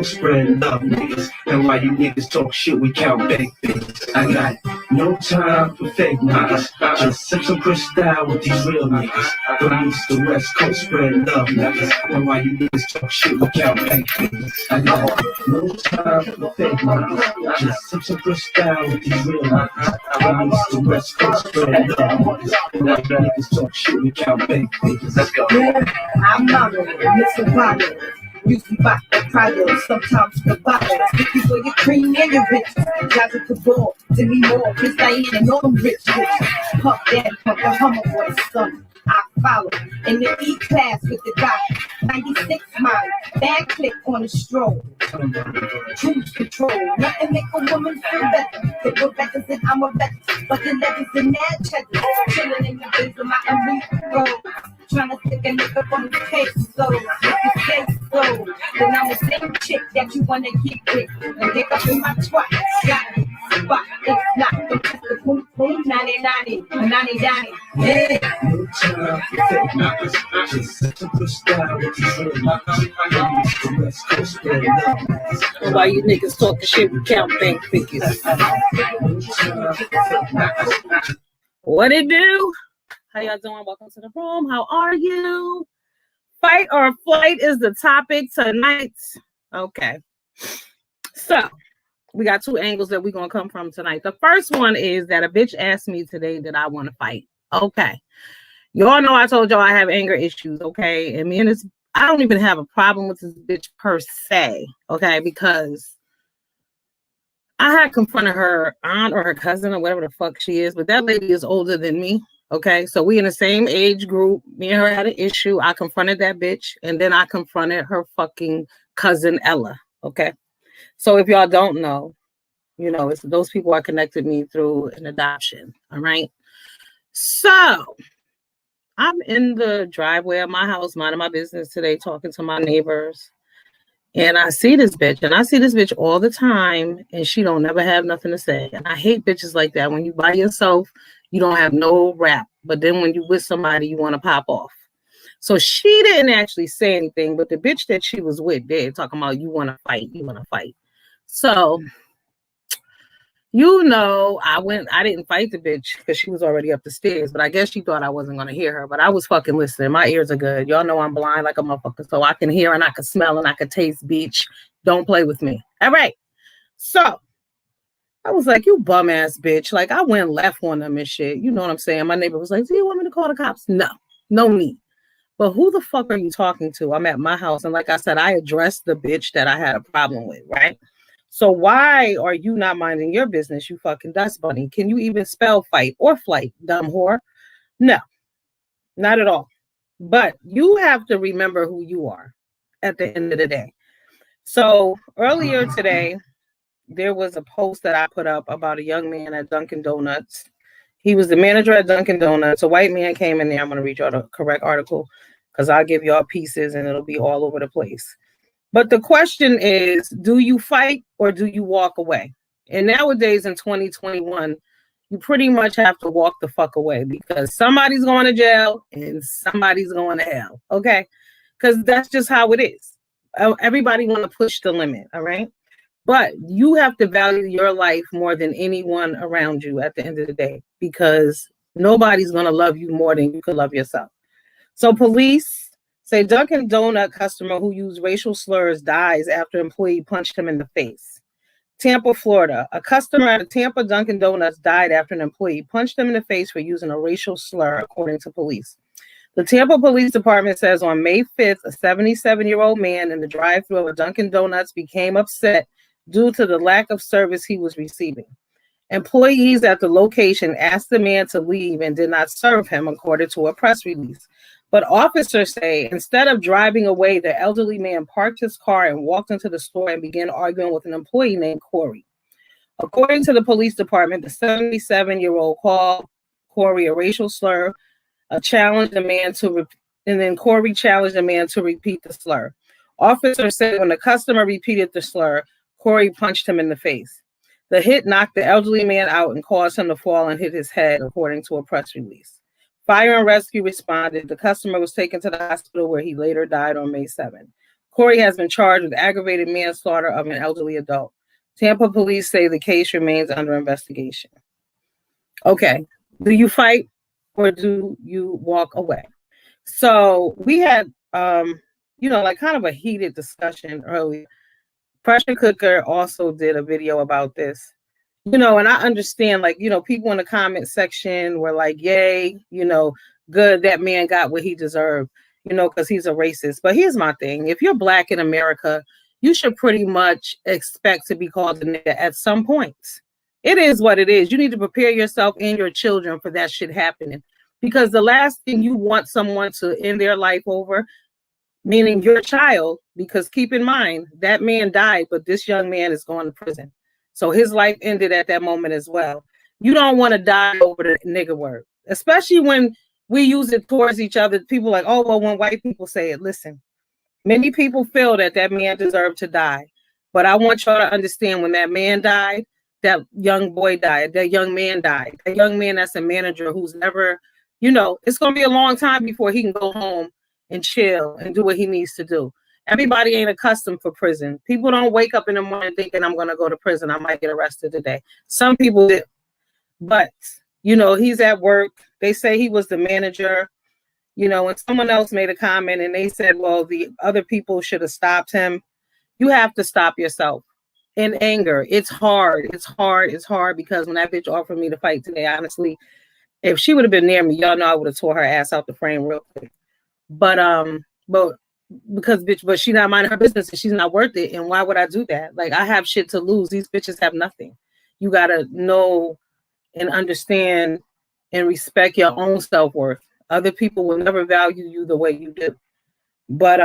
Spread love, niggas. And while you niggas talk shit, we count bank things. I got no time for fake niggas. Just sip some crystal with these real niggas. From east to west coast, spread love, niggas. And while you niggas talk shit, we count bank things. I got no time for fake niggas. Just sip some crystal with these real niggas. From east to west coast, spread love, niggas. And while you niggas talk shit, we count bank things. Let's go. Yeah, I'm out of it, Mr. Bobby. Usually back the private, sometimes the violence. If you for your cream and your rich, guys at the door, to me more, Chris Diane and all them rich bitches. Puff that, puff the Hummer boy, son. I follow in the E class with the guy, 96 mile, bad click on the stroll. Cruise control, nothing make a woman feel better. The Rebecca said I'm a vet, but the letters in that cheddar. Chilling in the base of my elite road. Trying to stick a nigga on his case, so if the case goes, then I'm the same chick that you wanna get with. And pick up in my twat, got it, spot, it's not the just the boom boom, 90-90, 90-90, yeah. No time for fake niggas. Just sip some crystal with these real niggas. From the west coast, spread love, niggas. And while you niggas talking shit, we count bank figures. No time for fake niggas. What it do? How y'all doing? Welcome to the room. How are you? Fight or flight is the topic tonight. Okay. So we got two angles that we're going to come from tonight. The first one is that a bitch asked me today that I want to fight. Okay. Y'all know I told y'all I have anger issues. Okay. And me and this, I don't even have a problem with this bitch per se. Okay. Because I had confronted her aunt or her cousin or whatever the fuck she is. But that lady is older than me. Okay, so we in the same age group. Me and her had an issue. I confronted that bitch, and then I confronted her fucking cousin Ella. Okay, so if y'all don't know, you know, it's those people are connected me through an adoption. All right, so I'm in the driveway of my house, minding my business today, talking to my neighbors, and I see this bitch, and I see this bitch all the time, and she don't never have nothing to say. And I hate bitches like that. When you by yourself, you don't have no rap, but then when you with somebody, you want to pop off. So she didn't actually say anything, but the bitch that she was with did, talking about you want to fight, you want to fight. So, you know, I didn't fight the bitch because she was already up the stairs, but I guess she thought I wasn't going to hear her, but I was fucking listening. My ears are good. Y'all know I'm blind like a motherfucker, so I can hear and I can smell and I can taste, bitch. Don't play with me. All right. So, I was like, you bum ass bitch. Like, I went left on them and shit. You know what I'm saying? My neighbor was like, do you want me to call the cops? No need. But who the fuck are you talking to? I'm at my house. And like I said, I addressed the bitch that I had a problem with, right? So why are you not minding your business, you fucking dust bunny? Can you even spell fight or flight, dumb whore? No, not at all. But you have to remember who you are at the end of the day. So earlier today, there was a post that I put up about a young man at Dunkin' Donuts. He was the manager at Dunkin' Donuts. A white man came in there. I'm going to read y'all the correct article because I'll give y'all pieces and it'll be all over the place. But the question is, do you fight or do you walk away? And nowadays in 2021, you pretty much have to walk the fuck away because somebody's going to jail and somebody's going to hell. Okay? Because that's just how it is. Everybody want to push the limit. All right? But you have to value your life more than anyone around you at the end of the day, because nobody's going to love you more than you can love yourself. So police say Dunkin' Donut customer who used racial slurs dies after employee punched him in the face. Tampa, Florida. A customer at a Tampa Dunkin' Donuts died after an employee punched him in the face for using a racial slur, according to police. The Tampa Police Department says on May 5th, a 77-year-old man in the drive-thru of a Dunkin' Donuts became upset due to the lack of service he was receiving. Employees at the location asked the man to leave and did not serve him, according to a press release. But officers say instead of driving away, the elderly man parked his car and walked into the store and began arguing with an employee named Corey. According to the police department, the 77-year-old called Corey a racial slur, challenged the man to and then Corey challenged the man to repeat the slur. Officers said when the customer repeated the slur, Corey punched him in the face. The hit knocked the elderly man out and caused him to fall and hit his head, according to a press release. Fire and rescue responded. The customer was taken to the hospital where he later died on May 7th. Corey has been charged with aggravated manslaughter of an elderly adult. Tampa police say the case remains under investigation. Okay. Do you fight or do you walk away? So we had, like kind of a heated discussion earlier. Pressure Cooker also did a video about this. And I understand, like, people in the comment section were like, yay, good, that man got what he deserved, because he's a racist. But here's my thing. If you're Black in America, you should pretty much expect to be called a nigga at some point. It is what it is. You need to prepare yourself and your children for that shit happening. Because the last thing you want someone to end their life over, meaning your child, because keep in mind, that man died, but this young man is going to prison. So his life ended at that moment as well. You don't want to die over the nigga word, especially when we use it towards each other. People like, oh, well, when white people say it, listen, many people feel that man deserved to die. But I want y'all to understand, when that man died, that young boy died, that young man died, that young man that's a manager who's never, it's going to be a long time before he can go home and chill and do what he needs to do. Everybody ain't accustomed for prison. People don't wake up in the morning thinking, I'm going to go to prison. I might get arrested today. Some people did. But, he's at work. They say he was the manager, and someone else made a comment and they said, well, the other people should have stopped him. You have to stop yourself. In anger, it's hard. It's hard because when that bitch offered me to fight today, honestly, if she would have been near me, y'all know I would have tore her ass out the frame real quick. But she's not minding her business and she's not worth it. And why would I do that? Like, I have shit to lose. These bitches have nothing. You gotta know and understand and respect your own self-worth. Other people will never value you the way you do. But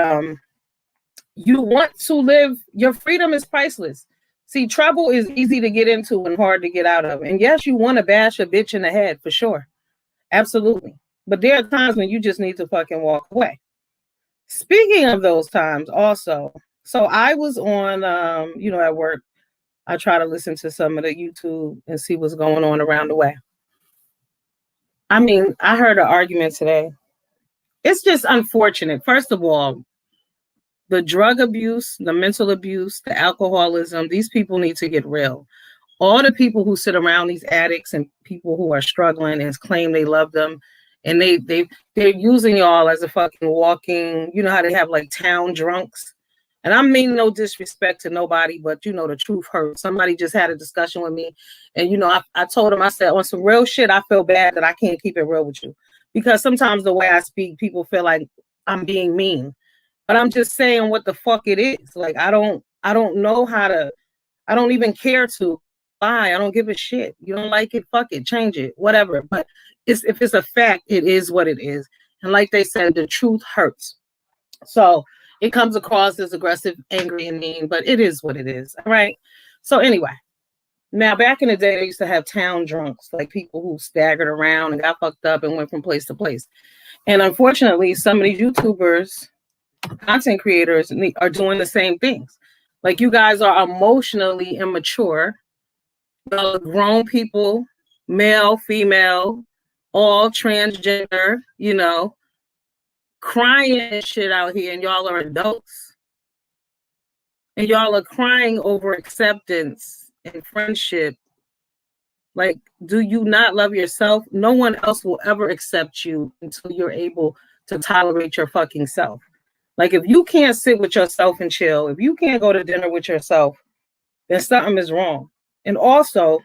you want to live, your freedom is priceless. See, trouble is easy to get into and hard to get out of. And yes, you want to bash a bitch in the head for sure. Absolutely. But there are times when you just need to fucking walk away. Speaking of those times also, so I was on, at work, I try to listen to some of the YouTube and see what's going on around the way. I mean, I heard an argument today. It's just unfortunate. First of all, the drug abuse, the mental abuse, the alcoholism, these people need to get real. All the people who sit around these addicts and people who are struggling and claim they love them, and they're using y'all as a fucking walking, how they have like town drunks. And I mean no disrespect to nobody, but the truth hurts. Somebody just had a discussion with me, and I told him, I said, on some real shit, I feel bad that I can't keep it real with you, because sometimes the way I speak, people feel like I'm being mean. But I'm just saying what the fuck it is. Like, I don't know how to, I don't even care to lie. I don't give a shit. You don't like it, fuck it, change it, whatever. But if it's a fact, it is what it is. And like they said, the truth hurts. So it comes across as aggressive, angry, and mean, but it is what it is. All right. So anyway, now back in the day, they used to have town drunks, like people who staggered around and got fucked up and went from place to place. And unfortunately, some of these YouTubers, content creators, are doing the same things. Like, you guys are emotionally immature. Grown people, male, female, all transgender, crying and shit out here, and y'all are adults. And y'all are crying over acceptance and friendship. Like, do you not love yourself? No one else will ever accept you until you're able to tolerate your fucking self. Like, if you can't sit with yourself and chill, if you can't go to dinner with yourself, then something is wrong. And also,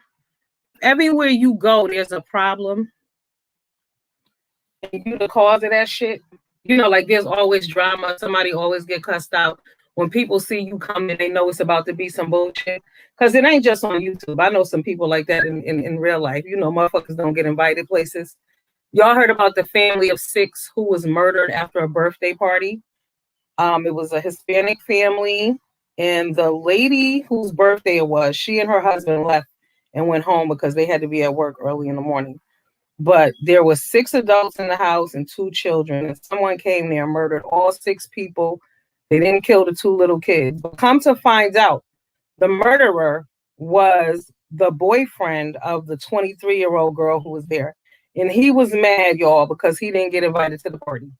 everywhere you go, there's a problem. And you the cause of that shit. Like, there's always drama. Somebody always get cussed out. When people see you coming, they know it's about to be some bullshit. Because it ain't just on YouTube. I know some people like that in real life. Motherfuckers don't get invited places. Y'all heard about the family of 6 who was murdered after a birthday party. It was a Hispanic family, and the lady whose birthday it was, she and her husband left and went home because they had to be at work early in the morning. But there were 6 adults in the house and 2 children, and someone came there and murdered all 6 people. They didn't kill the 2 little kids. But come to find out, the murderer was the boyfriend of the 23-year-old girl who was there. And he was mad, y'all, because he didn't get invited to the party.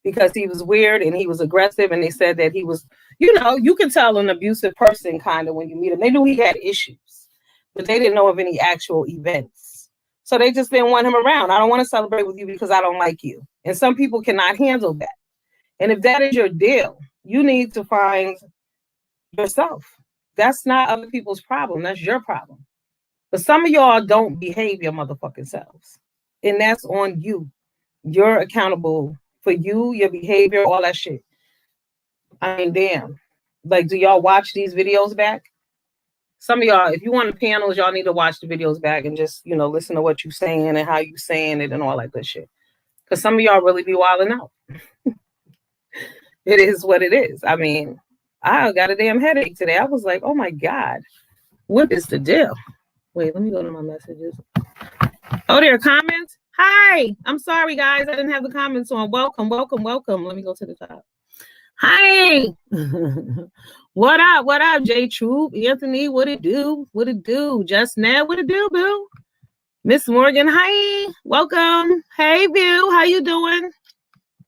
because he was weird and he was aggressive, and they said that he was, you can tell an abusive person kind of when you meet him. They knew he had issues, but they didn't know of any actual events. So they just didn't want him around. I don't want to celebrate with you because I don't like you. And some people cannot handle that. And if that is your deal, you need to find yourself. That's not other people's problem. That's your problem. But some of y'all don't behave your motherfucking selves. And that's on you. You're accountable for you, your behavior, all that shit. I mean, damn. Like, do y'all watch these videos back? Some of y'all, if you want the panels, y'all need to watch the videos back and just, listen to what you're saying and how you saying it and all that good shit. Because some of y'all really be wilding out. It is what it is. I mean, I got a damn headache today. I was like, oh my God, what is the deal? Wait, let me go to my messages. Oh, there are comments? Hi, I'm sorry, guys. I didn't have the comments on. Welcome. Let me go to the top. Hi. What up, J Troop? Anthony, what it do? Just now, what it do, boo? Miss Morgan, hi. Welcome. Hey, Bill, how you doing?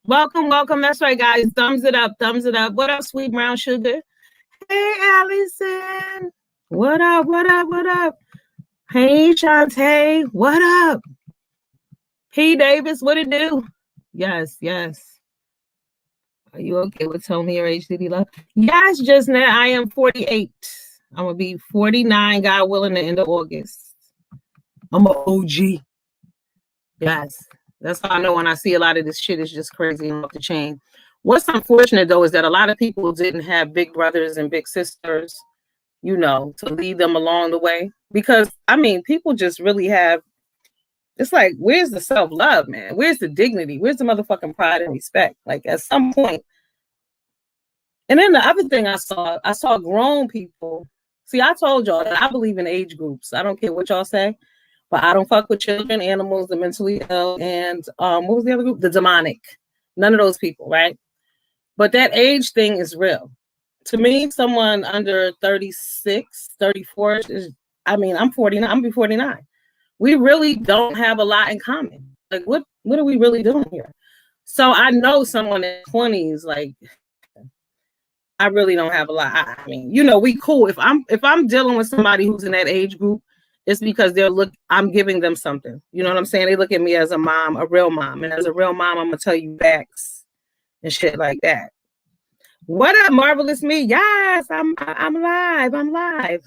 Welcome. That's right, guys. Thumbs it up. What up, sweet brown sugar? Hey, Allison. What up? Hey, Shantae. What up? P. Davis, what it do? Yes. Are you okay with telling me your age, Diddy Love? Yes, just now. I am 48. I'm going to be 49, God willing, the end of August. I'm an OG. Yes. That's how I know when I see a lot of this shit is just crazy and off the chain. What's unfortunate, though, is that a lot of people didn't have big brothers and big sisters, to lead them along the way. Because, I mean, people just really have, it's like, where's the self-love, man? Where's the dignity? Where's the motherfucking pride and respect? Like, at some point. And then the other thing I saw grown people. See, I told y'all that I believe in age groups. I don't care what y'all say. But I don't fuck with children, animals, the mentally ill, and what was the other group? The demonic. None of those people, right? But that age thing is real. To me, someone under 36, 34 is, I'm 49. I'm going to be 49. We really don't have a lot in common. Like, what are we really doing here? So I know someone in 20s, like, I really don't have a lot. I mean, we cool. If I'm dealing with somebody who's in that age group, it's because I'm giving them something. You know what I'm saying? They look at me as a mom, a real mom. And as a real mom, I'm going to tell you facts and shit like that. What up, Marvelous Me? Yes, I'm live.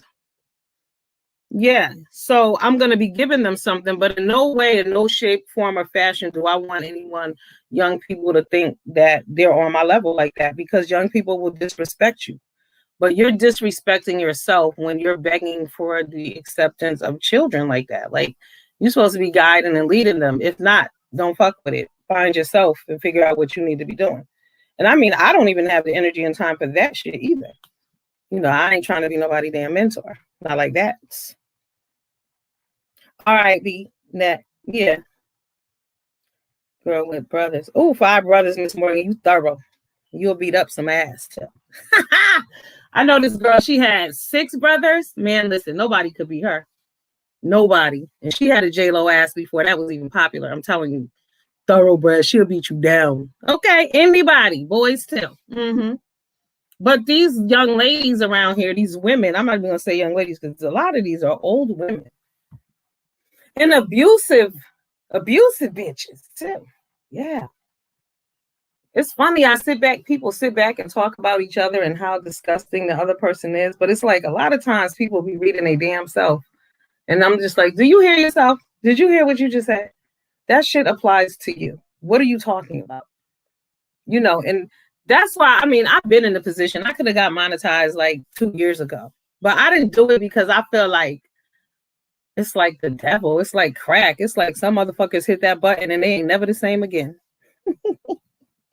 Yeah. So I'm going to be giving them something, but in no way, in no shape, form, or fashion do I want young people to think that they're on my level like that, because young people will disrespect you. But you're disrespecting yourself when you're begging for the acceptance of children like that. Like, you're supposed to be guiding and leading them. If not, don't fuck with it. Find yourself and figure out what you need to be doing. And I mean, I don't even have the energy and time for that shit either. I ain't trying to be nobody damn mentor. Not like that. All right, B. Net. Yeah. Girl with brothers. Oh, 5 brothers, Miss Morgan. You thorough. You'll beat up some ass too. I know this girl, she had 6 brothers. Man, listen, nobody could be her. Nobody. And she had a J-Lo ass before that was even popular. I'm telling you, thoroughbred, she'll beat you down. Okay, anybody, boys too. Mm-hmm. But these young ladies around here, these women, I'm not even going to say young ladies because a lot of these are old women. And abusive bitches too. Yeah. It's funny, people sit back and talk about each other and how disgusting the other person is. But it's like a lot of times people be reading their damn self. And I'm just like, do you hear yourself? Did you hear what you just said? That shit applies to you. What are you talking about? And that's why, I've been in the position. I could have got monetized like 2 years ago. But I didn't do it because I feel like it's like the devil. It's like crack. It's like some motherfuckers hit that button and they ain't never the same again.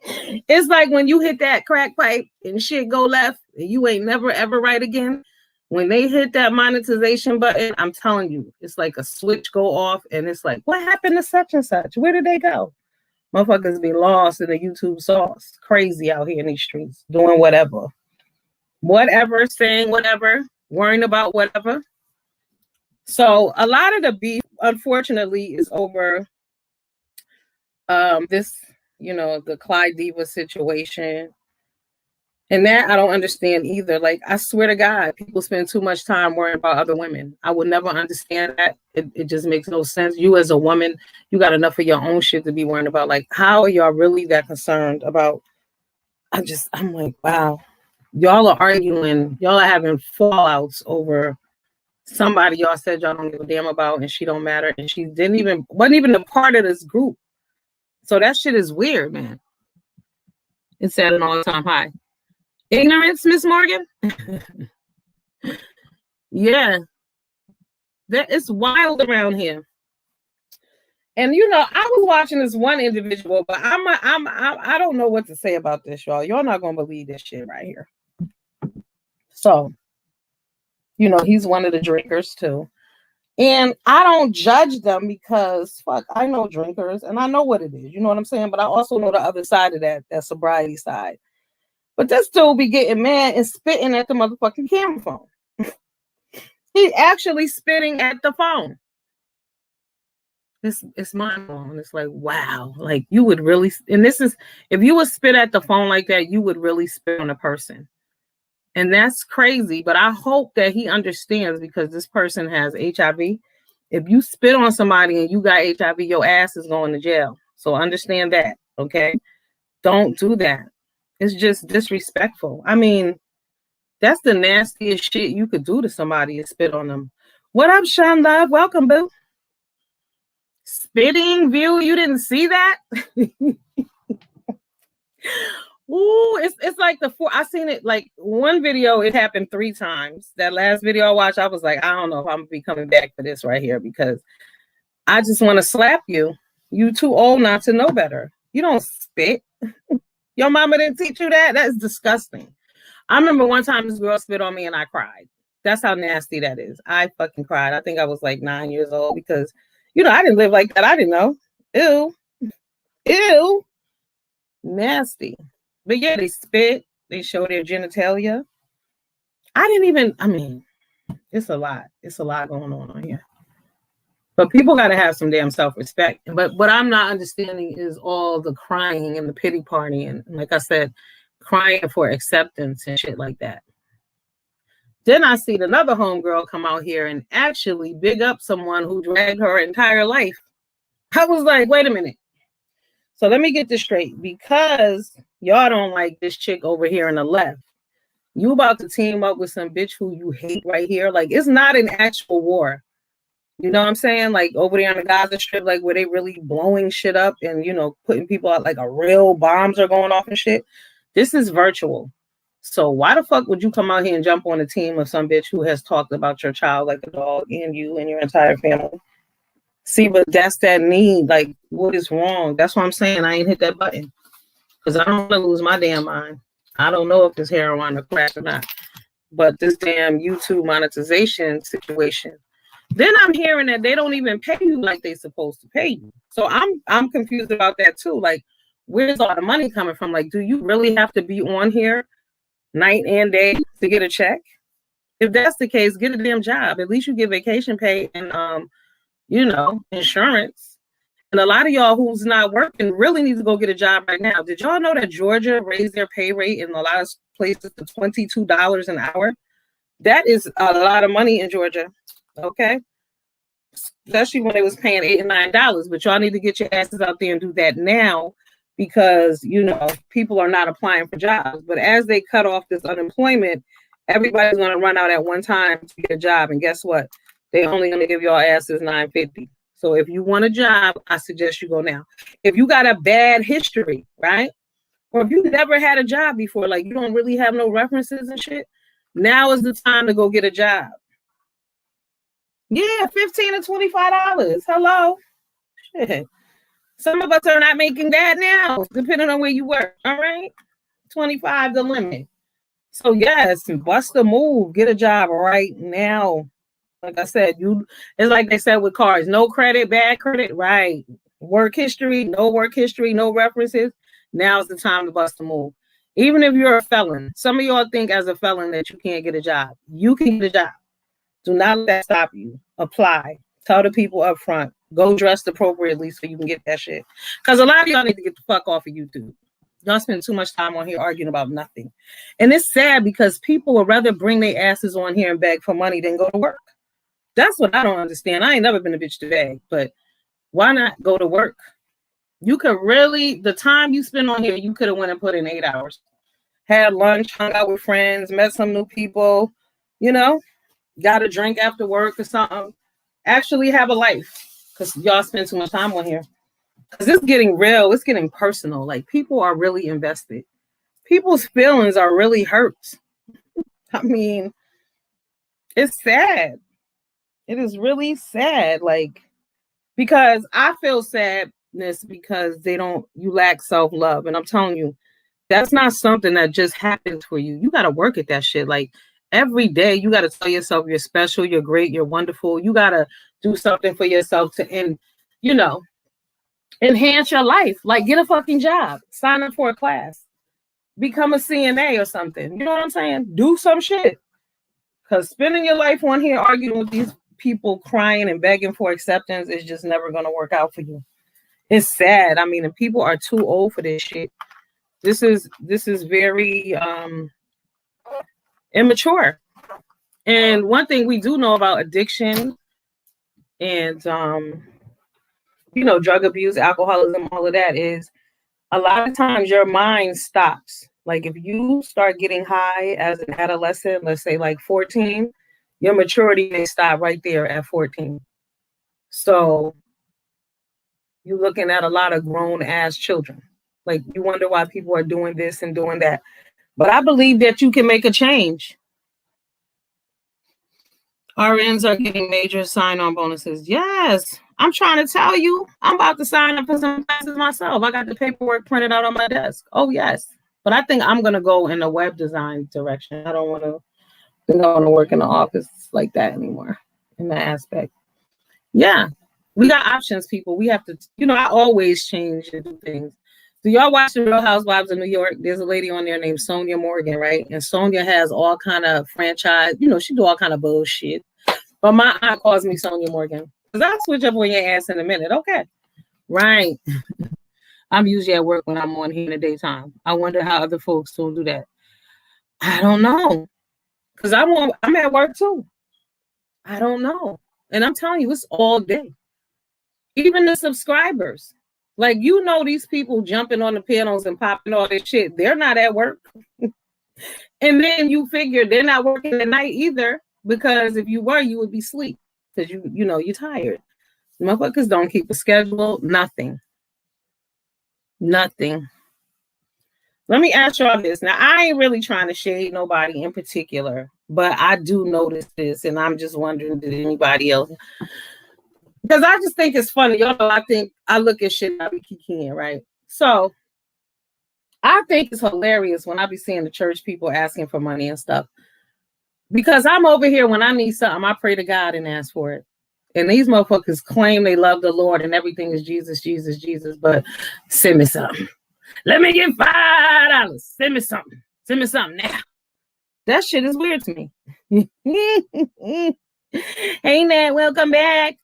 It's like when you hit that crack pipe and shit go left and you ain't never ever right again. When they hit that monetization button, I'm telling you, it's like a switch go off and it's like, what happened to such and such? Where did they go? Motherfuckers be lost in the YouTube sauce. Crazy out here in these streets, doing whatever, saying whatever, worrying about whatever. So a lot of the beef, unfortunately, is over this the Clyde Diva situation. And that I don't understand either. Like, I swear to God, people spend too much time worrying about other women. I would never understand that. It just makes no sense. You as a woman, you got enough of your own shit to be worrying about. Like, how are y'all really that concerned about? I'm like, wow. Y'all are arguing. Y'all are having fallouts over somebody y'all said y'all don't give a damn about, and she don't matter. And she wasn't even a part of this group. So that shit is weird, man. It's at an all-time high. Ignorance, Miss Morgan? Yeah. It's wild around here. And I was watching this one individual, but I don't know what to say about this, y'all. Y'all not gonna believe this shit right here. So, he's one of the drinkers too. And I don't judge them because fuck, I know drinkers and I know what it is. You know what I'm saying? But I also know the other side of that sobriety side. But this dude be getting mad and spitting at the motherfucking camera phone. He's actually spitting at the phone. It's mind blowing. It's like, wow, like you would really, and this is, if you would spit at the phone like that, you would really spit on a person. And that's crazy. But I hope that he understands, because this person has HIV. If you spit on somebody and you got HIV, your ass is going to jail. So understand that. Okay. Don't do that. It's just disrespectful. I mean, that's the nastiest shit you could do to somebody, is spit on them. What up, Sean Love? Welcome, boo. Spitting view, you didn't see that? Ooh, it's like I seen it like one video, it happened 3 times. That last video I watched, I was like, I don't know if I'm gonna be coming back for this right here, because I just want to slap you. You too old not to know better. You don't spit. Your mama didn't teach you that? That's disgusting. I remember one time this girl spit on me and I cried. That's how nasty that is. I fucking cried. I think I was like 9 years old, because I didn't live like that. I didn't know. Ew. Nasty. But yeah, they spit. They show their genitalia. It's a lot. It's a lot going on here. But people got to have some damn self-respect. But what I'm not understanding is all the crying and the pity party. And like I said, crying for acceptance and shit like that. Then I seen another homegirl come out here and actually big up someone who dragged her entire life. I was like, wait a minute. So let me get this straight. Because y'all don't like this chick over here on the left, you about to team up with some bitch who you hate right here. Like, it's not an actual war. You know what I'm saying? Like over there on the Gaza Strip, like where they really blowing shit up and, putting people out, like a real bombs are going off and shit. This is virtual. So why the fuck would you come out here and jump on a team of some bitch who has talked about your child like a dog, and you and your entire family? See, but that's that need. Like, what is wrong? That's what I'm saying. I ain't hit that button, because I don't want to lose my damn mind. I don't know if this heroin or crack or not, but this damn YouTube monetization situation. Then I'm hearing that they don't even pay you like they're supposed to pay you. So I'm confused about that too. Like, where's all the money coming from? Like, do you really have to be on here night and day to get a check? If that's the case, get a damn job. At least you get vacation pay and insurance. And a lot of y'all who's not working really need to go get a job right now. Did y'all know that Georgia raised their pay rate in a lot of places to $22 an hour? That is a lot of money in Georgia. Okay. Especially when they was paying $8 and $9. But y'all need to get your asses out there and do that now, because people are not applying for jobs. But as they cut off this unemployment, everybody's going to run out at one time to get a job. And guess what? They only going to give y'all asses $9.50. So if you want a job, I suggest you go now. If you got a bad history, right? Or if you never had a job before, like you don't really have no references and shit, now is the time to go get a job. Yeah, $15 to $25. Hello. Shit. Some of us are not making that now, depending on where you work. All right. 25 the limit. So yes, bust a move, get a job right now. Like I said, it's like they said with cars, no credit, bad credit, right? Work history, no references. Now's the time to bust a move. Even if you're a felon, some of y'all think as a felon that you can't get a job. You can get a job. Do not let that stop you. Apply. Tell the people up front, Go dressed appropriately so you can get that shit. Because a lot of y'all need to get the fuck off of YouTube. Y'all spend too much time on here arguing about nothing. And it's sad because people would rather bring their asses on here and beg for money than go to work. That's what I don't understand. I ain't never been a bitch to beg, but why not go to work? You could really, the time you spend on here, you could have went and put in 8 hours. Had lunch, hung out with friends, met some new people, you know, got a drink after work or something. Actually have a life. Because y'all spend too much time on here. Because it's getting real. It's getting personal. Like, people are really invested. People's feelings are really hurt. I mean, it's sad. It is really sad. Like, because I feel sadness because you lack self-love. And I'm telling you, that's not something that just happens for you. You got to work at that shit. Like, every day, you got to tell yourself you're special, you're great, you're wonderful. You got to do something for yourself to, enhance your life. Like, get a fucking job, sign up for a class, become a CNA or something. You know what I'm saying? Do some shit. Because spending your life on here arguing with these people, crying and begging for acceptance is just never going to work out for you. It's sad. I mean, and people are too old for this shit. This is very immature. And one thing we do know about addiction and drug abuse, alcoholism, all of that is a lot of times your mind stops. Like, if you start getting high as an adolescent, let's say like 14, your maturity may stop right there at 14. So you're looking at a lot of grown ass children. Like, you wonder why people are doing this and doing that. But I believe that you can make a change. RNs are getting major sign-on bonuses. Yes, I'm trying to tell you, I'm about to sign up for some classes myself. I got the paperwork printed out on my desk. Oh, yes. But I think I'm going to go in the web design direction. I don't want to work in the office like that anymore in that aspect. Yeah, we got options, people. We have to, I always change and do things. Do y'all watch The Real Housewives of New York? There's a lady on there named Sonia Morgan, right? And Sonia has all kind of franchise, she do all kind of bullshit. But my aunt calls me Sonia Morgan. Because I'll switch up on your ass in a minute. Okay. Right. I'm usually at work when I'm on here in the daytime. I wonder how other folks don't do that. I don't know. Because I'm at work too. I don't know. And I'm telling you, it's all day. Even the subscribers. Like, these people jumping on the panels and popping all this shit. They're not at work. And then you figure they're not working at night either. Because if you were, you would be asleep. Because you're tired. Motherfuckers don't keep a schedule. Nothing. Let me ask y'all this. Now, I ain't really trying to shade nobody in particular, but I do notice this, and I'm just wondering, did anybody else? Because I just think it's funny. Y'all know, I think I look at shit I be kicking, right? So I think it's hilarious when I be seeing the church people asking for money and stuff. Because I'm over here, when I need something, I pray to God and ask for it. And these motherfuckers claim they love the Lord and everything is Jesus, Jesus, Jesus, but send me something. Let me get $5. Send me something. Send me something now. That shit is weird to me. Hey, Nat, welcome back.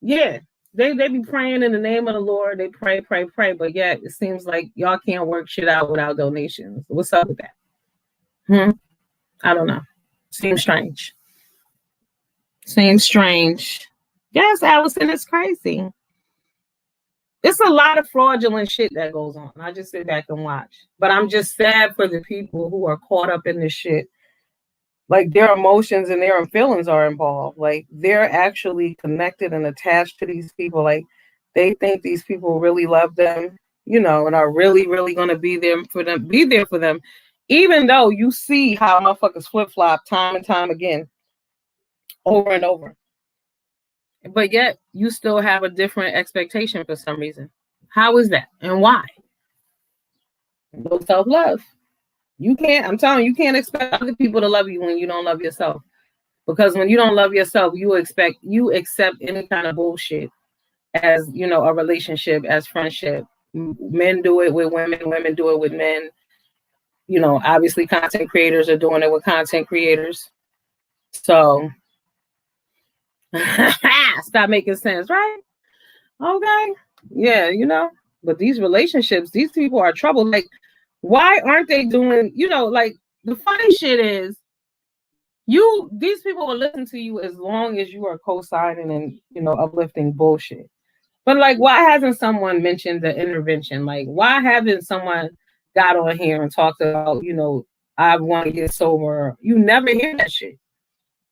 Yeah, they be praying in the name of the Lord. They pray. But yet it seems like y'all can't work shit out without donations. What's up with that? I don't know. Seems strange. Yes, Allison, it's crazy. It's a lot of fraudulent shit that goes on. I just sit back and watch. But I'm just sad for the people who are caught up in this shit. Like, their emotions and their feelings are involved. Like, they're actually connected and attached to these people. Like, they think these people really love them, and are really, really going to be there for them. Even though you see how motherfuckers flip-flop time and time again, over and over. But yet, you still have a different expectation for some reason. How is that? And why? No self-love. I'm telling you, you can't expect other people to love you when you don't love yourself. Because when you don't love yourself, you accept any kind of bullshit as, a relationship, as friendship. Men do it with women, women do it with men. Obviously content creators are doing it with content creators. So stop making sense, right? Okay. Yeah, you know, but these relationships, these people are trouble. Like, why aren't they doing, you know, like the funny shit is these people will listen to you as long as you are co-signing and, you know, uplifting bullshit. But like, why hasn't someone mentioned the intervention? Like, why haven't someone got on here and talked about, you know, I want to get sober? You never hear that shit.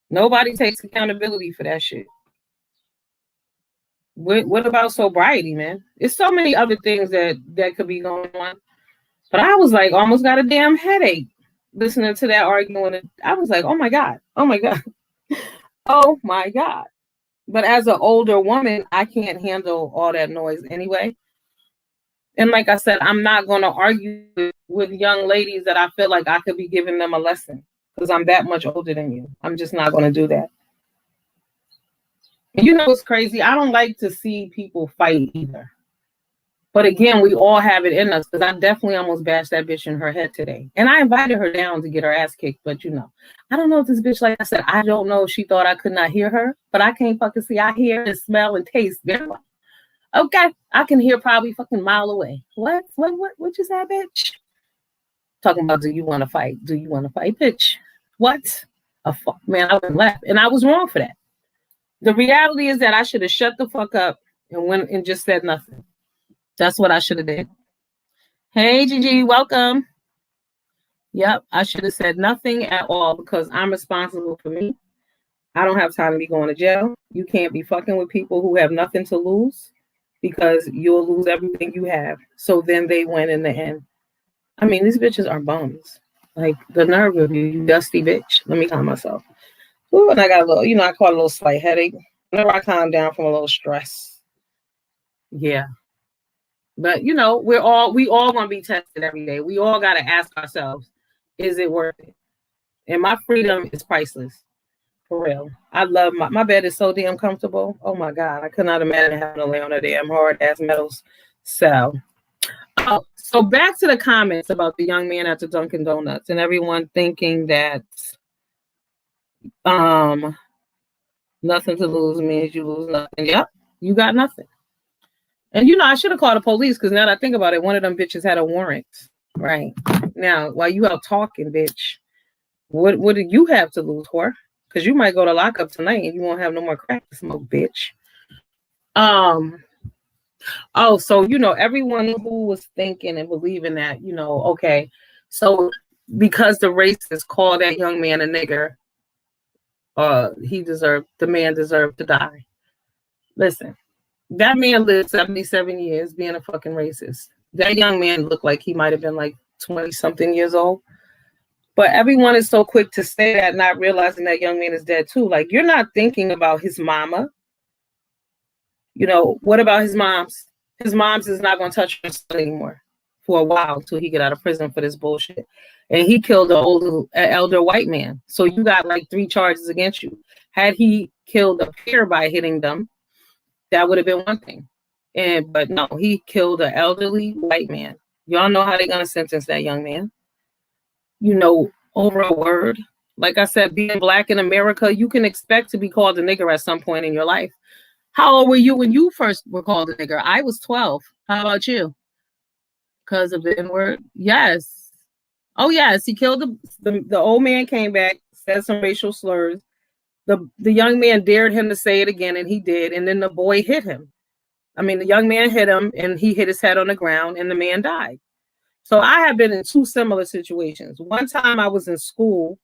Nobody takes accountability for that shit. What about sobriety, man? It's so many other things that could be going on. But I was like, almost got a damn headache listening to that argument. I was like, oh my God, oh my God, oh my God. But as an older woman, I can't handle all that noise anyway. And like I said, I'm not going to argue with young ladies that I feel like I could be giving them a lesson because I'm that much older than you. I'm just not going to do that. And you know what's crazy? I don't like to see people fight either. But again, we all have it in us because I definitely almost bashed that bitch in her head today. And I invited her down to get her ass kicked. But you know, I don't know if this bitch, like I said, I don't know if she thought I could not hear her, but I can't fucking see. I hear and smell and taste very well. Okay, I can hear probably fucking mile away. What you said, bitch? Talking about, do you want to fight? Do you want to fight, bitch? What? A fuck, man, I went left. And I was wrong for that. The reality is that I should have shut the fuck up and went and just said nothing. That's what I should have did. Hey, Gigi, welcome. Yep, I should have said nothing at all because I'm responsible for me. I don't have time to be going to jail. You can't be fucking with people who have nothing to lose because you'll lose everything you have. So then they win in the end. I mean, these bitches are bums. Like, the nerve of you, you dusty bitch. Let me calm myself. Ooh, and I got a little, you know, I caught a little slight headache. Whenever I calm down from a little stress. Yeah. But, you know, we all want to be tested every day. We all got to ask ourselves, is it worth it? And my freedom is priceless. For real. I love my bed is so damn comfortable. Oh my God. I could not imagine having to lay on a damn hard ass metal cell. Oh, so back to the comments about the young man at the Dunkin' Donuts and everyone thinking that nothing to lose means you lose nothing. Yep, you got nothing. And you know, I should have called the police because now that I think about it, one of them bitches had a warrant. Right. Now, while you out talking, bitch, what do you have to lose, whore? Because you might go to lockup tonight and you won't have no more crack to smoke, bitch. Oh, so, you know, everyone who was thinking and believing that, you know, okay, so because the racist called that young man a nigger, the man deserved to die. Listen, that man lived 77 years being a fucking racist. That young man looked like he might have been like 20 something years old. But everyone is so quick to say that, not realizing that young man is dead too. Like, you're not thinking about his mama. You know, what about his moms? His moms is not going to touch her son anymore for a while until he get out of prison for this bullshit. And he killed an elder white man. So you got like 3 charges against you. Had he killed a peer by hitting them, that would have been one thing. But no, he killed an elderly white man. Y'all know how they're going to sentence that young man. You know, over a word. Like I said, being black in America, you can expect to be called a nigger at some point in your life. How old were you when you first were called a nigger? I was 12. How about you? Because of the N-word? Yes. Oh, yes. He killed the old man, came back, said some racial slurs. The young man dared him to say it again, and he did. And then the boy hit him. I mean, the young man hit him, and he hit his head on the ground, and the man died. So I have been in 2 similar situations. One time I was in school,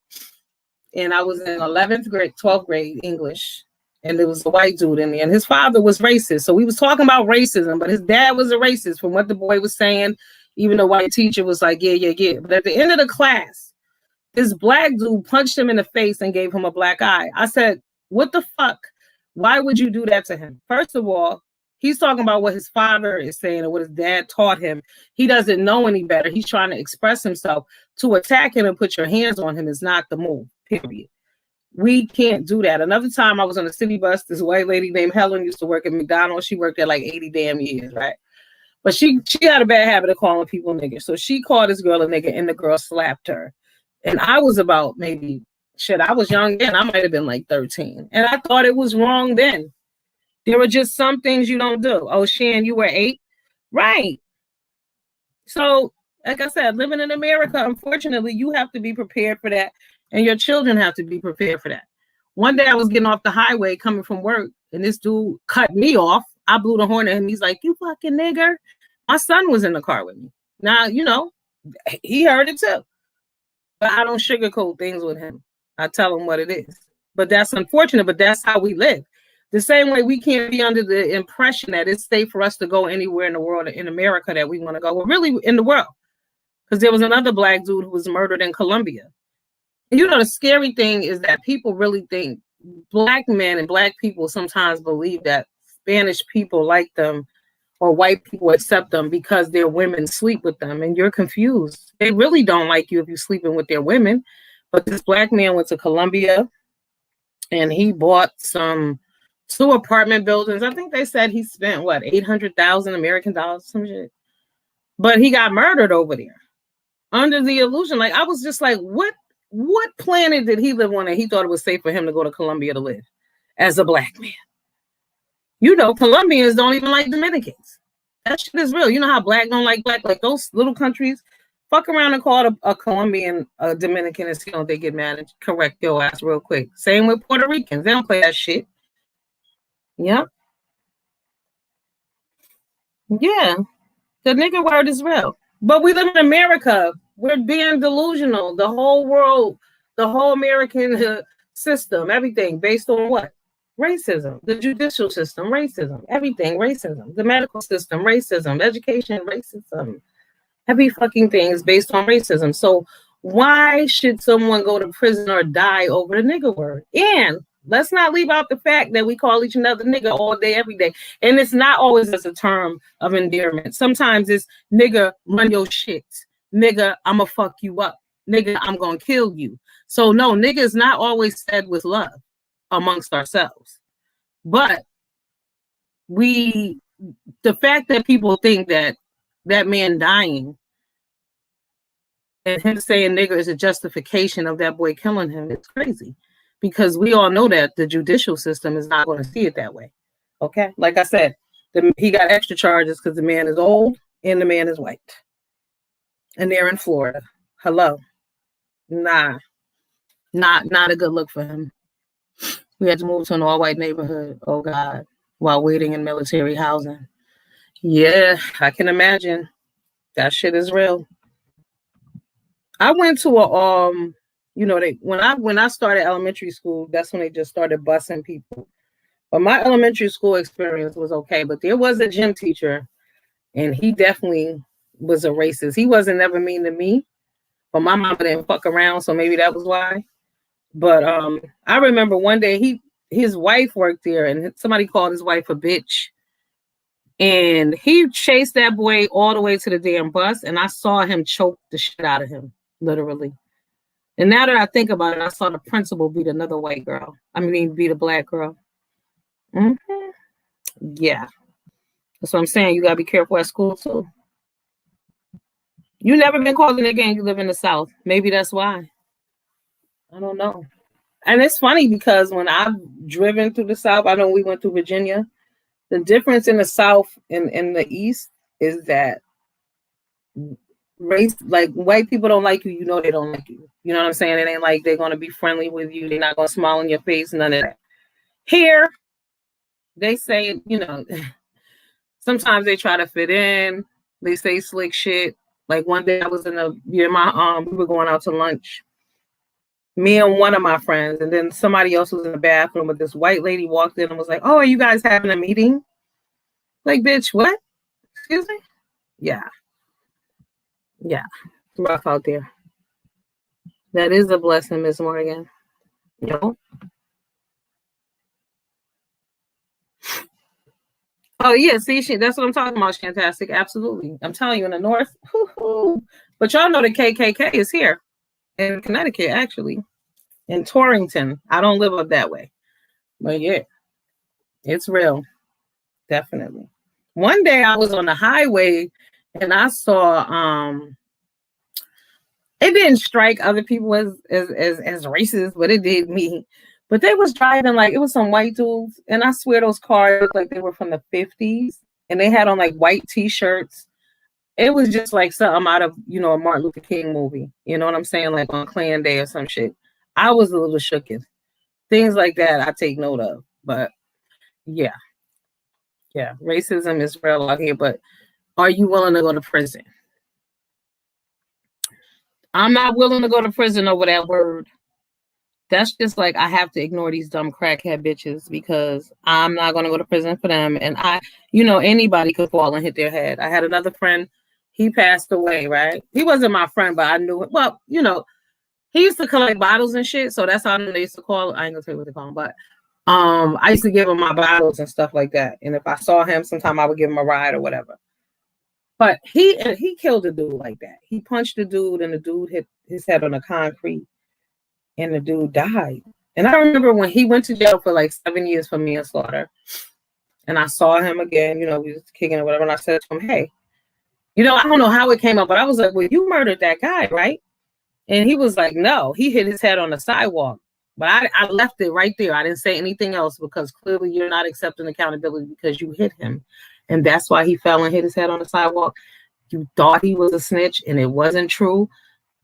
and I was in 11th grade, 12th grade English, and there was a white dude in there, and his father was racist. So we was talking about racism, but his dad was a racist from what the boy was saying. Even the white teacher was like, yeah. But at the end of the class, this black dude punched him in the face and gave him a black eye. I said, what the fuck? Why would you do that to him? First of all, he's talking about what his father is saying or what his dad taught him. He doesn't know any better. He's trying to express himself. To attack him and put your hands on him is not the move, period. We can't do that. Another time I was on a city bus. This white lady named Helen used to work at McDonald's. She worked there like 80 damn years, right? But she had a bad habit of calling people nigger. So she called this girl a nigger and the girl slapped her. And I was about I was young then. I might have been like 13. And I thought it was wrong then. There are just some things you don't do. Oh, Shan, you were 8? Right. So, like I said, living in America, unfortunately, you have to be prepared for that. And your children have to be prepared for that. One day I was getting off the highway coming from work, and this dude cut me off. I blew the horn at him. He's like, "You fucking nigger." My son was in the car with me. Now, he heard it too. But I don't sugarcoat things with him. I tell him what it is. But that's unfortunate, but that's how we live. The same way we can't be under the impression that it's safe for us to go anywhere in the world, in America, that we want to go. Well, really in the world. Because there was another black dude who was murdered in Colombia. And the scary thing is that people really think black men and black people sometimes believe that Spanish people like them or white people accept them because their women sleep with them. And you're confused. They really don't like you if you're sleeping with their women. But this black man went to Colombia and he bought 2 apartment buildings. I think they said he spent, 800,000 American dollars, some shit. But he got murdered over there under the illusion. Like, I was just like, what planet did he live on that he thought it was safe for him to go to Colombia to live as a black man? Colombians don't even like Dominicans. That shit is real. You know how black don't like black? Like those little countries, fuck around and call a Colombian a Dominican and see if they get mad and correct your ass real quick. Same with Puerto Ricans. They don't play that shit. Yep. Yeah. The nigga word is real. But we live in America. We're being delusional. The whole world, the whole American system, everything based on what? Racism. The judicial system, racism. Everything, racism. The medical system, racism. Education, racism. Every fucking thing is based on racism. So why should someone go to prison or die over the nigga word? And let's not leave out the fact that we call each other nigga all day, every day. And it's not always as a term of endearment. Sometimes it's nigga, run your shit. Nigga, I'ma fuck you up. Nigga, I'm gonna kill you. So no, nigga is not always said with love amongst ourselves. But the fact that people think that man dying and him saying nigga is a justification of that boy killing him, it's crazy. Because we all know that the judicial system is not going to see it that way. Okay? Like I said, he got extra charges because the man is old and the man is white. And they're in Florida. Hello. Nah. Not a good look for him. We had to move to an all-white neighborhood. Oh, God. While waiting in military housing. Yeah, I can imagine. That shit is real. I went to when I started elementary school, that's when they just started busing people. But my elementary school experience was okay. But there was a gym teacher, and he definitely was a racist. He wasn't never mean to me, but my mama didn't fuck around, so maybe that was why. But I remember one day his wife worked there, and somebody called his wife a bitch. And he chased that boy all the way to the damn bus, and I saw him choke the shit out of him, literally. And now that I think about it, I saw the principal beat another white girl. Beat a black girl. Mm-hmm. Yeah. That's what I'm saying. You got to be careful at school, too. You never been called a nigga and you live in the South. Maybe that's why. I don't know. And it's funny because when I've driven through the South, I know we went through Virginia. The difference in the South and in the East is that race, like white people don't like you, they don't like you. You know what I'm saying? It ain't like they're going to be friendly with you. They're not going to smile in your face, none of that. Here, they say, sometimes they try to fit in. They say slick shit. Like one day I was we were going out to lunch. Me and one of my friends, and then somebody else was in the bathroom, but this white lady walked in and was like, "Oh, are you guys having a meeting?" Like, bitch, what? Excuse me? Yeah. Yeah. Rough out there. That is a blessing, Miss Morgan. Oh, yeah. See, that's what I'm talking about, Shantastic. Absolutely. I'm telling you, in the North. But y'all know the KKK is here in Connecticut, actually. In Torrington. I don't live up that way. But yeah, it's real. Definitely. One day I was on the highway and I saw it didn't strike other people as racist, but it did me. But they was driving like, it was some white dudes, and I swear those cars looked like they were from the 50s, and they had on like white t-shirts. It was just like something out of, a Martin Luther King movie. You know what I'm saying? Like on Klan Day or some shit. I was a little shooketh. Things like that I take note of. But yeah, racism is real out here. But are you willing to go to prison? I'm not willing to go to prison over that word. That's just like, I have to ignore these dumb crackhead bitches because I'm not going to go to prison for them. And anybody could fall and hit their head. I had another friend, he passed away, right? He wasn't my friend, but I knew him. Well, he used to collect bottles and shit. So that's how they used to call it. I ain't gonna tell you what they call him, but I used to give him my bottles and stuff like that. And if I saw him, sometime I would give him a ride or whatever. But he killed a dude like that. He punched the dude, and the dude hit his head on the concrete, and the dude died. And I remember when he went to jail for like 7 years for manslaughter, and I saw him again, we was kicking or whatever, and I said to him, hey, I don't know how it came up, but I was like, well, you murdered that guy, right? And he was like, no, he hit his head on the sidewalk. But I left it right there. I didn't say anything else because clearly you're not accepting accountability because you hit him. And that's why he fell and hit his head on the sidewalk. You thought he was a snitch and it wasn't true.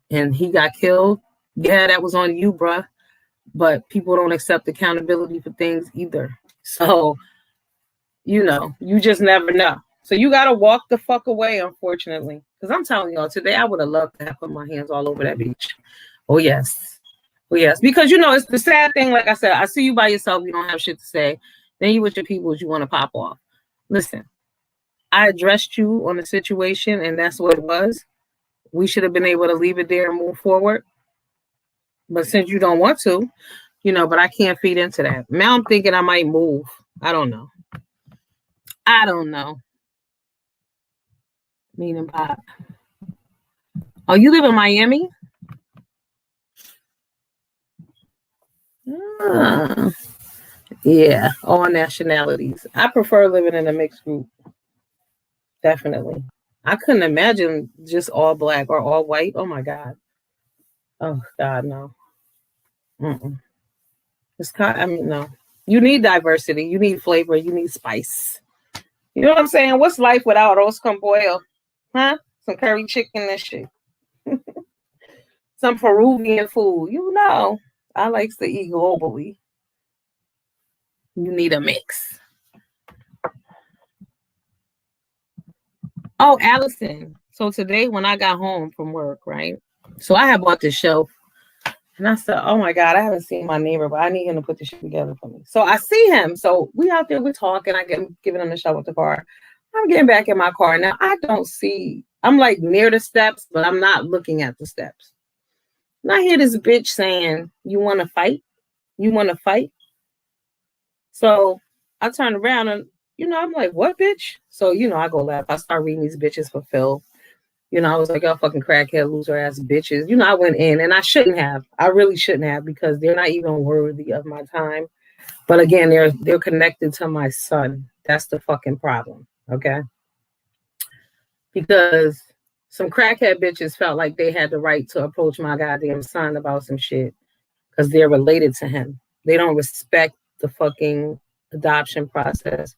And he got killed. Yeah, that was on you, bruh. But people don't accept accountability for things either. So, you just never know. So you got to walk the fuck away, unfortunately. Because I'm telling y'all, today I would have loved to have put my hands all over that beach. Oh, yes. Oh, yes. Because, it's the sad thing. Like I said, I see you by yourself. You don't have shit to say. Then you with your people, you want to pop off. Listen, I addressed you on the situation, and that's what it was. We should have been able to leave it there and move forward. But since you don't want to, but I can't feed into that. Now I'm thinking I might move. I don't know. Meaning Pop. Oh, you live in Miami? Yeah, all nationalities. I prefer living in a mixed group. Definitely. I couldn't imagine just all black or all white. Oh my God. Oh God, no. No. You need diversity. You need flavor. You need spice. You know what I'm saying? What's life without arroz con pollo? Huh? Some curry chicken and shit. Some Peruvian food. I like to eat globally. You need a mix. Oh, Allison. So today when I got home from work, right? So I had bought this shelf. And I said, oh my God, I haven't seen my neighbor, but I need him to put this shit together for me. So I see him. So we out there, we're talking. I get giving him the shove with the car. I'm getting back in my car. Now I don't see, I'm like near the steps, but I'm not looking at the steps. And I hear this bitch saying, you want to fight? You want to fight? So I turn around and, I'm like, what bitch? So, I go laugh. I start reading these bitches for Phil. I was like, y'all fucking crackhead, loser ass bitches. I went in and I shouldn't have. I really shouldn't have because they're not even worthy of my time. But again, they're connected to my son. That's the fucking problem. Okay. Because some crackhead bitches felt like they had the right to approach my goddamn son about some shit because they're related to him. They don't respect the fucking adoption process.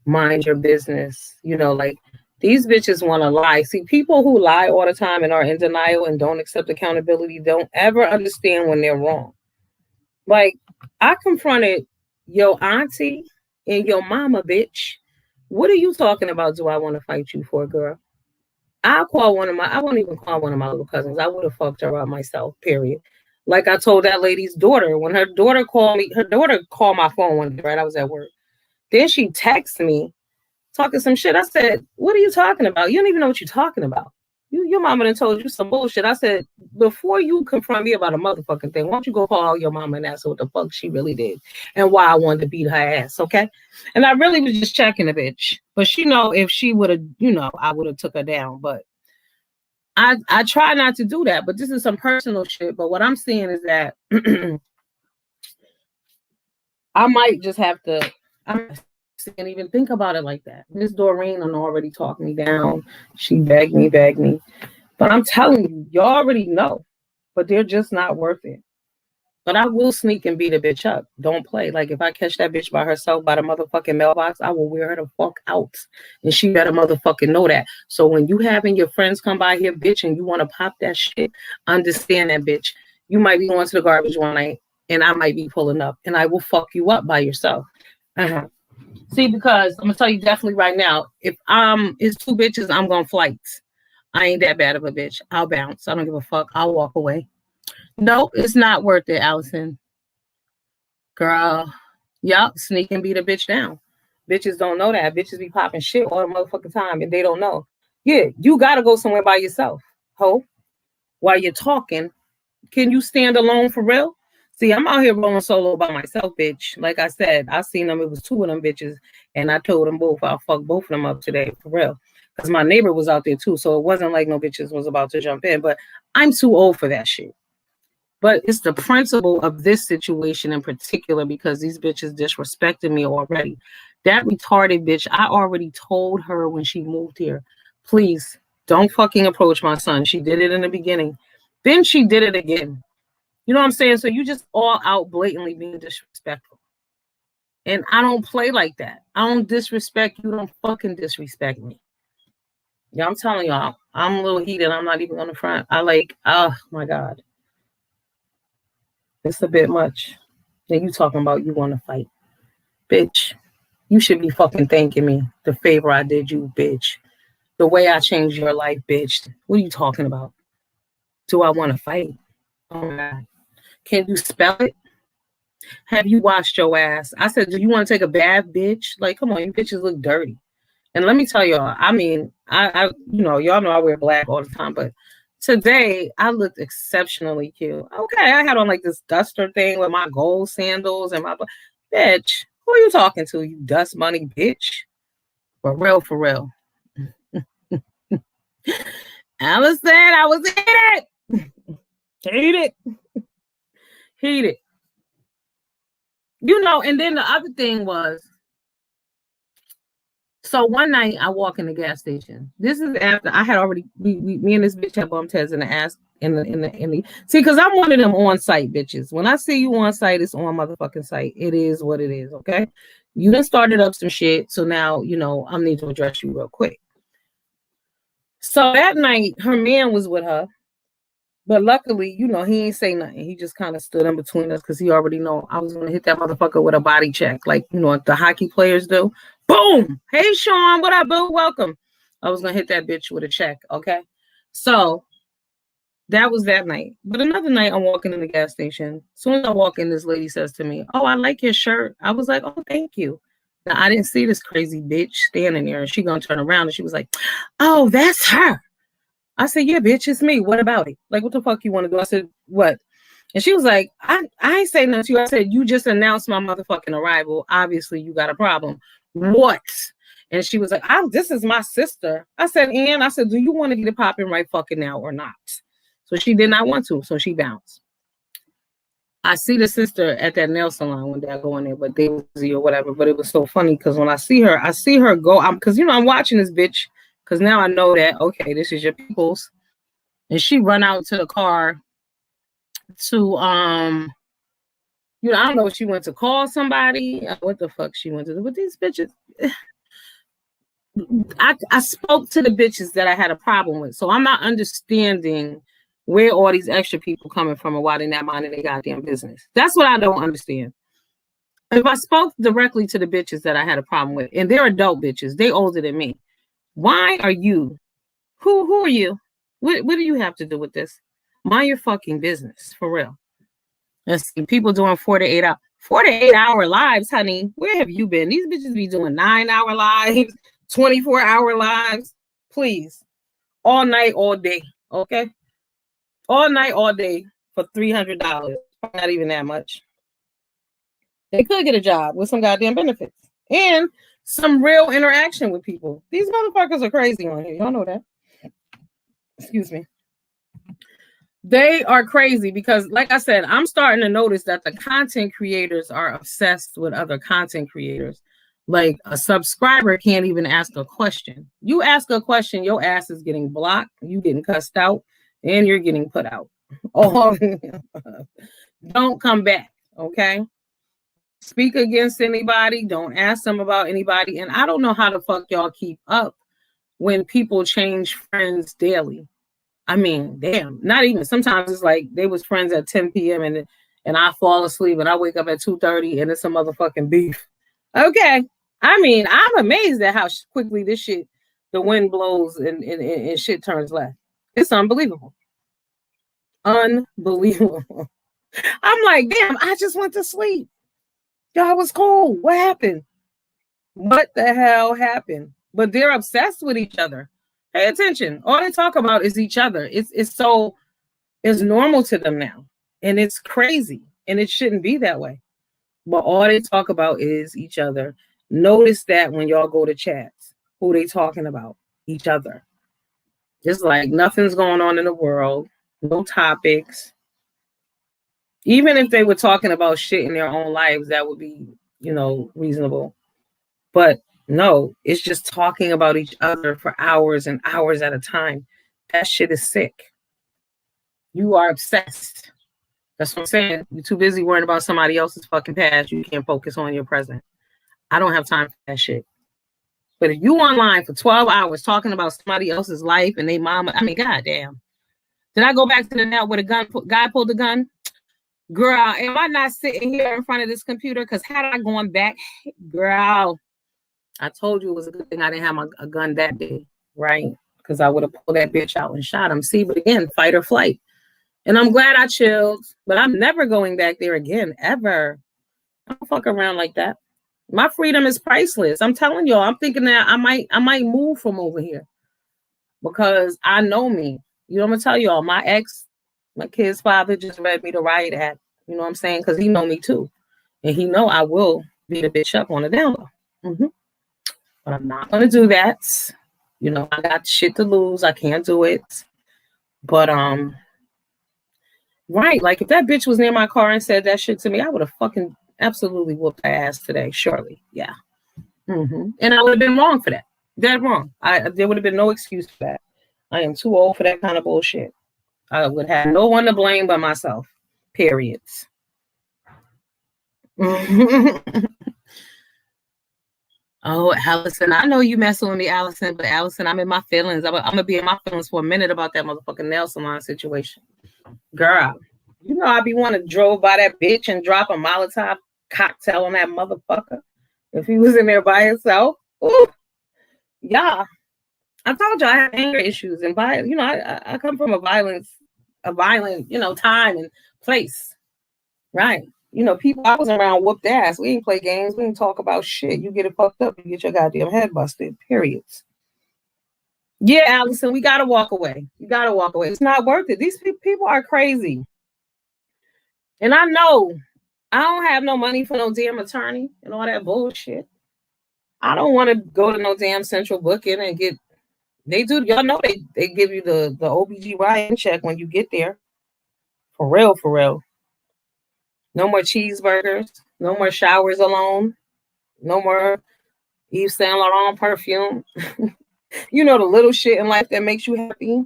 Mind your business. Like these bitches want to lie. See, people who lie all the time and are in denial and don't accept accountability don't ever understand when they're wrong. Like, I confronted your auntie and your mama, bitch. What are you talking about? Do I want to fight you for, girl? I won't even call one of my little cousins. I would have fucked her up myself, period. Like I told that lady's daughter, when her daughter called my phone one day, right? I was at work. Then she texted me talking some shit. I said, what are you talking about? You don't even know what you're talking about. Your mama done told you some bullshit. I said, before you confront me about a motherfucking thing, why don't you go call your mama and ask her what the fuck she really did and why I wanted to beat her ass, okay? And I really was just checking the bitch. But if she would have, I would have took her down. But I try not to do that. But this is some personal shit. But what I'm seeing is that I might just have to... can't even think about it like that. Miss Doreen already talked me down. She begged me. But I'm telling you, y'all already know. But they're just not worth it. But I will sneak and beat a bitch up. Don't play. Like if I catch that bitch by herself by the motherfucking mailbox, I will wear her the fuck out. And she better motherfucking know that. So when you having your friends come by here, bitch, and you want to pop that shit, understand that, bitch. You might be going to the garbage one night and I might be pulling up and I will fuck you up by yourself. Uh-huh. See, because I'm gonna tell you definitely right now, if it's two bitches, I'm going flights. I ain't that bad of a bitch. I'll bounce. I don't give a fuck. I'll walk away. No, it's not worth it, Allison. Girl. Yup, sneak and beat a bitch down. Bitches don't know that. Bitches be popping shit all the motherfucking time and they don't know. Yeah, you gotta go somewhere by yourself. Ho. While you're talking, can you stand alone for real? See, I'm out here rolling solo by myself, bitch. Like I said, I seen them. It was two of them bitches. And I told them both, I'll fuck both of them up today, for real. Because my neighbor was out there too. So it wasn't like no bitches was about to jump in. But I'm too old for that shit. But it's the principle of this situation in particular because these bitches disrespected me already. That retarded bitch, I already told her when she moved here, please don't fucking approach my son. She did it in the beginning. Then she did it again. You know what I'm saying? So you just all out blatantly being disrespectful. And I don't play like that. I don't disrespect you. Don't fucking disrespect me. Yeah, I'm telling y'all, I'm a little heated. I'm not even on the front. Oh my God. It's a bit much. And you talking about you want to fight. Bitch, you should be fucking thanking me. The favor I did you, bitch. The way I changed your life, bitch. What are you talking about? Do I want to fight? Oh my God. Can you spell it? Have you washed your ass? I said, do you want to take a bath, bitch? Like, come on, you bitches look dirty. And let me tell y'all, I mean, I y'all know I wear black all the time, but today I looked exceptionally cute. Okay, I had on like this duster thing with my gold sandals and my bitch. Who are you talking to? You dust money bitch. For real, for real. Alice said I was heated. Heated. Heated. You know, and then the other thing was, so one night I walk in the gas station. This is after I had already me and this bitch had bumped heads in the ass in the see, because I'm one of them on site bitches. When I see you on site, it's on motherfucking site. It is what it is, okay? You done started up some shit, so now I need to address you real quick. So that night, her man was with her. But luckily, he ain't say nothing. He just kind of stood in between us because he already know I was going to hit that motherfucker with a body check like, the hockey players do. Boom! Hey, Sean, what up, boo? Welcome. I was going to hit that bitch with a check, okay? So that was that night. But another night, I'm walking in the gas station. As soon as I walk in, this lady says to me, oh, I like your shirt. I was like, oh, thank you. Now, I didn't see this crazy bitch standing there. And she going to turn around and she was like, oh, that's her. I said, yeah, bitch, it's me. What about it? Like, what the fuck you want to do? I said, what? And she was like, I ain't saying nothing to you. I said, you just announced my motherfucking arrival. Obviously, you got a problem. What? And she was like, this is my sister. I said, do you want to get it popping right fucking now or not? So she did not want to. So she bounced. I see the sister at that nail salon one day. I go in there, but they was busy or whatever. But it was so funny because when I see her go, because, I'm watching this bitch. Because now I know that, okay, this is your people's. And she run out to the car to, I don't know if she went to call somebody. What the fuck she went to do with these bitches? I spoke to the bitches that I had a problem with. So I'm not understanding where all these extra people coming from and why they're not minding their goddamn business. That's what I don't understand. If I spoke directly to the bitches that I had a problem with, and they're adult bitches, they older than me. Why are you? Who are you? What do you have to do with this? Mind your fucking business, for real. Let's see, people doing 4 to 8 hour lives, honey. Where have you been? These bitches be doing 9-hour lives, 24-hour lives. Please. All night, all day. Okay? All night, all day for $300. Not even that much. They could get a job with some goddamn benefits. And some real interaction with people. These motherfuckers are crazy on here. Y'all know that. Excuse me. They are crazy because, like I said, I'm starting to notice that the content creators are obsessed with other content creators. Like a subscriber can't even ask a question. You ask a question, your ass is getting blocked, you getting cussed out, and you're getting put out. Oh, don't come back. Okay. Speak against anybody. Don't ask them about anybody. And I don't know how the fuck y'all keep up when people change friends daily. I mean, damn, not even. Sometimes it's like they was friends at 10 p.m. and I fall asleep and I wake up at 2:30 and it's some motherfucking beef. Okay. I mean, I'm amazed at how quickly this shit, the wind blows and shit turns left. It's unbelievable. Unbelievable. I'm like, damn, I just went to sleep. Y'all was cool. What happened? What the hell happened? But they're obsessed with each other. Pay attention. All they talk about is each other. It's normal to them now. And it's crazy. And it shouldn't be that way. But all they talk about is each other. Notice that when y'all go to chats, who they talking about? Each other. It's like nothing's going on in the world. No topics. Even if they were talking about shit in their own lives, that would be, reasonable. But no, it's just talking about each other for hours and hours at a time. That shit is sick. You are obsessed. That's what I'm saying. You're too busy worrying about somebody else's fucking past. You can't focus on your present. I don't have time for that shit. But if you online for 12 hours talking about somebody else's life and they mama, I mean, goddamn. Did I go back to the net where the guy pulled the gun? Girl, am I not sitting here in front of this computer? Because had I gone back, girl, I told you it was a good thing I didn't have a gun that day, right? Because I would have pulled that bitch out and shot him. See, but again, fight or flight. And I'm glad I chilled, but I'm never going back there again, ever. I don't fuck around like that. My freedom is priceless. I'm telling y'all, I'm thinking that I might move from over here because I know me. You know, I'm gonna tell y'all, my ex, my kid's father just read me the riot act. You know what I'm saying? Because he know me too. And he know I will beat a bitch up on the down low. Mm-hmm. But I'm not gonna do that. You know, I got shit to lose. I can't do it. But right, like if that bitch was near my car and said that shit to me, I would have fucking absolutely whooped her ass today. Surely, yeah. Mm-hmm. And I would have been wrong for that. Dead wrong. There would have been no excuse for that. I am too old for that kind of bullshit. I would have no one to blame but myself. Periods. Oh, Allison, I know you messing with me, Allison, but Allison, I'm in my feelings. I'm gonna be in my feelings for a minute about that motherfucking nail salon situation. Girl, you know I be wanting to drove by that bitch and drop a Molotov cocktail on that motherfucker if he was in there by himself. Ooh, yeah. I told you I have anger issues and I come from a violent, time and place. Right. People I was around whooped ass. We didn't play games. We didn't talk about shit. You get it fucked up, you get your goddamn head busted. Periods. Yeah, Allison, we gotta walk away. You gotta walk away. It's not worth it. These people are crazy. And I know I don't have no money for no damn attorney and all that bullshit. I don't want to go to no damn central booking and get. They do. Y'all know they give you the OBGYN check when you get there. For real, for real. No more cheeseburgers. No more showers alone. No more Yves Saint Laurent perfume. The little shit in life that makes you happy.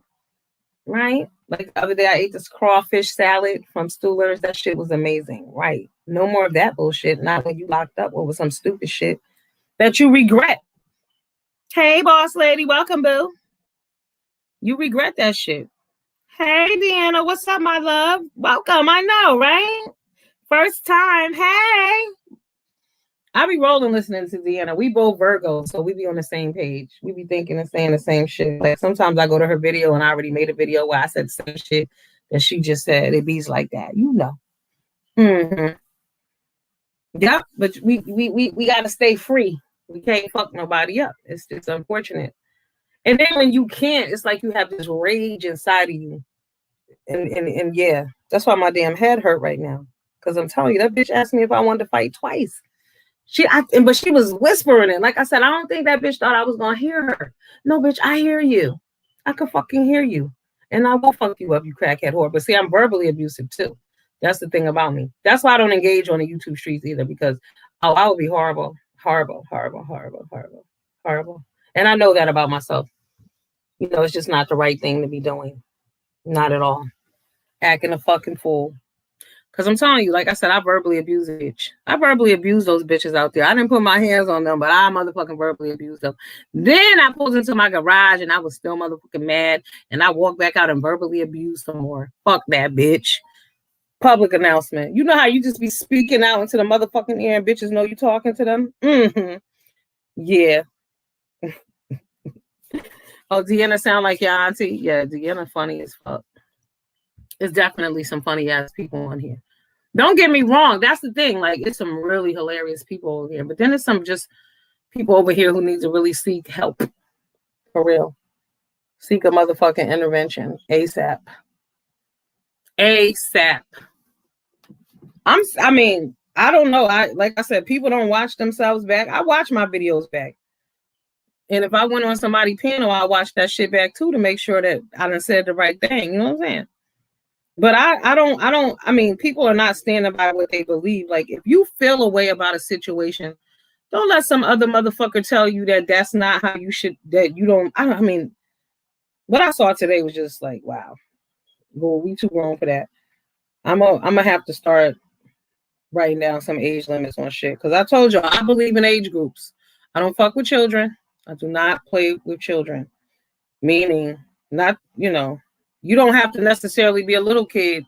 Right? Like the other day, I ate this crawfish salad from Stuhler's. That shit was amazing. Right? No more of that bullshit. Not when you locked up over some stupid shit that you regret. Hey, boss lady. Welcome, boo. You regret that shit. Hey, Deanna. What's up, my love? Welcome. I know, right? First time. Hey. I be rolling listening to Deanna. We both Virgos, so we be on the same page. We be thinking and saying the same shit. Like sometimes I go to her video and I already made a video where I said the same shit that she just said. It be's like that, Mm-hmm. Yep, but we gotta stay free. We can't fuck nobody up. It's unfortunate. And then when you can't, it's like you have this rage inside of you. And yeah, that's why my damn head hurt right now. Because I'm telling you, that bitch asked me if I wanted to fight twice. But she was whispering it. Like I said, I don't think that bitch thought I was going to hear her. No, bitch, I hear you. I could fucking hear you. And I will fuck you up, you crackhead whore. But see, I'm verbally abusive too. That's the thing about me. That's why I don't engage on the YouTube streets either, because I would be horrible. Horrible, horrible, horrible, horrible, horrible. And I know that about myself. It's just not the right thing to be doing. Not at all. Acting a fucking fool. Because I'm telling you, like I said, I verbally abuse a bitch. I verbally abuse those bitches out there. I didn't put my hands on them, but I motherfucking verbally abused them. Then I pulled into my garage and I was still motherfucking mad. And I walked back out and verbally abused some more. Fuck that bitch. Public announcement. You know how you just be speaking out into the motherfucking ear and bitches know you talking to them? Mm-hmm. Yeah. Oh, Deanna sound like your auntie? Yeah, Deanna funny as fuck. There's definitely some funny ass people on here. Don't get me wrong. That's the thing. Like, it's some really hilarious people over here. But then there's some just people over here who need to really seek help. For real. Seek a motherfucking intervention. ASAP. ASAP. I mean, I don't know. Like I said, people don't watch themselves back. I watch my videos back. And if I went on somebody's panel, I watch that shit back too to make sure that I done said the right thing. You know what I'm saying? But I mean, people are not standing by what they believe. Like, if you feel a way about a situation, don't let some other motherfucker tell you that that's not how you should, that you don't, I mean, what I saw today was just like, wow, well, we too grown for that. I'm gonna have to start writing down some age limits on shit. Cause I told you, I believe in age groups. I don't fuck with children. I do not play with children. Meaning, not, you know, you don't have to necessarily be a little kid,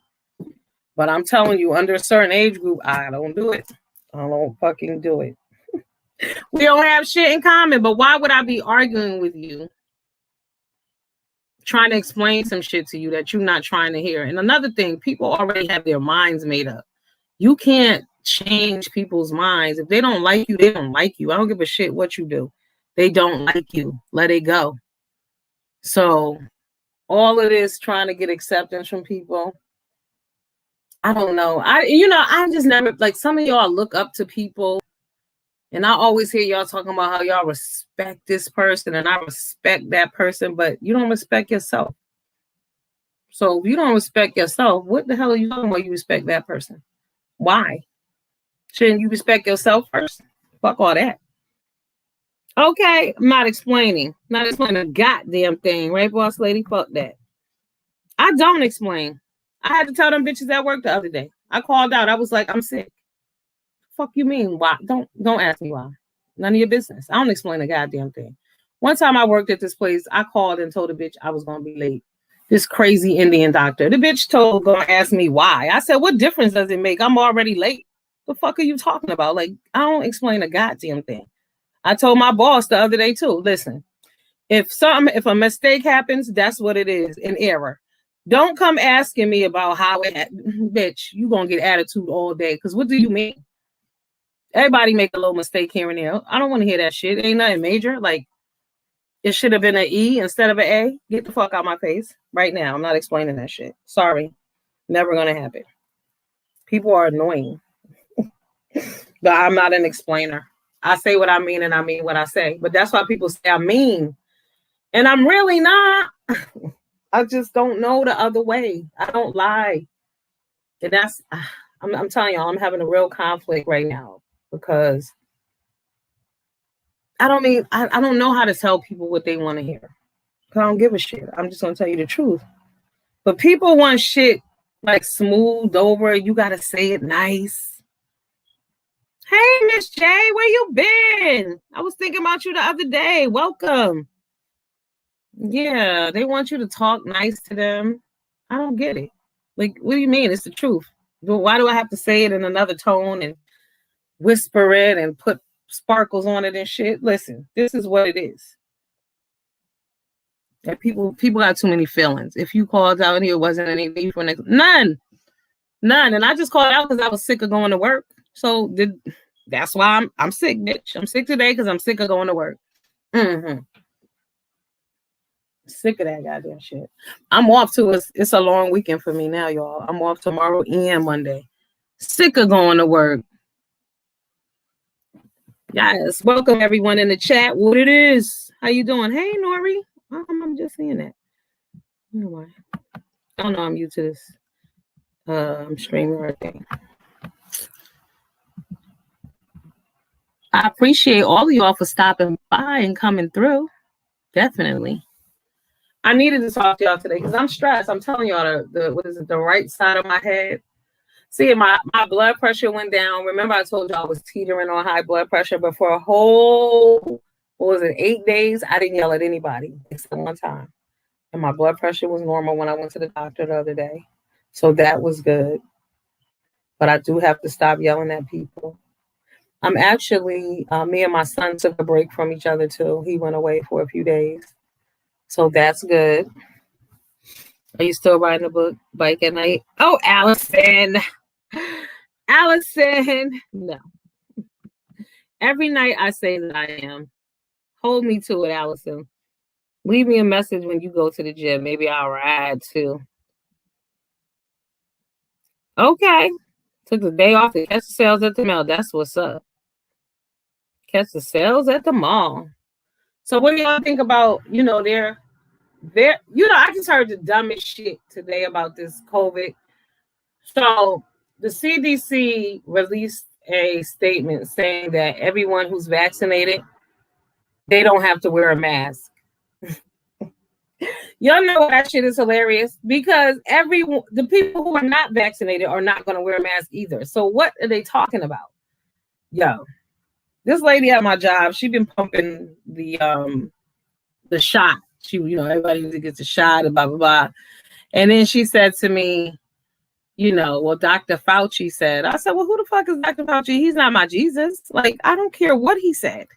but I'm telling you, under a certain age group, I don't do it. I don't fucking do it. We don't have shit in common, but why would I be arguing with you, trying to explain some shit to you that you're not trying to hear? And another thing, people already have their minds made up. You can't change people's minds. If they don't like you, they don't like you. I don't give a shit what you do. They don't like you. Let it go. So all of this trying to get acceptance from people, I don't know. I just never, like, some of y'all look up to people, and I always hear y'all talking about how y'all respect this person and I respect that person, but you don't respect yourself. So if you don't respect yourself, what the hell are you talking about? You respect that person? Why? Shouldn't you respect yourself first? Fuck all that. Okay, I'm not explaining. Not explaining a goddamn thing, right, boss lady? Fuck that. I don't explain. I had to tell them bitches at work the other day. I called out. I was like, I'm sick. Fuck you mean? Why? Don't ask me why. None of your business. I don't explain a goddamn thing. One time I worked at this place, I called and told the bitch I was gonna be late. This crazy Indian doctor. The bitch gonna ask me why. I said, what difference does it make? I'm already late. The fuck are you talking about? Like, I don't explain a goddamn thing. I told my boss the other day too. Listen, if a mistake happens, that's what it is, an error. Don't come asking me about how it happened. Bitch, you gonna get attitude all day. Because what do you mean? Everybody make a little mistake here and there. I don't want to hear that shit. It ain't nothing major. Like, it should have been an E instead of an A. Get the fuck out my face right now. I'm not explaining that shit. Sorry. Never gonna happen. People are annoying. But I'm not an explainer. I say what I mean and I mean what I say. But that's why people say I mean. And I'm really not. I just don't know the other way. I don't lie. And that's, I'm telling y'all, I'm having a real conflict right now because I don't know how to tell people what they want to hear. I don't give a shit. I'm just going to tell you the truth. But people want shit like smoothed over. You got to say it nice. Hey, Miss J, where you been? I was thinking about you the other day. Welcome. Yeah, they want you to talk nice to them. I don't get it. Like, what do you mean? It's the truth. Why do I have to say it in another tone and whisper it and put sparkles on it and shit? Listen, this is what it is. And people got too many feelings. If you called out and it wasn't any beef for next, none. And I just called out because I was sick of going to work. So that's why I'm sick, bitch. I'm sick today because I'm sick of going to work. Sick of that goddamn shit. I'm off to it's a long weekend for me now, y'all. I'm off tomorrow and Monday. Sick of going to work. Yes, welcome everyone in the chat. What it is? How you doing? Hey, Nori. I'm just seeing that. I don't know. I'm used to this. I'm streaming right there. I appreciate all of y'all for stopping by and coming through. Definitely. I needed to talk to y'all today because I'm stressed. I'm telling y'all the right side of my head. See, my blood pressure went down. Remember, I told you I was teetering on high blood pressure, but for a whole, 8 days, I didn't yell at anybody except one time. And my blood pressure was normal when I went to the doctor the other day. So that was good. But I do have to stop yelling at people. I'm actually, me and my son took a break from each other too. He went away for a few days. So that's good. Are you still riding the bike at night? Oh, Allison. Allison. No. Every night I say that I am. Hold me to it, Allison. Leave me a message when you go to the gym. Maybe I'll ride too. Okay. Took the day off to catch the sales at the mall. That's what's up. Catch the sales at the mall. So what do y'all think about, they're, I just heard the dumbest shit today about this COVID. So the CDC released a statement saying that everyone who's vaccinated, they don't have to wear a mask. Y'all know that shit is hilarious because the people who are not vaccinated are not going to wear a mask either. So what are they talking about? Yo, this lady at my job, she been pumping the shot. She, everybody gets a shot and blah, blah, blah. And then she said to me, well, Dr. Fauci said, I said, well, who the fuck is Dr. Fauci? He's not my Jesus. Like, I don't care what he said.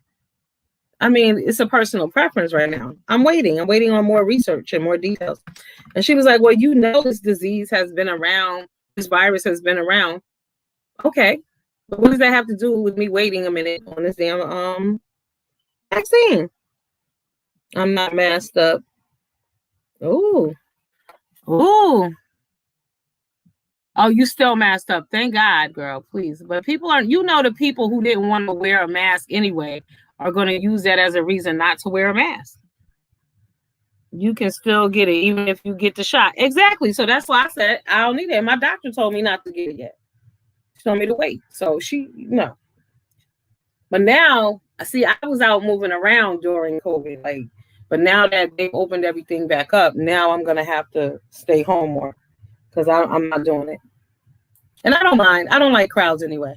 I mean, it's a personal preference right now. I'm waiting on more research and more details. And she was like, well, this disease has been around. This virus has been around. Okay. But what does that have to do with me waiting a minute on this damn vaccine? I'm not masked up. Ooh. Oh, you still masked up. Thank God, girl, please. But people aren't, the people who didn't want to wear a mask anyway are going to use that as a reason not to wear a mask. You can still get it even if you get the shot. Exactly. So that's why I said I don't need it. My doctor told me not to get it yet. She told me to wait. So no. But now, see, I was out moving around during COVID, but now that they've opened everything back up, now I'm going to have to stay home more because I'm not doing it. And I don't mind. I don't like crowds anyway.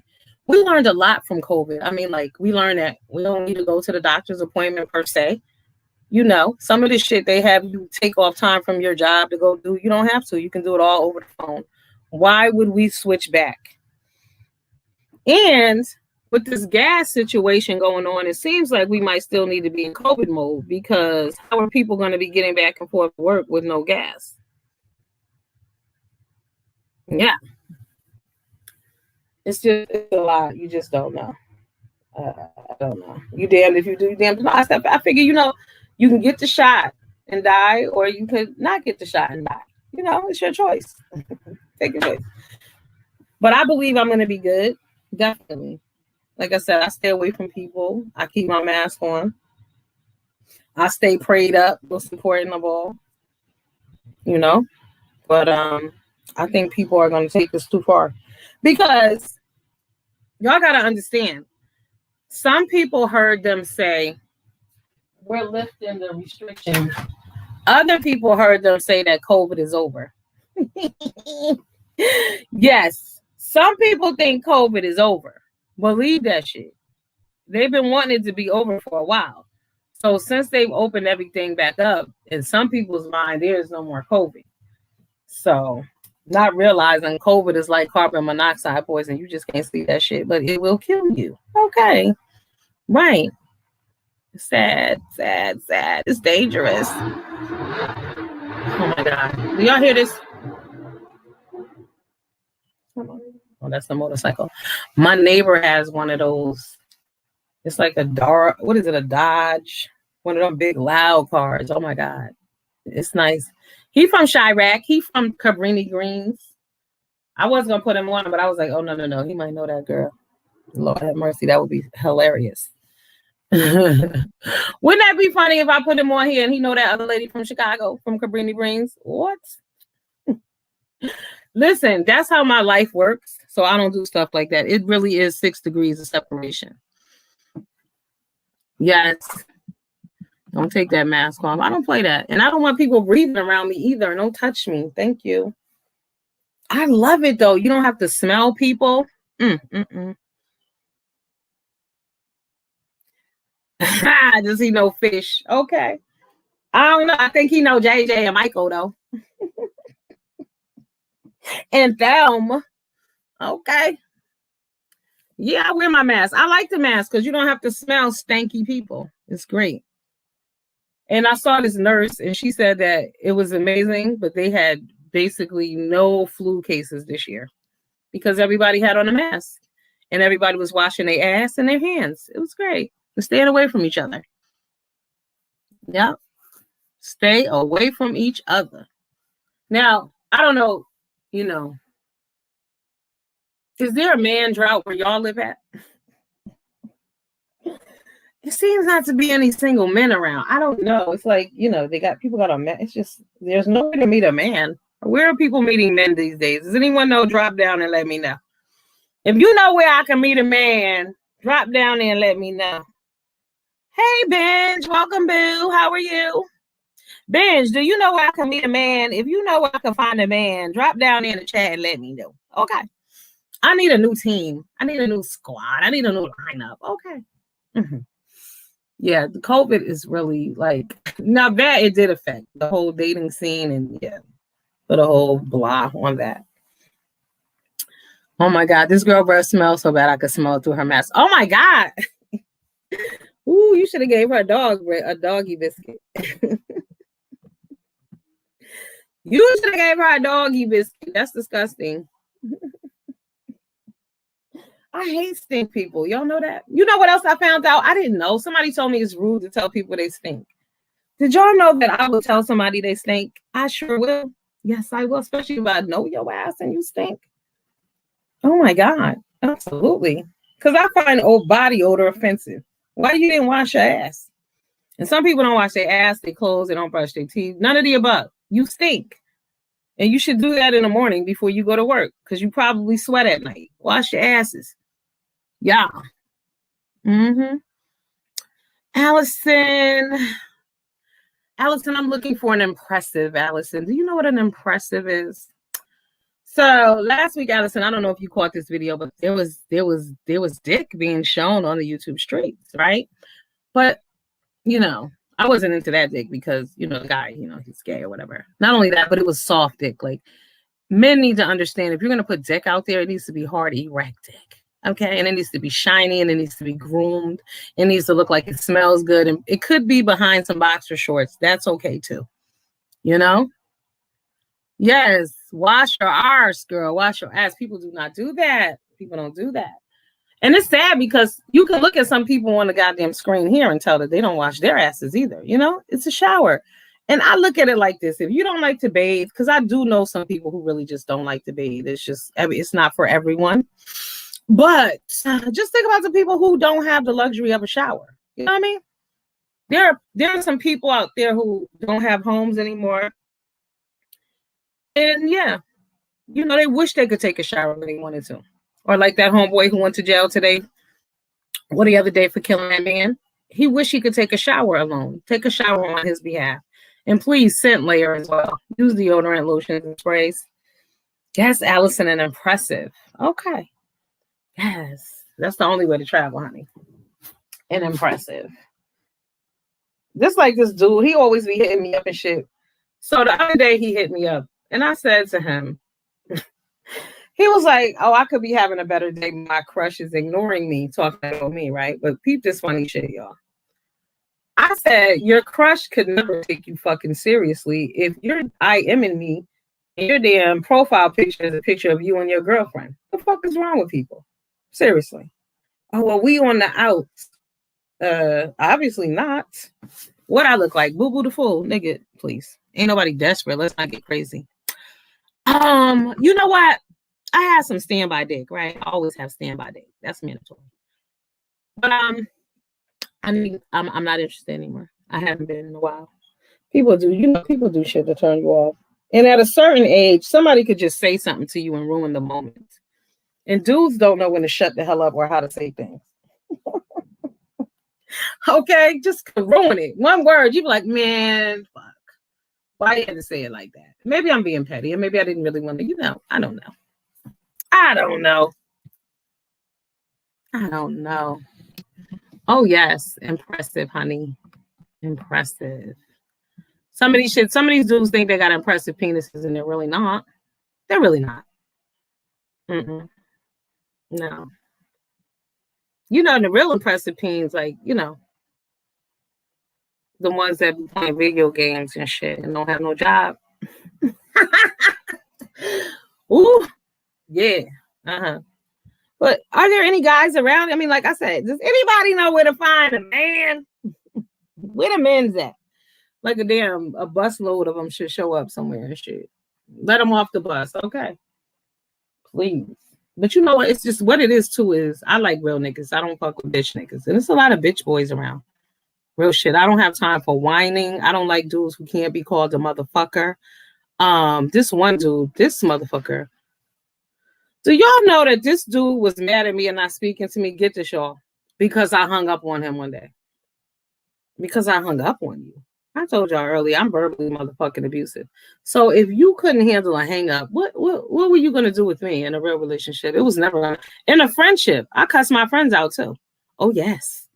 We learned a lot from COVID. I mean, we learned that we don't need to go to the doctor's appointment per se. Some of this shit they have you take off time from your job to go do. You don't have to. You can do it all over the phone. Why would we switch back? And with this gas situation going on, it seems like we might still need to be in COVID mode because how are people going to be getting back and forth to work with no gas? Yeah. It's a lot. You just don't know. I don't know. You damned if you do, you damned if not. I figure, you can get the shot and die, or you could not get the shot and die. It's your choice. Take your choice. But I believe I'm going to be good. Definitely. Like I said, I stay away from people. I keep my mask on. I stay prayed up. Most important of all. But I think people are going to take this too far because y'all got to understand. Some people heard them say, we're lifting the restrictions. Other people heard them say that COVID is over. Yes, some people think COVID is over. Believe that shit. They've been wanting it to be over for a while. So since they've opened everything back up, in some people's mind, there is no more COVID. So not realizing COVID is like carbon monoxide poison. You just can't see that shit, but it will kill you. Okay. Right. Sad. It's dangerous. Oh my God. Do y'all hear this? Oh, that's a motorcycle. My neighbor has one of those. It's like a Dodge. What is it? A Dodge. One of them big loud cars. Oh my God. It's nice. He from Chirac. He from Cabrini Greens. I was going to put him on, but I was like, oh, no. He might know that girl. Lord have mercy. That would be hilarious. Wouldn't that be funny if I put him on here and he know that other lady from Chicago, from Cabrini Greens? What? Listen, that's how my life works. So I don't do stuff like that. It really is 6 degrees of separation. Yes. Don't take that mask off. I don't play that. And I don't want people breathing around me either. Don't touch me. Thank you. I love it though. You don't have to smell people. Does he know fish? Okay. I don't know. I think he know JJ and Michael though. And them. Okay. Yeah, I wear my mask. I like the mask because you don't have to smell stanky people. It's great. And I saw this nurse and she said that it was amazing, but they had basically no flu cases this year because everybody had on a mask and everybody was washing their ass and their hands. It was great. And staying away from each other. Yep. Stay away from each other. Now, I don't know, is there a man drought where y'all live at? It seems not to be any single men around. I don't know. It's like, people got a man. It's just, there's no way to meet a man. Where are people meeting men these days? Does anyone know? Drop down and let me know. If you know where I can meet a man, drop down there and let me know. Hey, Benj. Welcome, boo. How are you? Benj, do you know where I can meet a man? If you know where I can find a man, drop down in the chat and let me know. Okay. I need a new team. I need a new squad. I need a new lineup. Okay. Mm-hmm. Yeah, the COVID is really like, now that it did affect the whole dating scene and put a whole blah on that. Oh my God, this girl breath smells so bad I could smell it through her mask. Oh my God. Ooh, you should have gave her a doggy biscuit. You should have gave her a doggy biscuit. That's disgusting. I hate stink people. Y'all know that? You know what else I found out? I didn't know. Somebody told me it's rude to tell people they stink. Did y'all know that I will tell somebody they stink? I sure will. Yes, I will, especially if I know your ass and you stink. Oh my God. Absolutely. Because I find old body odor offensive. Why you didn't wash your ass? And some people don't wash their ass, their clothes, they don't brush their teeth. None of the above. You stink. And you should do that in the morning before you go to work because you probably sweat at night. Wash your asses. Yeah. Mm-hmm. Allison, I'm looking for an impressive, Allison. Do you know what an impressive is? So last week, Allison, I don't know if you caught this video, but there was dick being shown on the YouTube streets, right? But I wasn't into that dick because the guy, he's gay or whatever. Not only that, but it was soft dick. Like, men need to understand if you're gonna put dick out there, it needs to be hard, erect dick. Okay, and it needs to be shiny and it needs to be groomed. It needs to look like it smells good. And it could be behind some boxer shorts. That's okay too. Yes, wash your arse, girl. Wash your ass. People do not do that. People don't do that. And it's sad because you can look at some people on the goddamn screen here and tell that they don't wash their asses either. It's a shower. And I look at it like this. If you don't like to bathe, because I do know some people who really just don't like to bathe. It's not for everyone. But just think about the people who don't have the luxury of a shower. You know what I mean? There are some people out there who don't have homes anymore. And they wish they could take a shower when they wanted to. Or like that homeboy who went to jail today or the other day for killing that man. He wished he could take a shower alone. Take a shower on his behalf. And please scent layer as well. Use deodorant, lotions, and sprays. Yes, Allison, and impressive. Okay. Yes, that's the only way to travel, honey. And impressive. Just like this dude, he always be hitting me up and shit. So the other day he hit me up and I said to him, he was like, oh, I could be having a better day. My crush is ignoring me, talking about me, right? But peep this funny shit, y'all. I said, your crush could never take you fucking seriously if you're IMing me and your damn profile picture is a picture of you and your girlfriend. What the fuck is wrong with people? Seriously. Oh, well, we on the outs. Obviously not. What I look like? Boo boo the fool, nigga, please. Ain't nobody desperate. Let's not get crazy. You know what? I have some standby dick, right? I always have standby dick. That's mandatory. But I'm not interested anymore. I haven't been in a while. People do shit to turn you off. And at a certain age, somebody could just say something to you and ruin the moment. And dudes don't know when to shut the hell up or how to say things. Okay, just ruin it. One word, you be like, man, fuck. Why you had to say it like that? Maybe I'm being petty, and maybe I didn't really want to, I don't know. I don't know. I don't know. Oh, yes. Impressive, honey. Impressive. Some of these dudes think they got impressive penises, and they're really not. They're really not. Mm-mm. No. The real impressive peens, like, the ones that be playing video games and shit and don't have no job. Ooh, yeah. Uh-huh. But are there any guys around? I mean, like I said, does anybody know where to find a man? Where the men's at? Like a busload of them should show up somewhere and shit. Let them off the bus. Okay. Please. But you know what? It's just what it is too is I like real niggas. I don't fuck with bitch niggas. And there's a lot of bitch boys around. Real shit. I don't have time for whining. I don't like dudes who can't be called a motherfucker. This one dude, this motherfucker. Do y'all know that this dude was mad at me and not speaking to me? Get this, y'all. Because I hung up on him one day. Because I hung up on you. I told y'all earlier, I'm verbally motherfucking abusive. So if you couldn't handle a hang up, what were you gonna do with me in a real relationship? It was never gonna. In a friendship, I cuss my friends out too. Oh yes,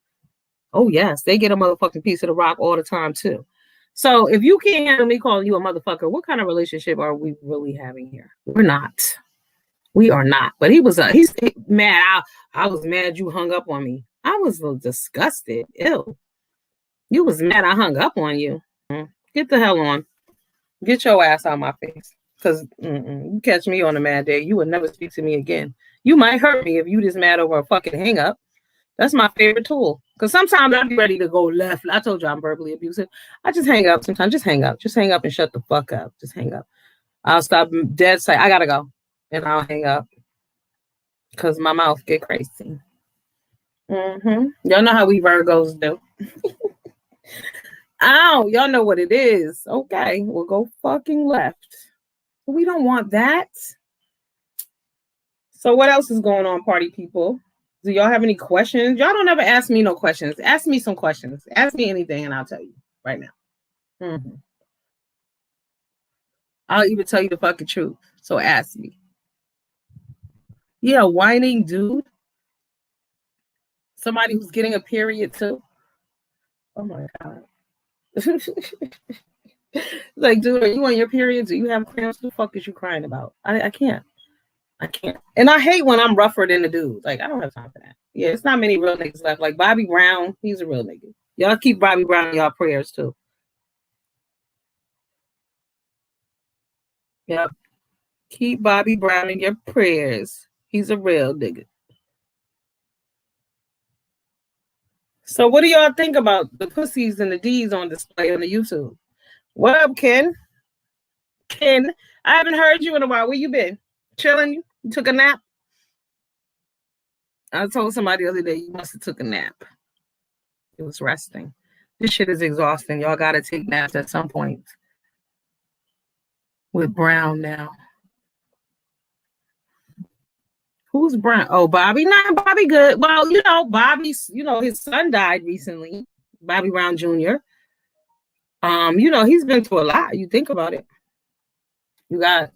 they get a motherfucking piece of the rock all the time too. So if you can't handle me calling you a motherfucker, what kind of relationship are we really having here? We're not. We are not. But he's mad. I was mad you hung up on me. I was disgusted. Ew. You was mad I hung up on you. Get the hell on. Get your ass out of my face. Because you catch me on a mad day, you would never speak to me again. You might hurt me if you just mad over a fucking hang up. That's my favorite tool. Because sometimes I'll be ready to go left. I told you I'm verbally abusive. I just hang up sometimes. Just hang up. Just hang up and shut the fuck up. Just hang up. I'll stop dead say I gotta go. And I'll hang up. Because my mouth get crazy. Y'all know how we Virgos do. Oh, y'all know what it is. Okay, we'll go fucking left. We don't want that. So what else is going on, party people? Do y'all have any questions? Y'all don't ever ask me no questions. Ask me some questions. Ask me anything and I'll tell you right now. I'll even tell you the fucking truth. So ask me. Yeah, whining dude. Somebody who's getting a period too. Oh my God. Like, dude, are you on your period? Do you have cramps? What the fuck is you crying about? I can't. And I hate when I'm rougher than the dude. Like, I don't have time for that. Yeah, it's not many real niggas left. Like Bobby Brown, he's a real nigga. Y'all keep Bobby Brown in y'all prayers too. Yep. Keep Bobby Brown in your prayers. He's a real nigga. So what do y'all think about the pussies and the D's on display on the YouTube? What up, Ken? Ken, I haven't heard you in a while. Where you been? Chilling? You took a nap? I told somebody the other day you must have took a nap. It was resting. This shit is exhausting. Y'all got to take naps at some point. With Brown now. Who's Brown? Oh, Bobby. Nah, Bobby good. Well, Bobby's, his son died recently. Bobby Brown Jr. He's been through a lot. You think about it. You got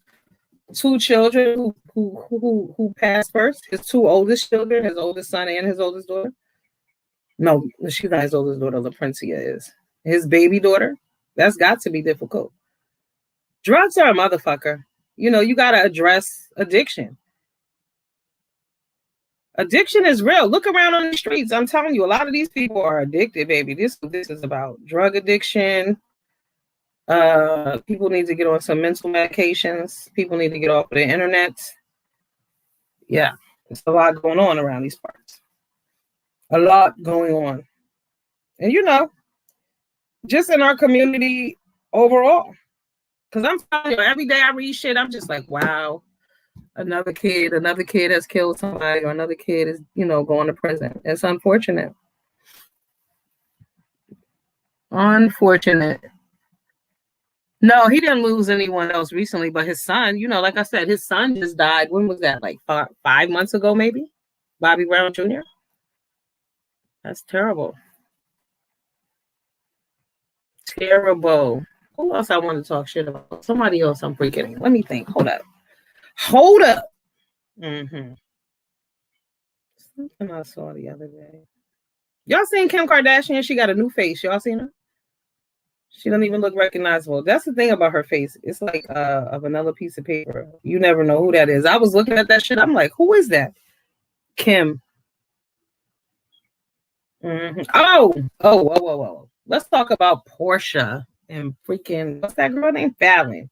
2 children who passed first. His 2 oldest children, his oldest son and his oldest daughter. No, she's not his oldest daughter. LaPrincia is. His baby daughter. That's got to be difficult. Drugs are a motherfucker. You got to address addiction. Addiction is real. Look around on the streets. I'm telling you, a lot of these people are addicted, baby. This is about drug addiction. People need to get on some mental medications. People need to get off of the internet. Yeah, there's a lot going on around these parts. A lot going on. And just in our community overall. Because I'm telling you, every day I read shit, I'm just like, wow. Another kid has killed somebody, or another kid is, going to prison. It's unfortunate. Unfortunate. No, he didn't lose anyone else recently, but his son, like I said, his son just died. When was that? Like 5 months ago, maybe? Bobby Brown Jr. That's terrible. Terrible. Who else I want to talk shit about? Somebody else I'm freaking. Let me think. Hold up. Hold up. Mm-hmm. Something I saw the other day. Y'all seen Kim Kardashian? She got a new face. Y'all seen her? She don't even look recognizable. That's the thing about her face. It's like a vanilla piece of paper. You never know who that is. I was looking at that shit. I'm like, who is that? Kim. Mm-hmm. Whoa. Let's talk about Portia and freaking, what's that girl named? Fallon.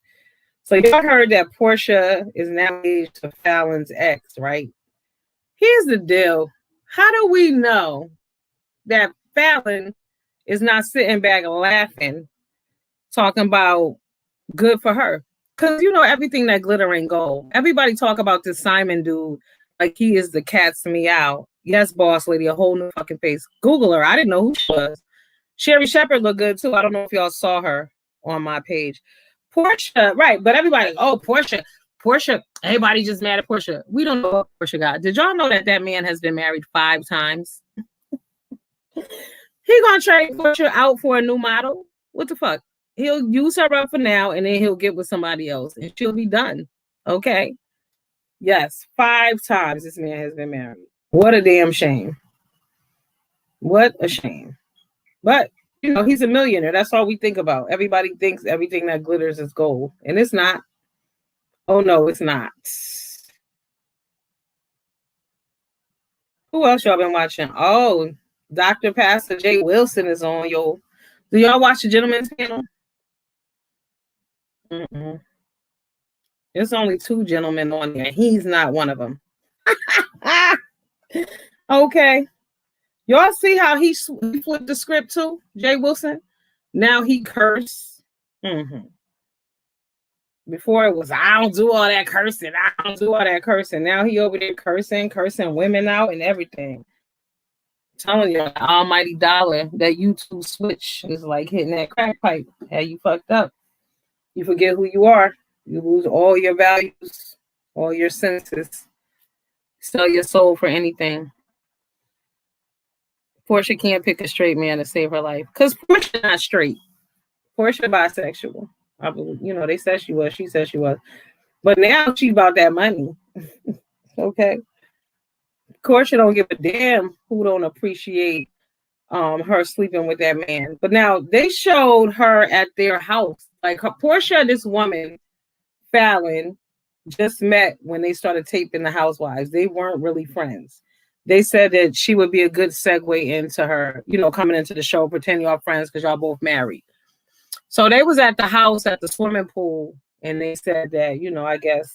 So y'all heard that Portia is now engaged to Fallon's ex, right? Here's the deal. How do we know that Fallon is not sitting back laughing, talking about good for her? Because you know everything that glitter ain't gold. Everybody talk about this Simon dude like he is the cat's meow. Yes, boss lady, a whole new fucking face. Google her. I didn't know who she was. Sherry Shepherd looked good too. I don't know if y'all saw her on my page. Portia, right? But everybody, oh, Portia, everybody just mad at Portia. We don't know what Portia got. Did y'all know that that man has been married 5 times? He gonna trade Portia out for a new model? What the fuck? He'll use her up for now, and then he'll get with somebody else, and she'll be done. Okay? Yes, 5 times this man has been married. What a damn shame. What a shame. But you know, he's a millionaire. That's all we think about. Everybody thinks everything that glitters is gold, and it's not. Oh no, it's not. Who else y'all been watching? Oh, Dr. Pastor Jay Wilson is on. Yo, do y'all watch the Gentleman's Panel? Mm-mm. There's only 2 gentlemen on there. He's not one of them. Okay. Y'all see how he flipped the script too, Jay Wilson? Now he cursed. Mm-hmm. Before it was, I don't do all that cursing. I don't do all that cursing. Now he over there cursing women out and everything. I'm telling you, the almighty dollar, that YouTube switch is like hitting that crack pipe. Had you fucked up. You forget who you are. You lose all your values, all your senses. Sell your soul for anything. Portia can't pick a straight man to save her life. Because Portia not straight. Portia bisexual. I believe, you know, they said she was. She said she was. But now she about that money. Okay. Portia don't give a damn who don't appreciate her sleeping with that man. But now they showed her at their house. Like Portia, this woman, Fallon, just met when they started taping The Housewives. They weren't really friends. They said that she would be a good segue into her, you know, coming into the show, pretend y'all friends because y'all both married. So they was at the house at the swimming pool, and they said that, you know, I guess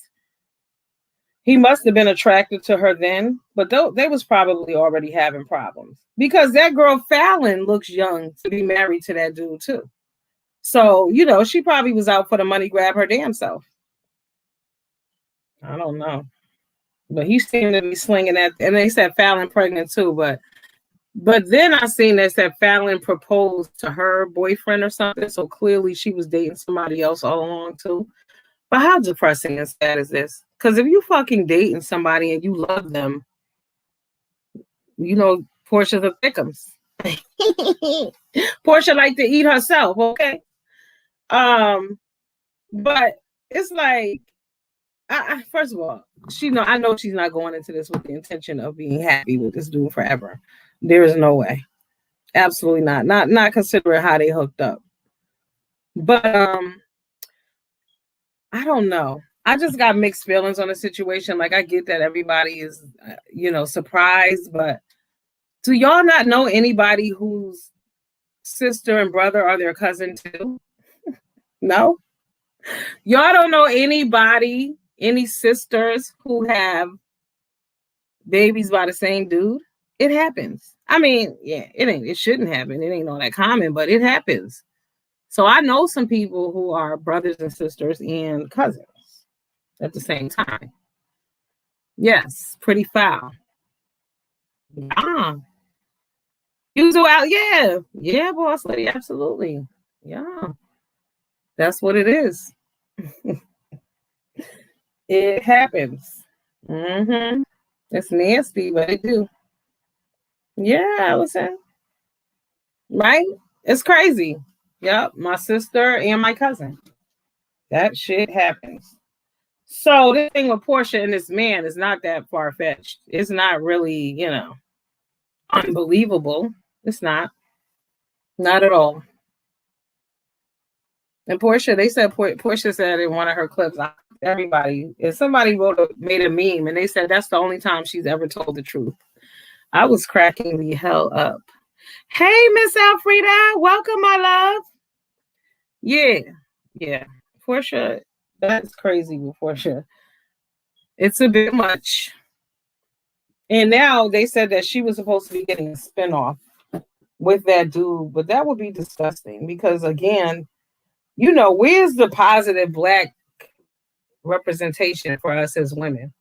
he must have been attracted to her then, but they was probably already having problems because that girl Fallon looks young to be married to that dude too. So, you know, she probably was out for the money grab her damn self. I don't know. But he seemed to be slinging that. And they said Fallon pregnant too. But then I seen that said Fallon proposed to her boyfriend or something. So clearly she was dating somebody else all along too. But how depressing and sad is this? Because if you fucking dating somebody and you love them, you know, Portia's a thickums. Portia like to eat herself, okay? But it's like, I first of all, I know she's not going into this with the intention of being happy with this dude forever. There is no way. Absolutely not. Not considering how they hooked up. But I don't know. I just got mixed feelings on the situation. Like, I get that everybody is, you know, surprised, but do y'all not know anybody whose sister and brother are their cousin too? No? Y'all don't know anybody, any sisters who have babies by the same dude? It happens. I mean, yeah, it shouldn't happen. It ain't all that common, but it happens. So I know some people who are brothers and sisters and cousins at the same time. Yes, pretty foul. Yeah. You out, yeah. Yeah, boss lady, absolutely. Yeah. That's what it is. It happens. Mm-hmm. It's nasty, but it do. Yeah, I was saying. Right? It's crazy. Yep, my sister and my cousin. That shit happens. So this thing with Portia and this man is not that far fetched. It's not really, unbelievable. It's not at all. And Portia, they said Portia said in one of her clips, everybody, and somebody made a meme, and they said that's the only time she's ever told the truth. I was cracking the hell up. Hey, Miss Alfreda, welcome, my love. Yeah. Portia, that's crazy with Portia. It's a bit much. And now they said that she was supposed to be getting a spinoff with that dude, but that would be disgusting because, again, where's the positive Black representation for us as women?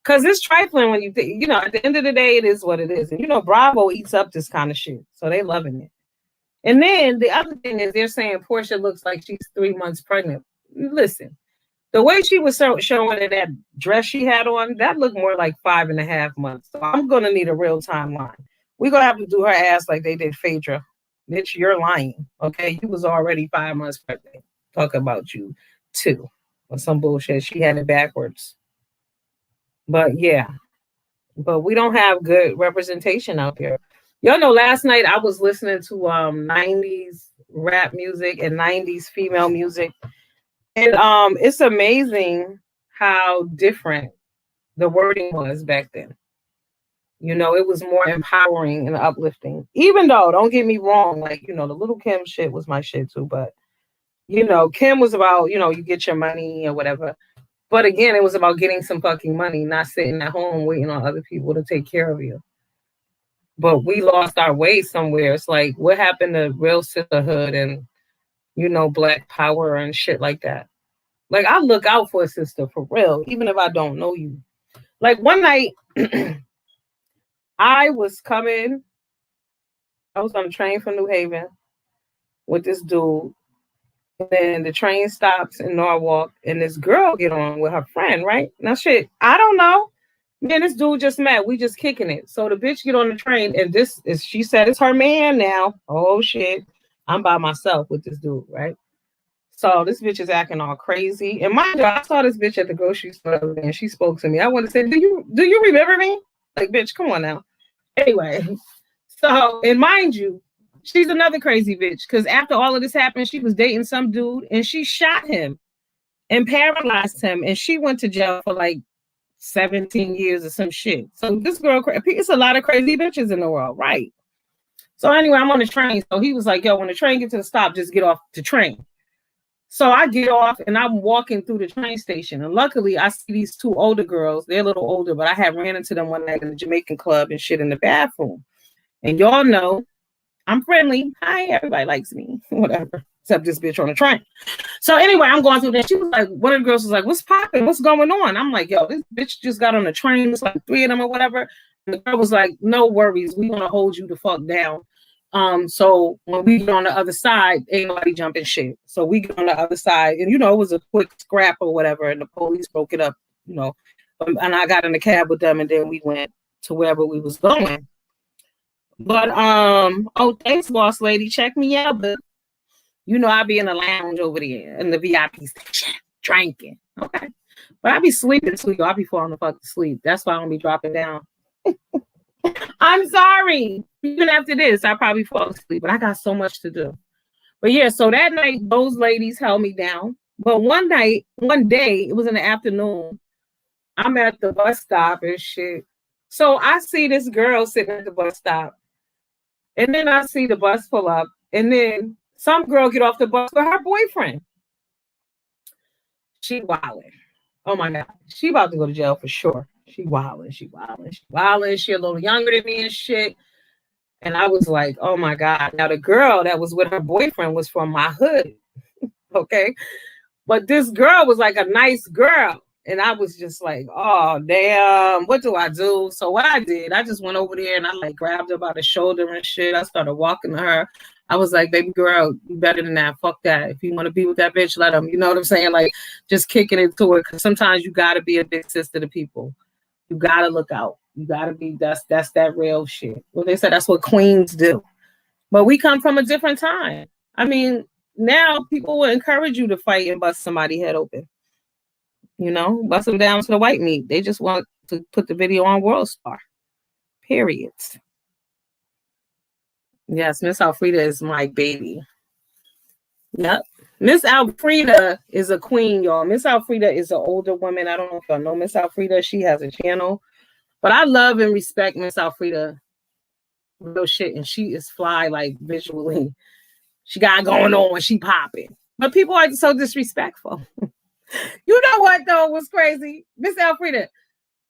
Because it's trifling when you think, at the end of the day, it is what it is. And, Bravo eats up this kind of shit. So they loving it. And then the other thing is they're saying Portia looks like she's 3 months pregnant. Listen, the way she was showing in that dress she had on, that looked more like 5.5 months. So I'm going to need a real timeline. We're going to have to do her ass like they did Phaedra. Bitch, you're lying. Okay, you was already 5 months pregnant. Talk about you too. Or some bullshit. She had it backwards. But yeah. But we don't have good representation out here. Y'all know last night I was listening to 90s rap music and 90s female music. And it's amazing how different the wording was back then. It was more empowering and uplifting. Even though, don't get me wrong, like, the Little Kim shit was my shit too. But, Kim was about, you get your money or whatever. But again, it was about getting some fucking money, not sitting at home waiting on other people to take care of you. But we lost our way somewhere. It's like, what happened to real sisterhood and, Black power and shit like that? Like, I look out for a sister for real, even if I don't know you. Like, one night, I was on a train from New Haven with this dude. And then the train stops in Norwalk, and this girl get on with her friend, right? Now, shit, I don't know. Man, this dude just met. We just kicking it. So the bitch get on the train, and she said it's her man now. Oh, shit. I'm by myself with this dude, right? So this bitch is acting all crazy. And mind you, I saw this bitch at the grocery store, and she spoke to me. I want to say, do you remember me? Like, bitch, come on now. Anyway, so, and mind you, she's another crazy bitch because after all of this happened, she was dating some dude and she shot him and paralyzed him, and she went to jail for like 17 years or some shit. So this girl, it's a lot of crazy bitches in the world, right? So anyway, I'm on the train. So he was like, yo, when the train gets to the stop, just get off the train. So I get off and I'm walking through the train station. And luckily, I see these two older girls. They're a little older, but I had ran into them one night in the Jamaican club and shit in the bathroom. And y'all know I'm friendly. Hi, everybody likes me. Whatever. Except this bitch on the train. So anyway, I'm going through there. She was like, one of the girls was like, what's popping? What's going on? I'm like, yo, this bitch just got on the train. It's like 3 of them or whatever. And the girl was like, no worries. We're going to hold you the fuck down. So when we get on the other side, ain't nobody jumping shit. So we get on the other side, and it was a quick scrap or whatever, and the police broke it up, and I got in the cab with them, and then we went to wherever we was going. But oh, thanks, boss lady. Check me out, but I be in the lounge over there in the VIP section drinking. Okay. But I be sleeping too. I be falling the fuck to sleep. That's why I don't be dropping down. I'm sorry. Even after this, I probably fall asleep, but I got so much to do. But yeah, so that night, those ladies held me down. But one day, it was in the afternoon. I'm at the bus stop and shit. So I see this girl sitting at the bus stop. And then I see the bus pull up. And then some girl get off the bus with her boyfriend. She wilding. Oh my God. She about to go to jail for sure. She wilding. She a little younger than me and shit. And I was like, oh my God. Now the girl that was with her boyfriend was from my hood. Okay. But this girl was like a nice girl. And I was just like, oh, damn, what do I do? So what I did, I just went over there and I like grabbed her by the shoulder and shit. I started walking to her. I was like, baby girl, you better than that. Fuck that. If you want to be with that bitch, let him. You know what I'm saying? Like, just kicking it to her. Because sometimes you got to be a big sister to people. You got to look out. You got to be, that's that real shit. Well, they said that's what queens do. But we come from a different time. I mean, now people will encourage you to fight and bust somebody's head open. You know, bust them down to the white meat. They just want to put the video on World Star. Period. Yes, Miss Alfreda is my baby. Yep. Miss Alfreda is a queen, y'all. Miss Alfreda is an older woman. I don't know if y'all know Miss Alfreda. She has a channel. But I love and respect Miss Alfreda. Real shit. And she is fly, like, visually. She got going on when she popping. But people are so disrespectful. You know what, though, was crazy? Miss Alfreda,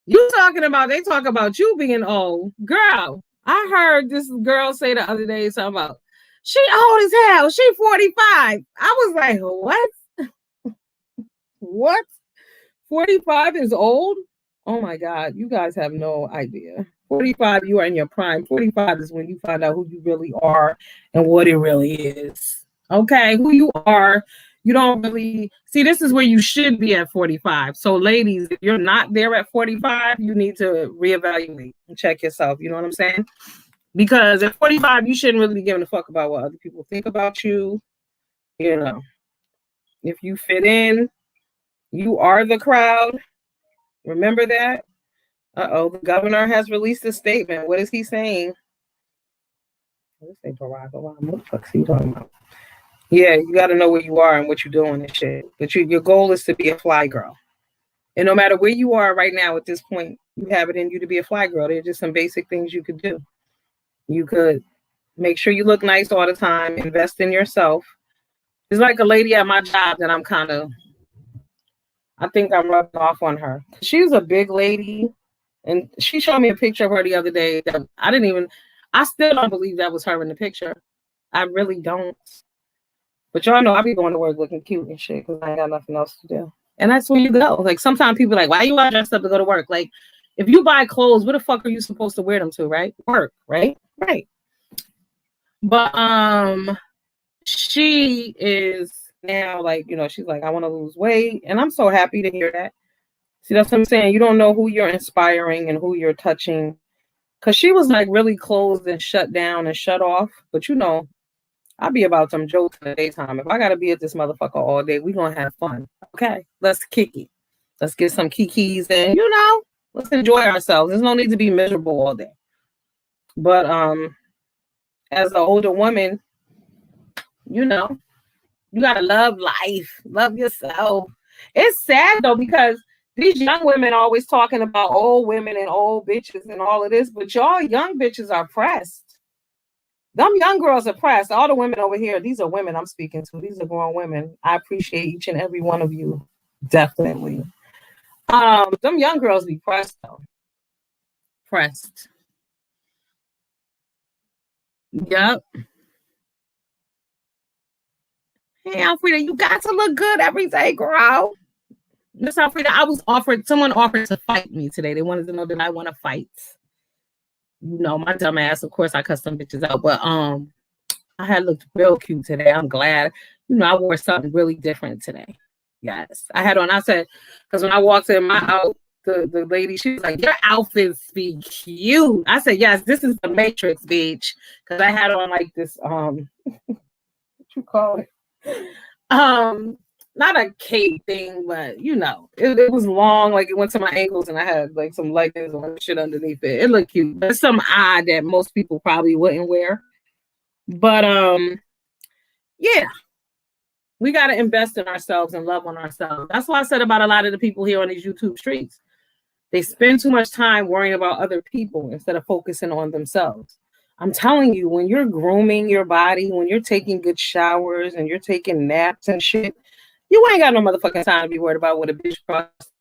you talking about, they talk about you being old. Girl, I heard this girl say the other day something about, she old as hell. She 45. I was like, what? What? 45 is old? Oh my God. You guys have no idea. 45, you are in your prime. 45 is when you find out who you really are and what it really is. Okay, who you are. You don't really see, this is where you should be at 45. So, ladies, if you're not there at 45, you need to reevaluate and check yourself. You know what I'm saying? Because at 45, you shouldn't really be giving a fuck about what other people think about you. You know, if you fit in, you are the crowd. Remember that? The governor has released a statement. What is he saying? Let's say Barack Obama. What the fuck is he talking about? Yeah, you got to know where you are and what you're doing and shit. But your goal is to be a fly girl. And no matter where you are right now at this point, you have it in you to be a fly girl. There are just some basic things you could do. You could make sure you look nice all the time. Invest in yourself. There's like a lady at my job that I think I'm rubbing off on her. She's a big lady. And she showed me a picture of her the other day that I still don't believe that was her in the picture. I really don't. But y'all know I be going to work looking cute and shit because I ain't got nothing else to do. And that's where you go. Like, sometimes people are like, why you all dressed up to go to work? Like, if you buy clothes, where the fuck are you supposed to wear them to, right? Work, right? Right. But she is now like, you know, she's like, I want to lose weight. And I'm so happy to hear that. See, that's what I'm saying. You don't know who you're inspiring and who you're touching. Because she was like really closed and shut down and shut off. But you know, I'll be about some jokes in the daytime. If I got to be at this motherfucker all day, we're going to have fun. Okay? Let's kick it. Let's get some kikis and, you know, let's enjoy ourselves. There's no need to be miserable all day. But as an older woman, you know, you got to love life. Love yourself. It's sad, though, because these young women are always talking about old women and old bitches and all of this, but y'all young bitches are pressed. Them young girls are pressed. All the women over here, these are women I'm speaking to. These are grown women. I appreciate each and every one of you. Definitely. Them young girls be pressed, though. Pressed. Yep. Hey, Alfreda, you got to look good every day, girl. Miss Alfreda, someone offered to fight me today. They wanted to know that I want to fight. You know, my dumb ass, of course, I cut some bitches out, but I had looked real cute today. I'm glad. You know, I wore something really different today. Yes. I had on, I said, because when I walked in my out, the lady, she was like, your outfits be cute. I said, yes, this is the Matrix, bitch. Because I had on like this, what you call it? Not a cape thing, but you know, it was long, like it went to my ankles, and I had like some leggings or shit underneath it. It looked cute, but some odd that most people probably wouldn't wear. But yeah, we got to invest in ourselves and love on ourselves. That's what I said about a lot of the people here on these YouTube streets. They spend too much time worrying about other people instead of focusing on themselves. I'm telling you, when you're grooming your body, when you're taking good showers and you're taking naps and shit, you ain't got no motherfucking time to be worried about what a bitch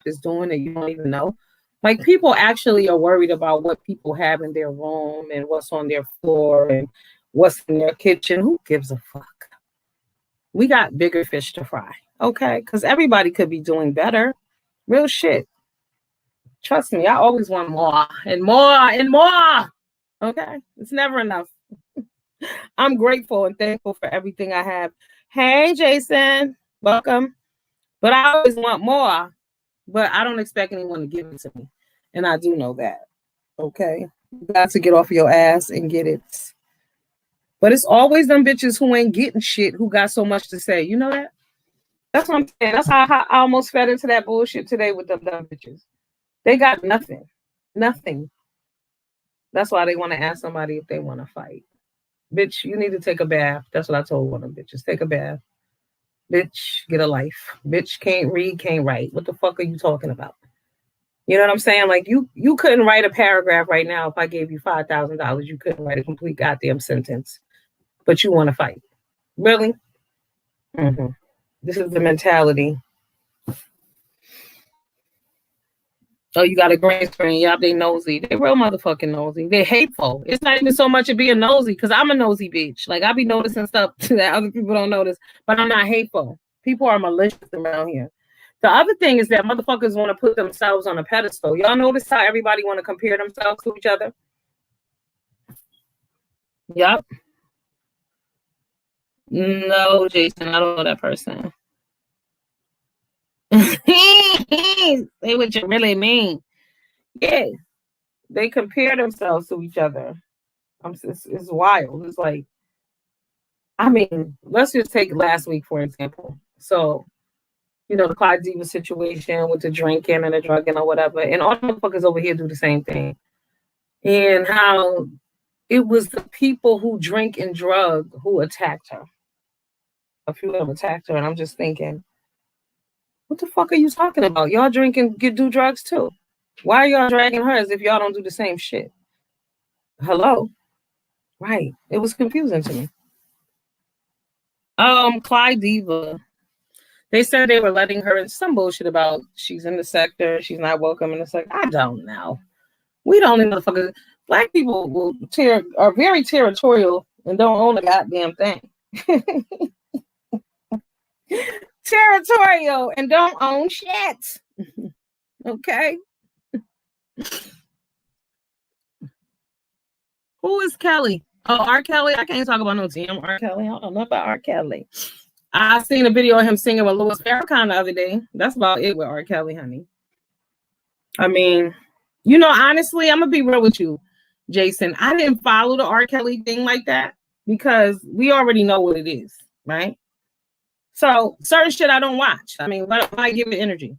is doing that you don't even know. Like, people actually are worried about what people have in their room and what's on their floor and what's in their kitchen. Who gives a fuck? We got bigger fish to fry, okay? Because everybody could be doing better. Real shit. Trust me, I always want more and more and more. Okay? It's never enough. I'm grateful and thankful for everything I have. Hey, Jason. Welcome. But I always want more. But I don't expect anyone to give it to me. And I do know that. Okay? You got to get off your ass and get it. But it's always them bitches who ain't getting shit who got so much to say. You know that? That's what I'm saying. That's how I almost fed into that bullshit today with them dumb bitches. They got nothing. Nothing. That's why they want to ask somebody if they want to fight. Bitch, you need to take a bath. That's what I told one of them bitches. Take a bath. Bitch, get a life. Bitch can't read, can't write. What the fuck are you talking about? You know what I'm saying? Like you couldn't write a paragraph right now if I gave you $5,000. You couldn't write a complete goddamn sentence. But you want to fight. Really? Mm-hmm. This is the mentality. Oh, you got a green screen. Yup, they nosy. They real motherfucking nosy. They hateful. It's not even so much of being nosy, because I'm a nosy bitch. Like, I be noticing stuff that other people don't notice, but I'm not hateful. People are malicious around here. The other thing is that motherfuckers want to put themselves on a pedestal. Y'all notice how everybody want to compare themselves to each other? Yup. No, Jason, I don't know that person. Say what you really mean. Yeah, they compare themselves to each other. It's wild. It's like, I mean, let's just take last week, for example. So, you know, the Clyde Diva situation with the drinking and the drugging or whatever. And all the motherfuckers over here do the same thing. And how it was the people who drink and drug who attacked her. A few of them attacked her. And I'm just thinking, what the fuck are you talking about? Y'all drink and do drugs too. Why are y'all dragging her as if y'all don't do the same shit? Hello? Right. It was confusing to me. Clyde Diva. They said they were letting her in some bullshit about she's in the sector, she's not welcome in the sector. I don't know. We the only motherfuckers. Black people are very territorial and don't own a goddamn thing. Territorial and don't own shit. Okay. Who is Kelly? Oh, R. Kelly. I can't talk about no damn R. Kelly. I don't know about R. Kelly. I seen a video of him singing with Louis Farrakhan the other day. That's about it with R. Kelly, honey. I mean, you know, honestly, I'm gonna be real with you, Jason. I didn't follow the R. Kelly thing like that because we already know what it is, right? So certain shit I don't watch. I mean, why give it energy?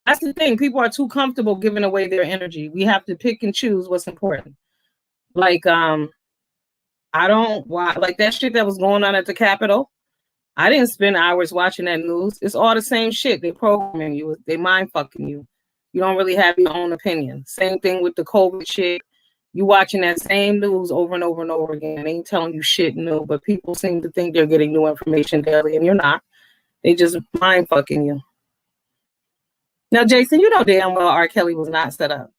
That's the thing. People are too comfortable giving away their energy. We have to pick and choose what's important. Like, I don't watch like that shit that was going on at the Capitol. I didn't spend hours watching that news. It's all the same shit. They programming you. They mind fucking you. You don't really have your own opinion. Same thing with the COVID shit. You watching that same news over and over and over again. They ain't telling you shit new, but people seem to think they're getting new information daily, and you're not. They just mind fucking you. Now, Jason, you know damn well R. Kelly was not set up.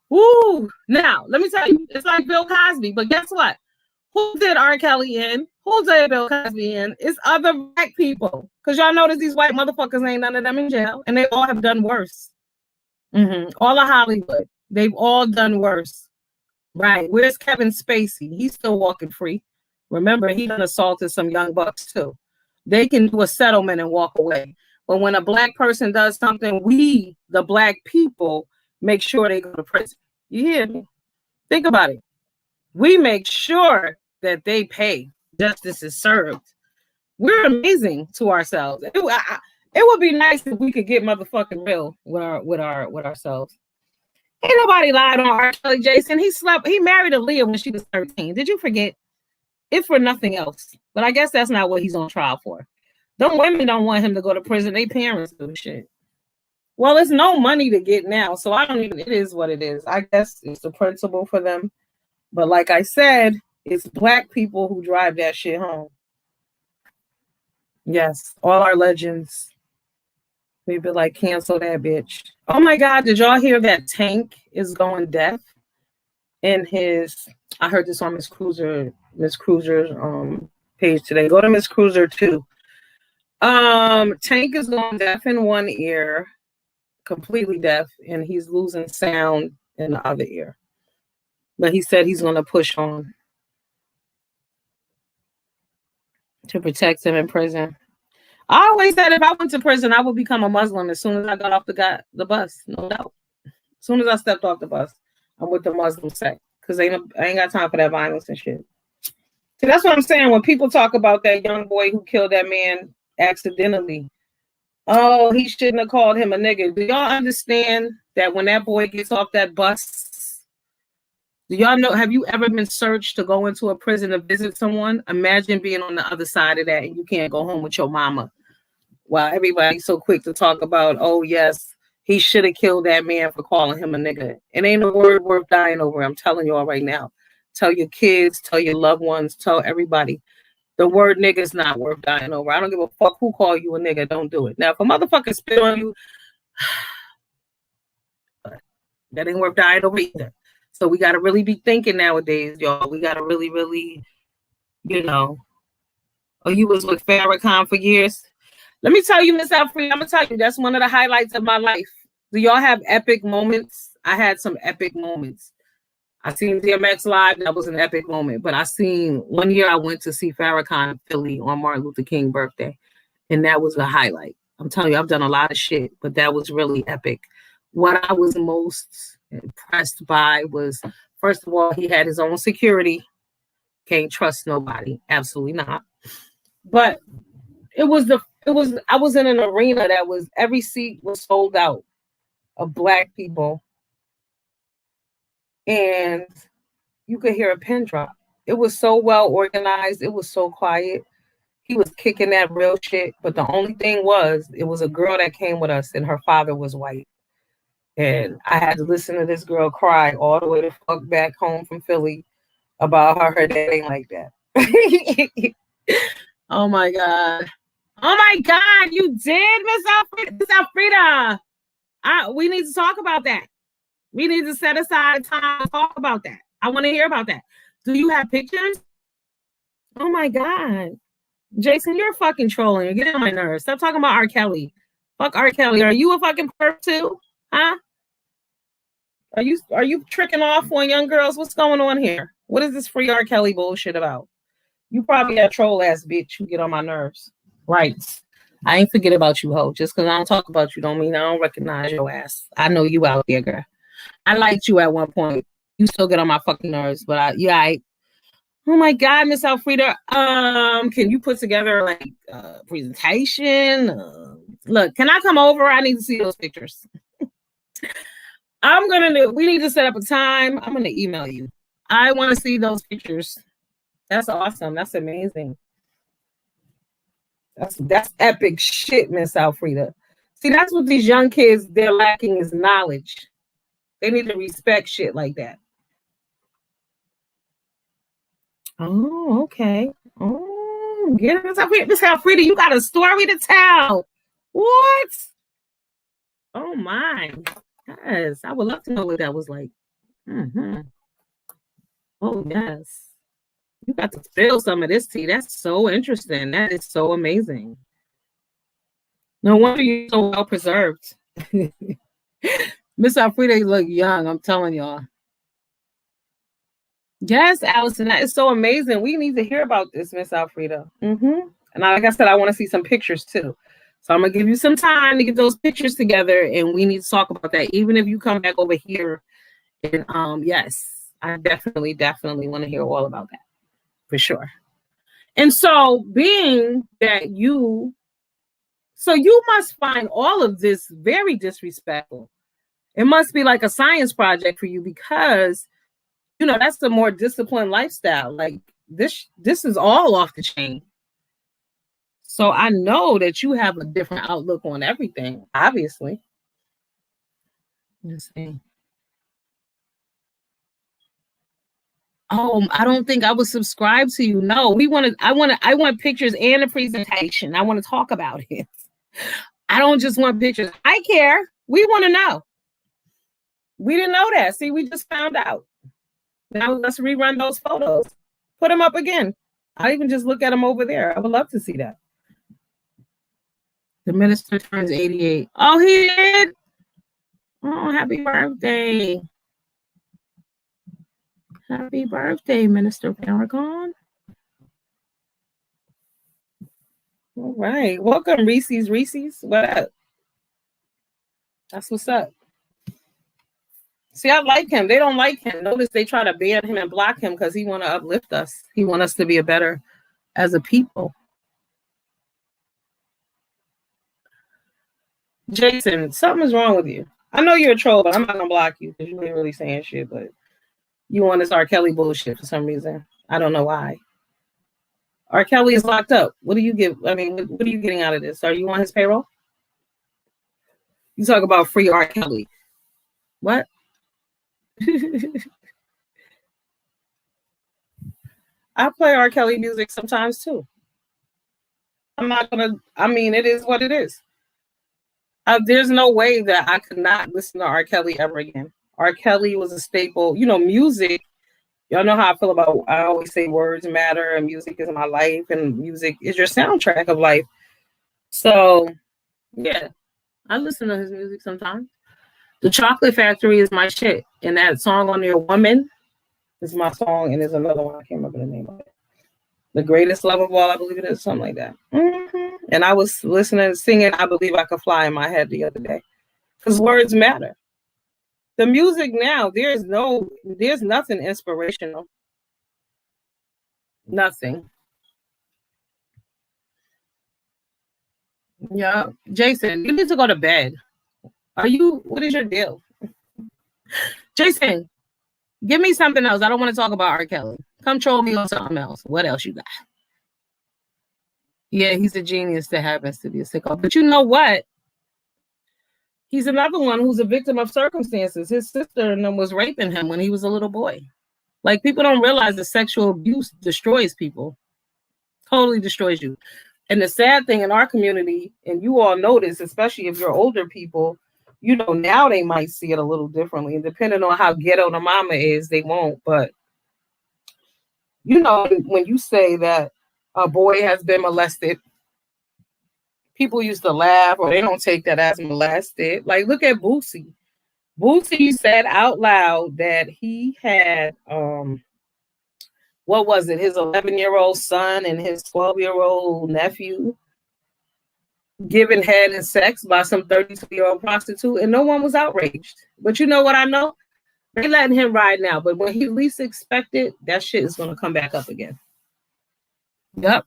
Woo! Now, let me tell you, it's like Bill Cosby, but guess what? Who did R. Kelly in? Who did Bill Cosby in? It's other black people. Because y'all notice these white motherfuckers ain't none of them in jail. And they all have done worse. All of Hollywood. They've all done worse. Right. Where's Kevin Spacey? He's still walking free. Remember, he done assaulted some young bucks too. They can do a settlement and walk away. But when a black person does something, we, the black people, make sure they go to prison. You hear me? Think about it. We make sure that they pay. Justice is served. We're amazing to ourselves. It would be nice if we could get motherfucking real with ourselves. Ain't nobody lied on R. Kelly, Jason. He married Aaliyah when she was 13. Did you forget? If for nothing else. But I guess that's not what he's on trial for. Them women don't want him to go to prison. They parents do shit. Well, it's no money to get now, so it is what it is. I guess it's the principle for them. But like I said, it's black people who drive that shit home. Yes, all our legends. We'd be like, cancel that bitch. Oh my God, did y'all hear that Tank is going deaf? I heard this on Miss Cruiser's page today. Go to Miss Cruiser too. Tank is going deaf in one ear, completely deaf, and he's losing sound in the other ear. But he said he's going to push on to protect him in prison. I always said if I went to prison, I would become a Muslim as soon as I got off the bus, no doubt. As soon as I stepped off the bus, I'm with the Muslim sect. because I ain't got time for that violence and shit. See, that's what I'm saying. When people talk about that young boy who killed that man accidentally, oh, he shouldn't have called him a nigga. Do y'all understand that when that boy gets off that bus, do y'all know, have you ever been searched to go into a prison to visit someone? Imagine being on the other side of that and you can't go home with your mama. While everybody's so quick to talk about, oh, yes, he should have killed that man for calling him a nigga. It ain't a word worth dying over. I'm telling y'all right now. Tell your kids, tell your loved ones, tell everybody. The word nigga is not worth dying over. I don't give a fuck who call you a nigga. Don't do it. Now, if a motherfucker spit on you, that ain't worth dying over either. So we got to really be thinking nowadays, y'all. We got to really, really, oh, you was with Farrakhan for years. Let me tell you, Miss Alfred, I'm going to tell you, that's one of the highlights of my life. Do y'all have epic moments? I had some epic moments. I seen DMX live. That was an epic moment. But I seen, one year I went to see Farrakhan in Philly on Martin Luther King birthday. And that was a highlight. I'm telling you, I've done a lot of shit, but that was really epic. What I was most impressed by was, first of all, he had his own security. Can't trust nobody. Absolutely not. But I was in an arena that was, every seat was sold out of Black people. And you could hear a pin drop. It was so well organized. It was so quiet. He was kicking that real shit. But the only thing was, it was a girl that came with us and her father was white. And I had to listen to this girl cry all the way the fuck back home from Philly about her dad ain't like that. Oh my God. Oh my God, you did, Miss Alfreda. We need to talk about that. We need to set aside time to talk about that. I want to hear about that. Do you have pictures? Oh my God. Jason, you're fucking trolling. You're getting on my nerves. Stop talking about R. Kelly. Fuck R. Kelly. Are you a fucking perp too? Huh? Are you tricking off on young girls? What's going on here? What is this free R. Kelly bullshit about? You probably a troll ass bitch. You get on my nerves. Right. I ain't forget about you, ho. Just because I don't talk about you don't mean I don't recognize your ass. I know you out there, girl. I liked you at one point. You still get on my fucking nerves, but oh my God, Miss Alfreda. Can you put together like a presentation? Look, can I come over? I need to see those pictures. We need to set up a time. I'm gonna email you. I want to see those pictures. That's awesome. That's amazing. That's epic shit, Miss Alfreda. See, that's what these young kids, they're lacking is knowledge. They need to respect shit like that. Oh, okay. Oh, get Miss Alfreda, you got a story to tell. What? Oh my. Yes, I would love to know what that was like. Mm-hmm. Oh, yes. You got to spill some of this tea. That's so interesting. That is so amazing. No wonder you're so well preserved. Miss Alfreda, you look young. I'm telling y'all. Yes, Allison, that is so amazing. We need to hear about this, Miss Alfreda. Mm-hmm. And like I said, I want to see some pictures too. So I'm going to give you some time to get those pictures together, and we need to talk about that. Even if you come back over here, and yes, I definitely want to hear all about that for sure. And so being that you must find all of this very disrespectful. It must be like a science project for you because, that's the more disciplined lifestyle. Like this is all off the chain. So I know that you have a different outlook on everything, obviously. Let's see. Oh, I don't think I was subscribed to you. No, I want pictures and a presentation. I want to talk about it. I don't just want pictures. I care. We want to know. We didn't know that. See, we just found out. Now let's rerun those photos. Put them up again. I'll even just look at them over there. I would love to see that. The minister turns 88. Oh, he did? Oh, happy birthday. Happy birthday, Minister Paragon. All right. Welcome, Reese's. What up? That's what's up. See, I like him. They don't like him. Notice they try to ban him and block him because he want to uplift us. He want us to be a better as a people. Jason, something is wrong with you. I know you're a troll, but I'm not gonna block you because you ain't really saying shit. But you want this R. Kelly bullshit for some reason. I don't know why. R. Kelly is locked up. What do you get? I mean, what are you getting out of this? Are you on his payroll? You talk about free R. Kelly. What? I play R. Kelly music sometimes too. I'm not gonna. I mean, it is what it is. There's no way that I could not listen to R. Kelly ever again. R. Kelly was a staple. You know, music. Y'all know how I feel about. I always say words matter, and music is my life, and music is your soundtrack of life. So, yeah, I listen to his music sometimes. The Chocolate Factory is my shit, and that song on there, "Woman," is my song, and there's another one I can't remember the name of it. The Greatest Love of All, I believe it is, something like that. Mm-hmm. And I was listening, singing "I Believe I Could Fly" in my head the other day, because words matter. The music now, there's nothing inspirational. Nothing. Yeah. Jason, you need to go to bed. What is your deal? Jason, give me something else. I don't want to talk about R. Kelly. Come troll me on something else. What else you got? Yeah, he's a genius that happens to be a sicko. But you know what? He's another one who's a victim of circumstances. His sister was raping him when he was a little boy. Like, people don't realize that sexual abuse destroys people. Totally destroys you. And the sad thing in our community, and you all notice, especially if you're older people, you know, now they might see it a little differently. And depending on how ghetto the mama is, they won't. But, you know, when you say that a boy has been molested, people used to laugh, or they don't take that as molested. Like, look at Boosie. Boosie said out loud that he had, what was it, his 11-year-old son and his 12-year-old nephew given head and sex by some 32-year-old prostitute, and no one was outraged. But you know what I know? They letting him ride now, but when he least expected, that shit is going to come back up again. Yep.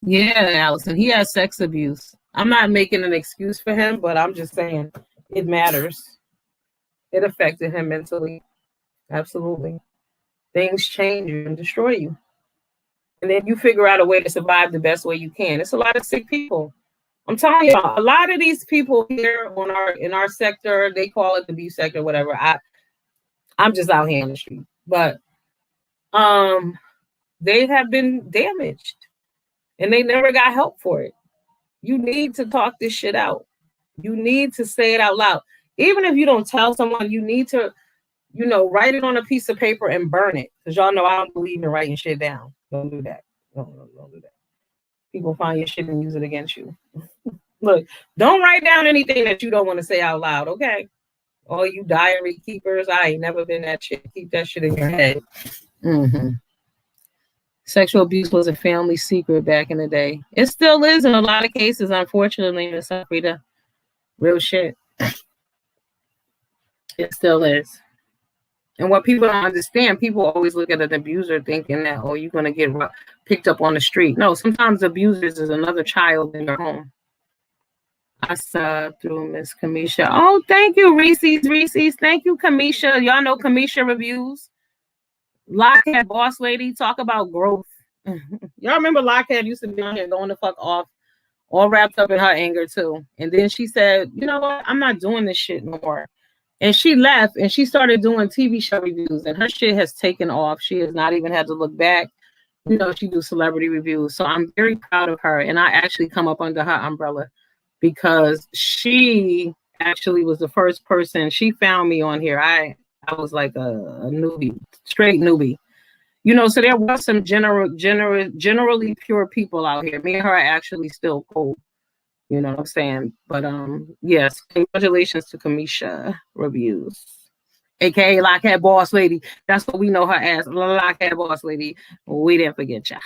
Yeah, Allison, he has sex abuse. I'm not making an excuse for him, but I'm just saying it matters. It affected him mentally. Absolutely. Things change you and destroy you. And then you figure out a way to survive the best way you can. It's a lot of sick people. I'm telling you, a lot of these people here in our sector, they call it the B sector, whatever. I'm just out here in the street. But they have been damaged. And they never got help for it. You need to talk this shit out. You need to say it out loud. Even if you don't tell someone, you need to, you know, write it on a piece of paper and burn it. Because y'all know I don't believe in writing shit down. Don't do that. Don't do that. People find your shit and use it against you. Look, don't write down anything that you don't want to say out loud, okay? All you diary keepers, I ain't never been that shit. Keep that shit in your head. Mm-hmm. Sexual abuse was a family secret back in the day. It still is in a lot of cases, unfortunately, Miss Afrida. Real shit. It still is. And what people don't understand, people always look at an abuser thinking that, oh, you're going to get picked up on the street. No, sometimes abusers is another child in your home. I saw through Miss Kamisha. Oh, thank you, Reese's. Thank you, Kamisha. Y'all know Kamisha reviews. Lockhead boss lady, talk about growth. Y'all remember Lockhead used to be on here going the fuck off, all wrapped up in her anger too. And then she said, you know what? I'm not doing this shit no more. And she left and she started doing TV show reviews, and her shit has taken off. She has not even had to look back. You know, she do celebrity reviews. So I'm very proud of her. And I actually come up under her umbrella because she actually was the first person. She found me on here. I was like a newbie, straight newbie. You know, so there was some generally pure people out here. Me and her are actually still cool. You know what I'm saying? But yes, congratulations to Kamisha Reviews, aka Lockhead Boss Lady. That's what we know her as, Lockhead Boss Lady. We didn't forget ya.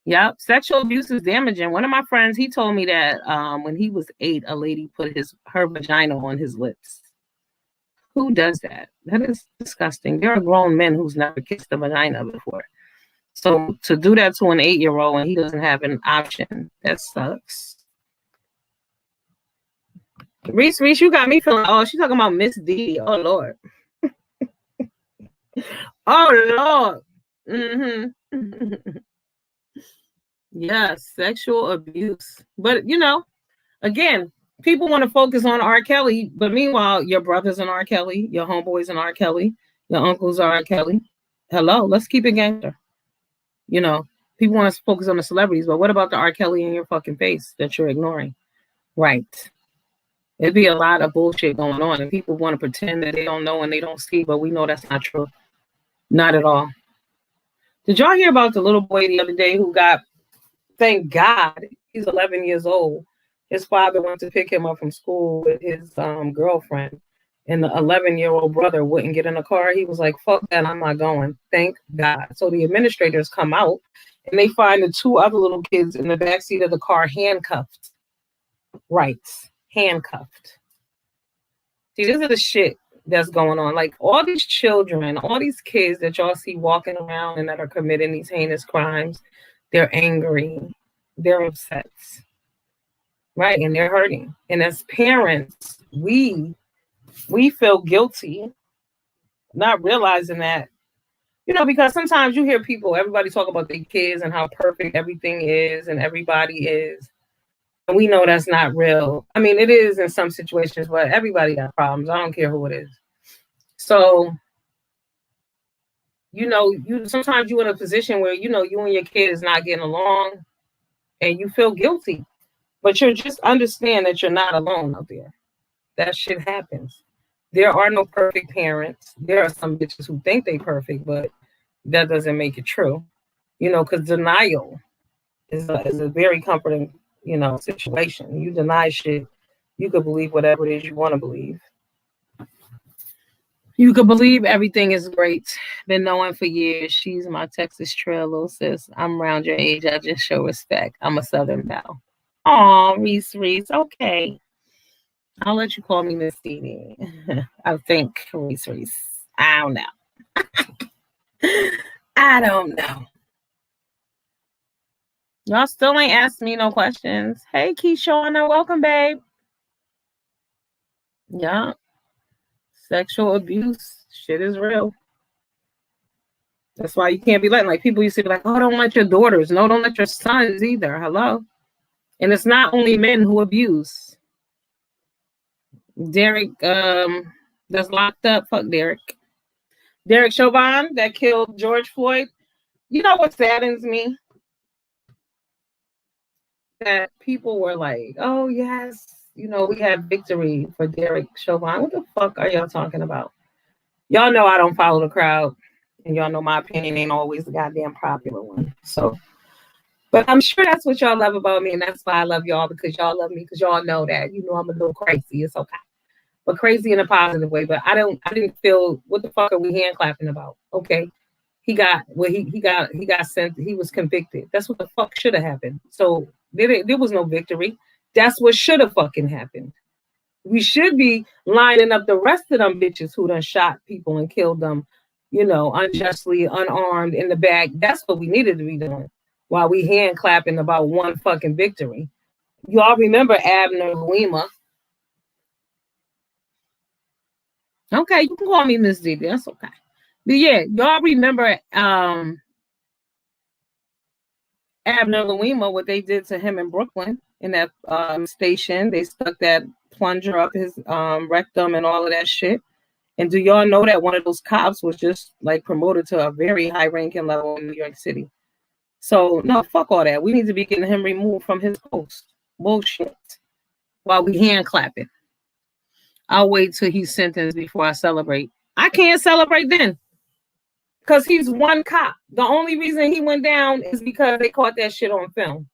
Yep, sexual abuse is damaging. One of my friends, he told me that when he was 8, a lady put her vagina on his lips. Who does that? That is disgusting. There are grown men who's never kissed a vagina before. So to do that to an 8-year-old and he doesn't have an option, that sucks. Reese, you got me feeling. Oh, she's talking about Miss D. Oh Lord. Oh Lord. Yes, sexual abuse. But again, people want to focus on R. Kelly, but meanwhile, your brother's an R. Kelly, your homeboys an R. Kelly, your uncles are R. Kelly. Hello, let's keep it gangster. People want to focus on the celebrities, but what about the R. Kelly in your fucking face that you're ignoring? Right. It'd be a lot of bullshit going on, and people want to pretend that they don't know and they don't see, but we know that's not true. Not at all. Did y'all hear about the little boy the other day who got, thank God, he's 11 years old. His father went to pick him up from school with his girlfriend, and the 11-year-old brother wouldn't get in the car. He was like, fuck that, I'm not going. Thank God. So the administrators come out, and they find the 2 other little kids in the backseat of the car handcuffed. Right. Handcuffed. See, this is the shit that's going on. Like, all these children, all these kids that y'all see walking around and that are committing these heinous crimes, they're angry, they're upset, right? And they're hurting. And as parents, we feel guilty, not realizing that, because sometimes you hear everybody talk about their kids and how perfect everything is and everybody is. And we know that's not real. I mean, it is in some situations, but everybody got problems. I don't care who it is. So, sometimes you're in a position where, you and your kid is not getting along and you feel guilty, but you're just understand that you're not alone out there. That shit happens. There are no perfect parents. There are some bitches who think they perfect, but that doesn't make it true. Because denial is a very comforting, situation. You deny shit, you could believe whatever it is you want to believe. You could believe everything is great. Been knowing for years. She's my Texas Trail little sis. I'm around your age. I just show respect. I'm a Southern belle. Aw, Reese. Okay. I'll let you call me Miss Dee. I think Reese. I don't know. I don't know. Y'all still ain't asked me no questions. Hey, Keyshawn, welcome, babe. Yeah. Sexual abuse. Shit is real. That's why you can't be letting, like, people used to be like, oh, don't let your daughters. No, don't let your sons either. Hello. And it's not only men who abuse. Derek, that's locked up. Fuck Derek. Derek Chauvin that killed George Floyd. You know what saddens me? That people were like, oh, yes, we have victory for Derek Chauvin. What the fuck are y'all talking about? Y'all know I don't follow the crowd. And y'all know my opinion ain't always the goddamn popular one. So, but I'm sure that's what y'all love about me. And that's why I love y'all, because y'all love me, because y'all know that, I'm a little crazy. It's okay. But crazy in a positive way. But I didn't feel, what the fuck are we hand clapping about? Okay. He got sent, he was convicted. That's what the fuck should have happened. So there was no victory. That's what should have fucking happened. We should be lining up the rest of them bitches who done shot people and killed them, unjustly, unarmed in the back. That's what we needed to be doing while we hand clapping about one fucking victory. Y'all remember Abner Louima? Okay, you can call me Miss Didi. That's okay. But yeah, y'all remember Abner Louima, what they did to him in Brooklyn in that station. They stuck that plunger up his rectum and all of that shit. And do y'all know that one of those cops was just like promoted to a very high ranking level in New York City? So no, fuck all that. We need to be getting him removed from his post. Bullshit. While we hand clapping. I'll wait till he's sentenced before I celebrate. I can't celebrate then. Because he's one cop. The only reason he went down is because they caught that shit on film.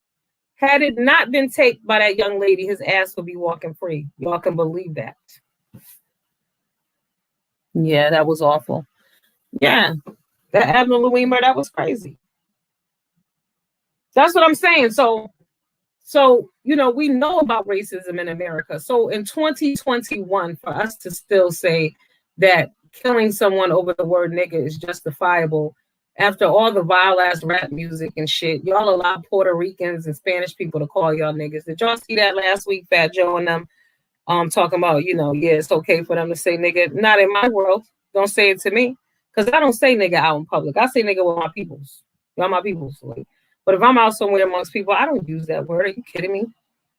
Had it not been taped by that young lady, his ass would be walking free. Y'all can believe that. Yeah, that was awful. Yeah, that Abner Louima, that was crazy. That's what I'm saying. So, you know, we know about racism in America. So in 2021, for us to still say that killing someone over the word nigga is justifiable after all the vile ass rap music and shit, y'all allow Puerto Ricans and Spanish people to call y'all niggas. Did y'all see that last week? Fat Joe and them talking about, you know, yeah, it's okay for them to say nigga. Not in my world. Don't say it to me. Because I don't say nigga out in public. I say nigga with my peoples. Y'all my peoples. Like, but if I'm out somewhere amongst people, I don't use that word. Are you kidding me?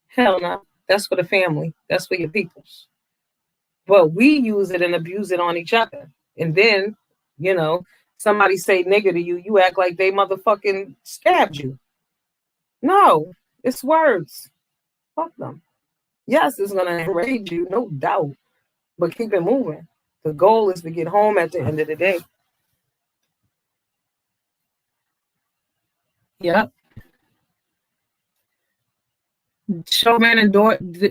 Hell no. That's for the family. That's for your peoples. But we use it and abuse it on each other. And then, you know, somebody say nigga to you, you act like they motherfucking stabbed you. No, it's words. Fuck them. Yes, it's going to enrage you, no doubt. But keep it moving. The goal is to get home at the end of the day. Yep. Showman and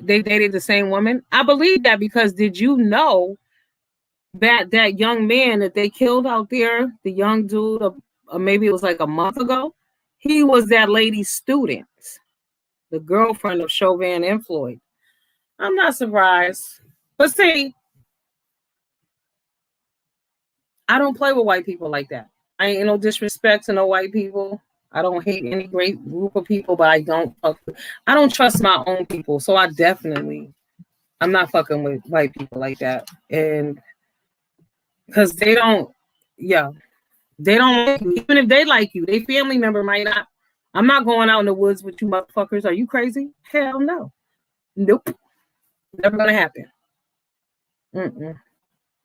they dated the same woman. I believe that because did you know that that young man that they killed out there, the young dude, maybe it was like a month ago, he was that lady's student, the girlfriend of Chauvin and Floyd. I'm not surprised. But see, I don't play with white people like that. I ain't no disrespect to no white people. I don't hate any great group of people, but I don't trust my own people. So I'm not fucking with white people like that. And because they don't like you. Even if they like you, their family member might not. I'm not going out in the woods with you motherfuckers. Are you crazy? Hell no. Nope. Never gonna happen. Mm-mm.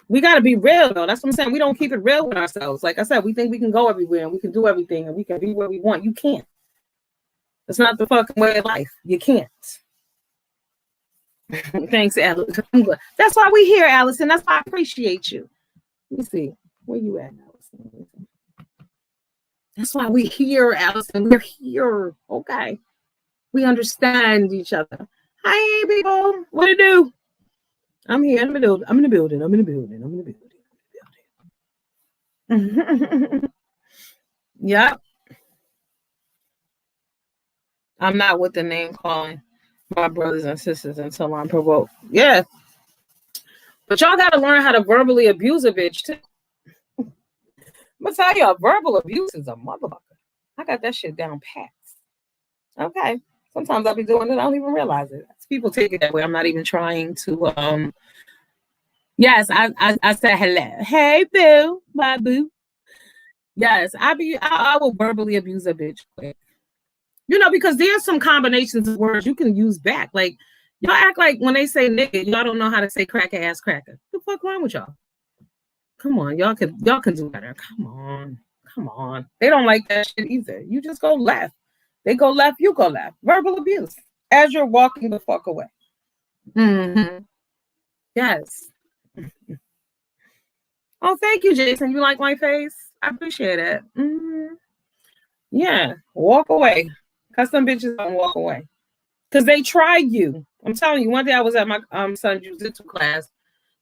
We got to be real, though. That's what I'm saying. We don't keep it real with ourselves. Like I said, we think we can go everywhere and we can do everything and we can be where we want. You can't. It's not the fucking way of life. You can't. Thanks, Alice. That's why we here, Allison. That's why I appreciate you. Let me see. Where you at, Allison? That's why we here, Allison. We're here. Okay. We understand each other. Hi, people. What do you do? I'm here. I'm in the building. Yeah. I'm not with the name calling my brothers and sisters until I'm provoked. Yeah. But y'all got to learn how to verbally abuse a bitch, too. I'm going to tell you, verbal abuse is a motherfucker. I got that shit down pat. Okay. Sometimes I'll be doing it. I don't even realize it. People take it that way. I'm not even trying to. Yes, I said hello. Hey, boo. My boo. Yes, I will verbally abuse a bitch quick. You know, because there's some combinations of words you can use back. Like, y'all act like when they say nigga, y'all don't know how to say cracker ass cracker. What the fuck wrong with y'all? Come on, y'all can do better. Come on. They don't like that shit either. You just go left. They go left, you go left. Verbal abuse as you're walking the fuck away. Mm-hmm. Yes. Oh, thank you, Jason. You like my face? I appreciate it. Mm-hmm. Yeah, walk away. Because some bitches don't walk away. Because they tried you. I'm telling you, one day I was at my son's jiu-jitsu class.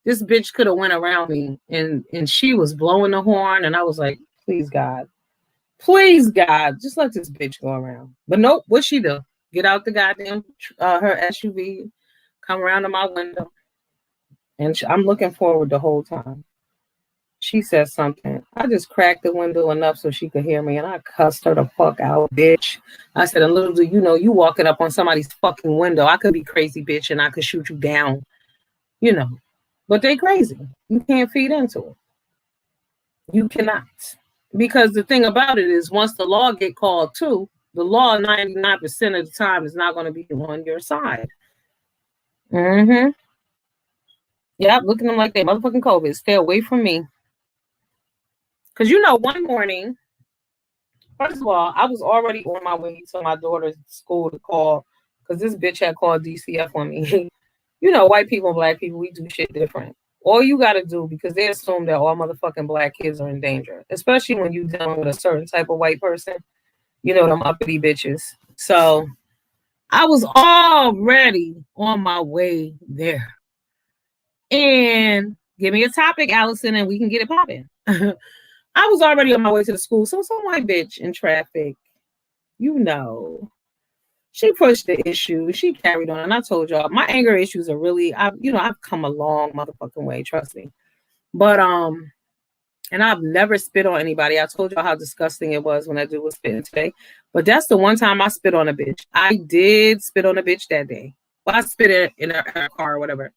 This bitch could have went around me and she was blowing the horn. And I was like, please, God, just let this bitch go around. But nope, what'd she do? Get out the goddamn, her SUV, come around to my window. And I'm looking forward the whole time. She said something. I just cracked the window enough so she could hear me, and I cussed her the fuck out, bitch. I said, and little do you know, you walking up on somebody's fucking window. I could be crazy, bitch, and I could shoot you down, you know. But they crazy. You can't feed into it. You cannot. Because the thing about it is once the law get called too, the law 99% of the time is not going to be on your side. Mm-hmm. Yep, looking at them like they motherfucking COVID. Stay away from me. Because, you know, one morning, first of all, I was already on my way to my daughter's school to call because this bitch had called DCF on me. You know, white people and black people, we do shit different. All you got to do, because they assume that all motherfucking black kids are in danger, especially when you're dealing with a certain type of white person, you know, them uppity bitches. So I was already on my way there. And give me a topic, Allison, and we can get it popping. I was already on my way to the school. So some white bitch in traffic you know, she pushed the issue. She carried on. And I told y'all, my anger issues are really, I've come a long motherfucking way, trust me. But, and I've never spit on anybody. I told y'all how disgusting it was when I was spitting today. But that's the one time I spit on a bitch. I did spit on a bitch that day. Well, I spit in her car or whatever.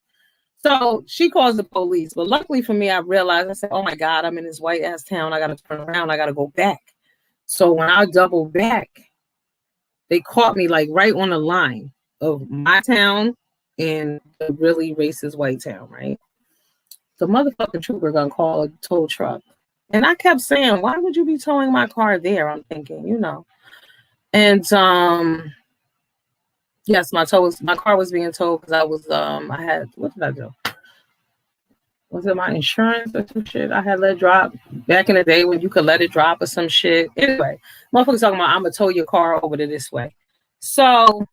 So she calls the police. But luckily for me, I realized, I said, oh my God, I'm in this white ass town. I got to turn around. I got to go back. So when I double back, they caught me like right on the line of my town and the really racist white town, right? The motherfucking trooper gonna call a tow truck. And I kept saying, why would you be towing my car there? I'm thinking, you know. And yes, my car was being towed because I was I had, what did I do? Was it my insurance or some shit? I had let drop back in the day when you could let it drop or some shit. Anyway, motherfuckers talking about I'm gonna tow your car over to this way. So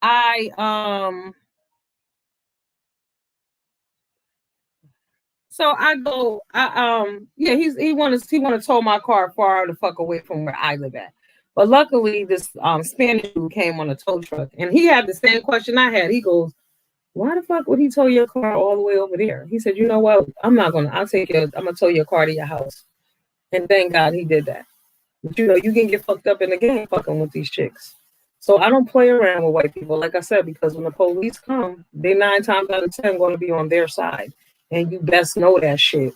I go, he wanted to tow my car far the fuck away from where I live at. But luckily this Spanish dude came on a tow truck and he had the same question I had. He goes, why the fuck would he tow your car all the way over there? He said, you know what? I'm gonna tow your car to your house. And thank God he did that. But you know, you can get fucked up in the game fucking with these chicks. So I don't play around with white people, like I said, because when the police come, they 9 times out of 10 going to be on their side. And you best know that shit.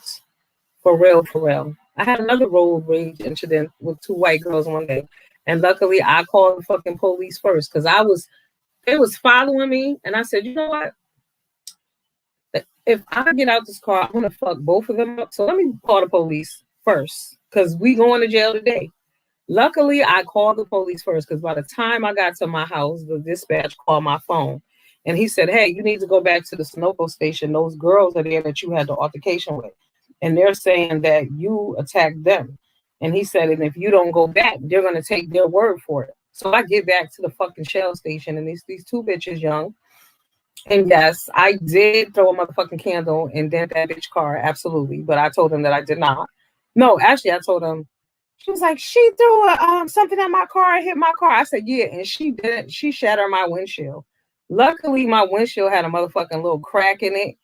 For real, for real. I had another road rage incident with 2 white girls one day. And luckily I called the fucking police first because they was following me. And I said, you know what? If I get out this car, I'm going to fuck both of them up. So let me call the police first because we going to jail today. Luckily, I called the police first because by the time I got to my house, the dispatch called my phone. And he said, hey, you need to go back to the Sunoco station. Those girls are there that you had the altercation with. And they're saying that you attacked them. And he said, and if you don't go back, they're going to take their word for it. So I get back to the fucking Shell station and these 2 bitches young. And yes, I did throw a motherfucking candle and dent that bitch car. Absolutely. But I told them that I did not. No, actually, I told them. She was like, she threw something at my car and hit my car. I said, yeah, and she did. She shattered my windshield. Luckily, my windshield had a motherfucking little crack in it.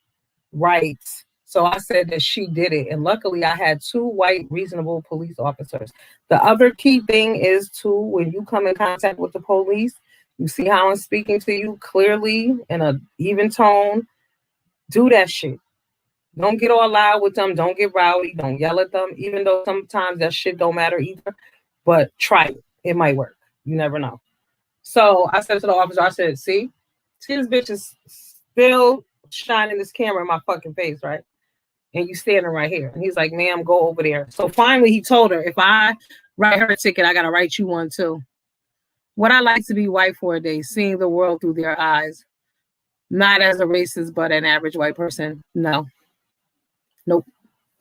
Right. So I said that she did it. And luckily, I had 2 white, reasonable police officers. The other key thing is, too, when you come in contact with the police, you see how I'm speaking to you clearly in an even tone. Do that shit. Don't get all loud with them. Don't get rowdy. Don't yell at them, even though sometimes that shit don't matter either. But try it. It might work. You never know. So I said to the officer, I said, see this bitch is still shining this camera in my fucking face, right? And you standing right here. And he's like, ma'am, go over there. So finally he told her, if I write her a ticket, I got to write you one too. Would I like to be white for a day, seeing the world through their eyes? Not as a racist, but an average white person. No. Nope.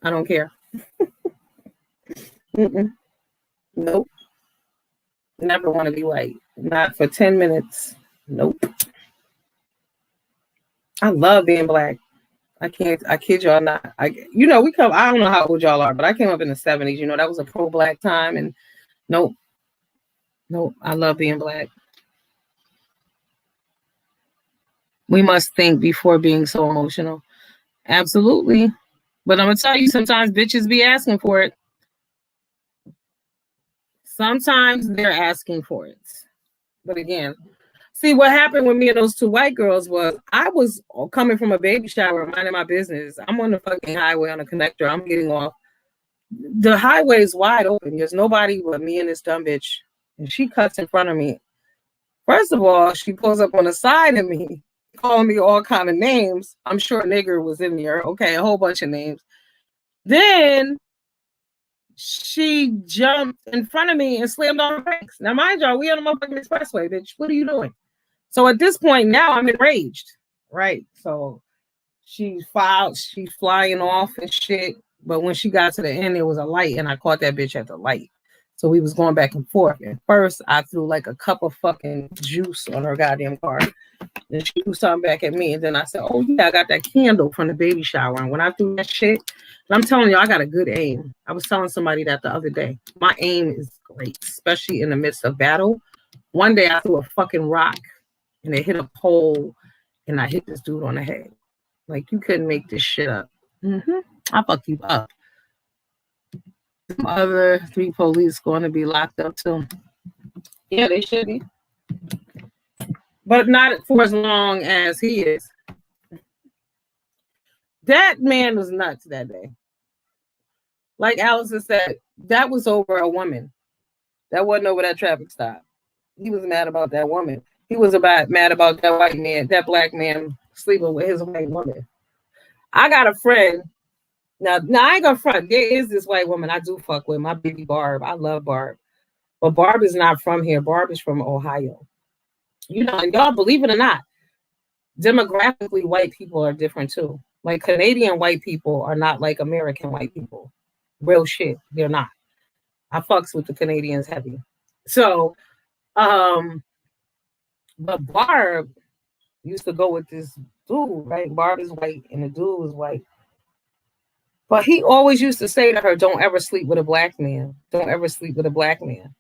I don't care. Nope. Never want to be white. Not for 10 minutes. Nope. I love being black. I kid y'all not. I don't know how old y'all are, but I came up in the 70s. You know, that was a pro-black time. And nope. I love being black. We must think before being so emotional. Absolutely. But I'm going to tell you, sometimes bitches be asking for it. Sometimes they're asking for it. But again, see what happened with me and those 2 white girls was I was coming from a baby shower, minding my business. I'm on the fucking highway on a connector. I'm getting off. The highway is wide open. There's nobody but me and this dumb bitch. And she cuts in front of me. First of all, she pulls up on the side of me, calling me all kind of names. I'm sure nigger was in there. Okay, a whole bunch of names. Then she jumped in front of me and slammed on her brakes. Now, mind y'all, we on the motherfucking expressway, bitch. What are you doing? So at this point now, I'm enraged, right? So she's flying off and shit. But when she got to the end, there was a light, and I caught that bitch at the light. So we was going back and forth. And first, I threw like a cup of fucking juice on her goddamn car. And she threw something back at me. And then I said, oh, yeah, I got that candle from the baby shower. And when I threw that shit, and I'm telling you, I got a good aim. I was telling somebody that the other day. My aim is great, especially in the midst of battle. One day I threw a fucking rock and it hit a pole and I hit this dude on the head. Like, you couldn't make this shit up. I'll fuck you up. Some other 3 police going to be locked up too. Yeah, they should be. But not for as long as he is. That man was nuts that day. Like Allison said, that was over a woman. That wasn't over that traffic stop. He was mad about that woman. He was mad about that white man, that black man sleeping with his white woman. I got a friend. Now I ain't gonna front. There is this white woman I do fuck with, my baby Barb. I love Barb. But Barb is not from here. Barb is from Ohio. You know, and y'all believe it or not, demographically, white people are different too. Like, Canadian white people are not like American white people. Real shit. They're not. I fucks with the Canadians heavy. So, but Barb used to go with this dude, right? Barb is white and the dude was white. But he always used to say to her, don't ever sleep with a black man. Don't ever sleep with a black man.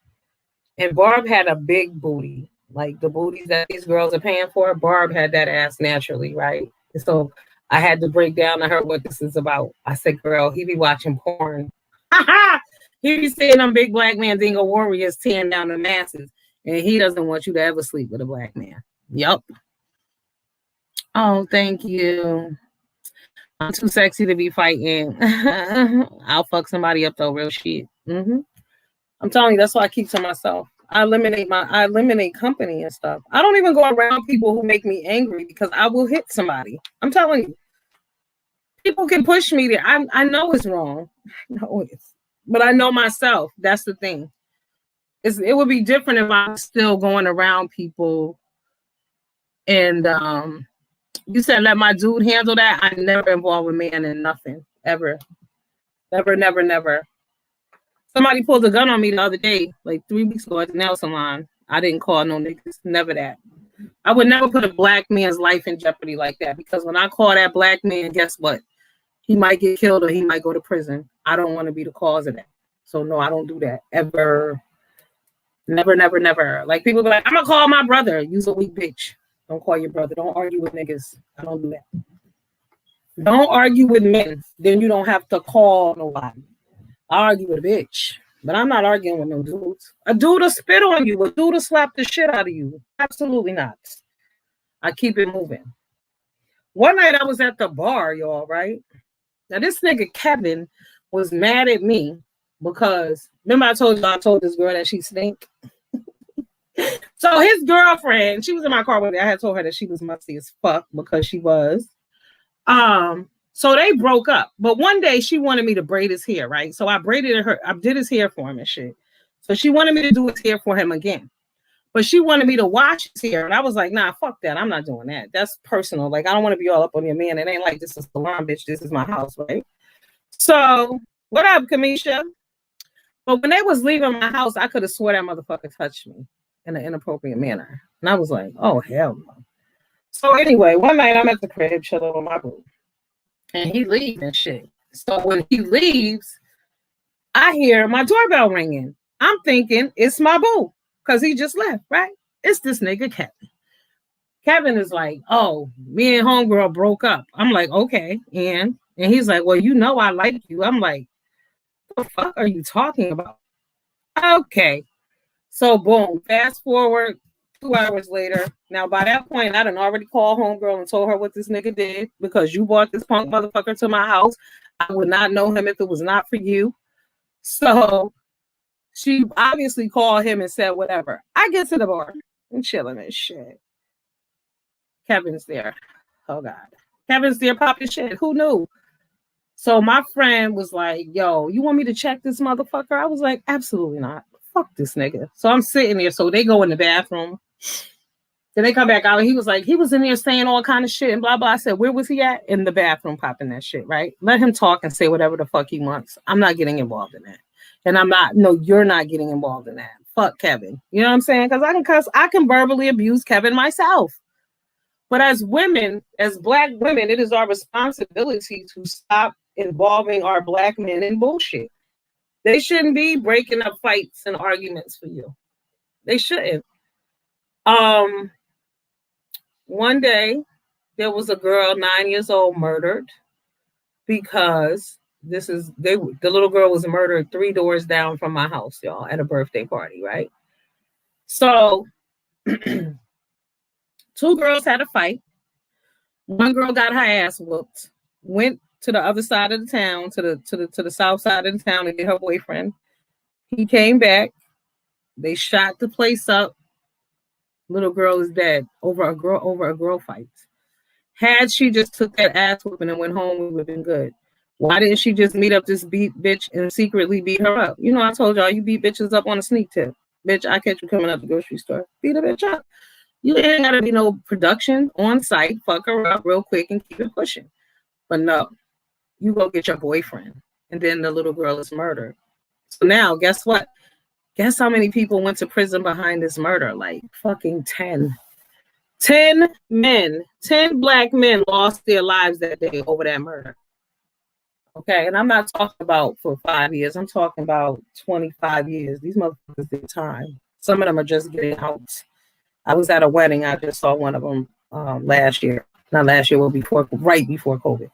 And Barb had a big booty. Like, the booties that these girls are paying for, Barb had that ass naturally, right? And so I had to break down to her what this is about. I said, girl, he be watching porn. He be seeing them big black man dingo warriors tearing down the masses. And he doesn't want you to ever sleep with a black man. Yup. Oh, thank you. I'm too sexy to be fighting. I'll fuck somebody up though, real shit. I'm telling you, that's why I keep to myself. I eliminate company and stuff. I don't even go around people who make me angry because I will hit somebody. I'm telling you. People can push me there. I know it's wrong. But I know myself. That's the thing. It would be different if I'm still going around people and you said let my dude handle that. I never involve a man in nothing. Ever. Never. Somebody pulled a gun on me the other day, like 3 weeks ago at the nail salon. I didn't call no niggas. Never that. I would never put a black man's life in jeopardy like that because when I call that black man, guess what? He might get killed or he might go to prison. I don't want to be the cause of that. So no, I don't do that. Ever. Never. Like, people be like, I'm going to call my brother. You's a weak bitch. Don't call your brother. Don't argue with niggas. I don't do that. Don't argue with men. Then you don't have to call nobody. I argue with a bitch. But I'm not arguing with no dudes. A dude will spit on you. A dude will slap the shit out of you. Absolutely not. I keep it moving. One night I was at the bar, y'all, right? Now this nigga Kevin was mad at me because, remember I told this girl that she stink? So his girlfriend, she was in my car with me. I had told her that she was musty as fuck because she was. So they broke up. But one day she wanted me to braid his hair, right? So I did his hair for him and shit. So she wanted me to do his hair for him again. But she wanted me to wash his hair. And I was like, nah, fuck that. I'm not doing that. That's personal. Like, I don't want to be all up on your man. It ain't like this is a salon, bitch. This is my house, right? So, what up, Kamisha? But when they was leaving my house, I could have swore that motherfucker touched me in an inappropriate manner. And I was like, oh, hell no. So anyway, one night I'm at the crib chilling with my boo. And he leaves and shit. So when he leaves, I hear my doorbell ringing. I'm thinking it's my boo because he just left, right? It's this nigga Kevin. Kevin is like, oh, me and homegirl broke up. I'm like, okay. And he's like, well, you know I like you. I'm like, what the fuck are you talking about? Okay. So boom, fast forward 2 hours later. Now, by that point, I done already called homegirl and told her what this nigga did because you brought this punk motherfucker to my house. I would not know him if it was not for you. So she obviously called him and said whatever. I get to the bar and chilling and shit. Kevin's there. Oh, God. Kevin's there popping shit. Who knew? So my friend was like, yo, you want me to check this motherfucker? I was like, absolutely not. Fuck this nigga. So I'm sitting there. So they go in the bathroom. Then they come back out. And he was like, he was in there saying all kind of shit and blah, blah. I said, where was he at? In the bathroom popping that shit, right? Let him talk and say whatever the fuck he wants. I'm not getting involved in that. And you're not getting involved in that. Fuck Kevin. You know what I'm saying? Because I can verbally abuse Kevin myself. But as women, as Black women, it is our responsibility to stop involving our Black men in bullshit. They shouldn't be breaking up fights and arguments for you. They shouldn't. One day there was a girl 9 years old murdered because the little girl was murdered 3 doors down from my house, y'all, at a birthday party, right? So 2 girls had a fight. One girl got her ass whooped, went to the other side of the town, to the south side of the town to get her boyfriend. He came back. They shot the place up. Little girl is dead over a girl fight. Had she just took that ass whooping and went home, we would have been good. Why didn't she just meet up this bitch and secretly beat her up? You know, I told y'all you beat bitches up on a sneak tip. Bitch, I catch you coming up the grocery store. Beat a bitch up. You ain't gotta be no production on site. Fuck her up real quick and keep it pushing. But no, you go get your boyfriend, and then the little girl is murdered. So now, guess what? Guess how many people went to prison behind this murder? Like fucking 10. 10 men, 10 black men lost their lives that day over that murder. Okay, and I'm not talking about for 5 years. I'm talking about 25 years. These motherfuckers did time. Some of them are just getting out. I was at a wedding. I just saw one of them last year. Not last year, right before COVID.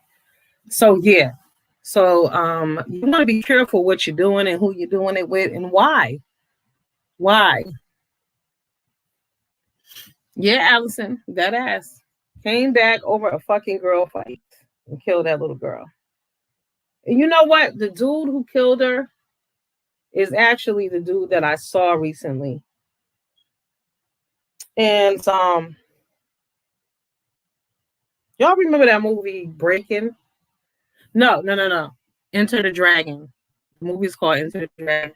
So yeah. So you want to be careful what you're doing and who you're doing it with and why. Why? Yeah, Allison, that ass came back over a fucking girl fight and killed that little girl. And you know what? The dude who killed her is actually the dude that I saw recently. And y'all remember that movie Breaking? No. Enter the Dragon. The movie's called Enter the Dragon.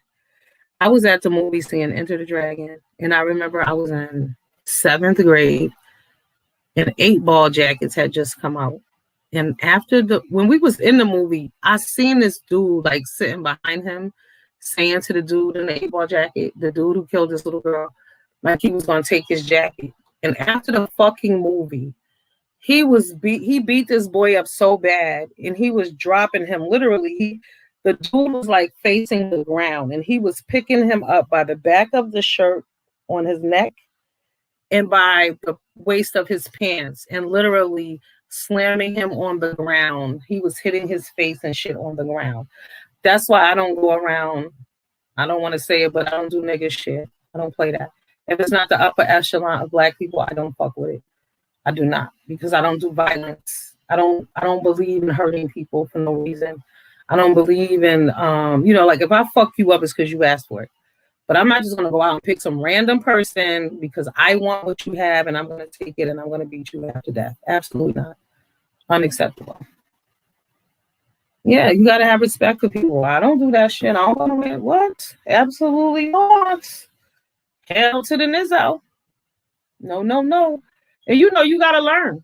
I was at the movie seeing Enter the Dragon, and I remember I was in 7th grade, and 8-Ball Jackets had just come out. And when we was in the movie, I seen this dude like sitting behind him, saying to the dude in the 8-Ball jacket, the dude who killed this little girl, like he was gonna take his jacket. And after the fucking movie, he beat this boy up so bad, and he was dropping him literally. The dude was like facing the ground, and he was picking him up by the back of the shirt on his neck and by the waist of his pants, and literally slamming him on the ground. He was hitting his face and shit on the ground. That's why I don't go around. I don't want to say it, but I don't do nigga shit. I don't play that. If it's not the upper echelon of black people, I don't fuck with it. I do not, because I don't do violence. I don't believe in hurting people for no reason. I don't believe in like if I fuck you up, it's because you asked for it. But I'm not just gonna go out and pick some random person because I want what you have and I'm gonna take it and I'm gonna beat you after death. Absolutely not. Unacceptable. Yeah, you gotta have respect for people. I don't do that shit. I don't want to what? Absolutely not. Hell to the nizzo. No. And you gotta learn.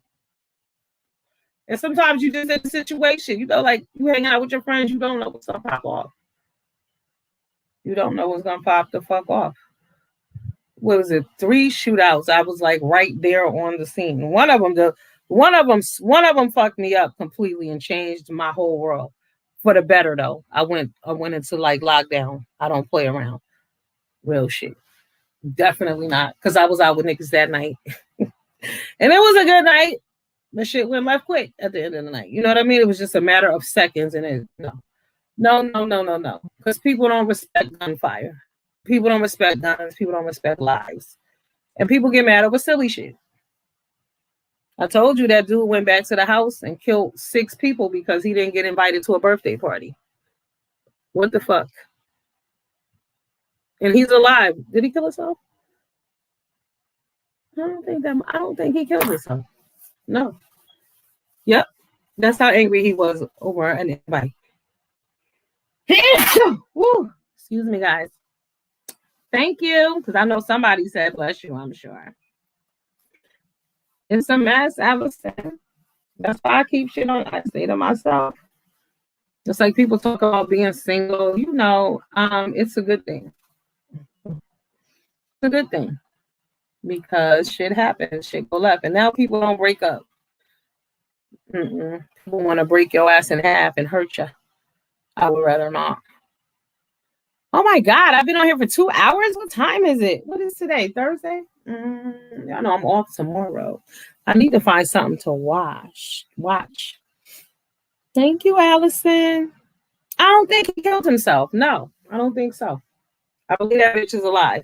And sometimes you just in a situation, like you hang out with your friends, you don't know what's gonna pop off. You don't know what's gonna pop the fuck off. What was it? 3 shootouts. I was like right there on the scene. One of them fucked me up completely and changed my whole world for the better though. I went into like lockdown. I don't play around. Real shit. Definitely not. Because I was out with niggas that night. And it was a good night. The shit went left quick at the end of the night. You know what I mean? It was just a matter of seconds and no. Because people don't respect gunfire. People don't respect guns. People don't respect lives. And people get mad over silly shit. I told you that dude went back to the house and killed 6 people because he didn't get invited to a birthday party. What the fuck? And he's alive. Did he kill himself? I don't think he killed himself. No. Yep. That's how angry he was over an invite. Woo. Excuse me, guys. Thank you. Because I know somebody said bless you, I'm sure. It's a mess, Allison. That's why I keep shit on. I say to myself. Just like people talk about being single, it's a good thing. It's a good thing. Because shit happens, shit go left. And now people don't break up. People want to break your ass in half and hurt you. I would rather not. Oh my God, I've been on here for 2 hours. What time is it? What is today? Thursday? I know I'm off tomorrow. I need to find something to watch. Thank you, Allison. I don't think he killed himself. No, I don't think so. I believe that bitch is alive.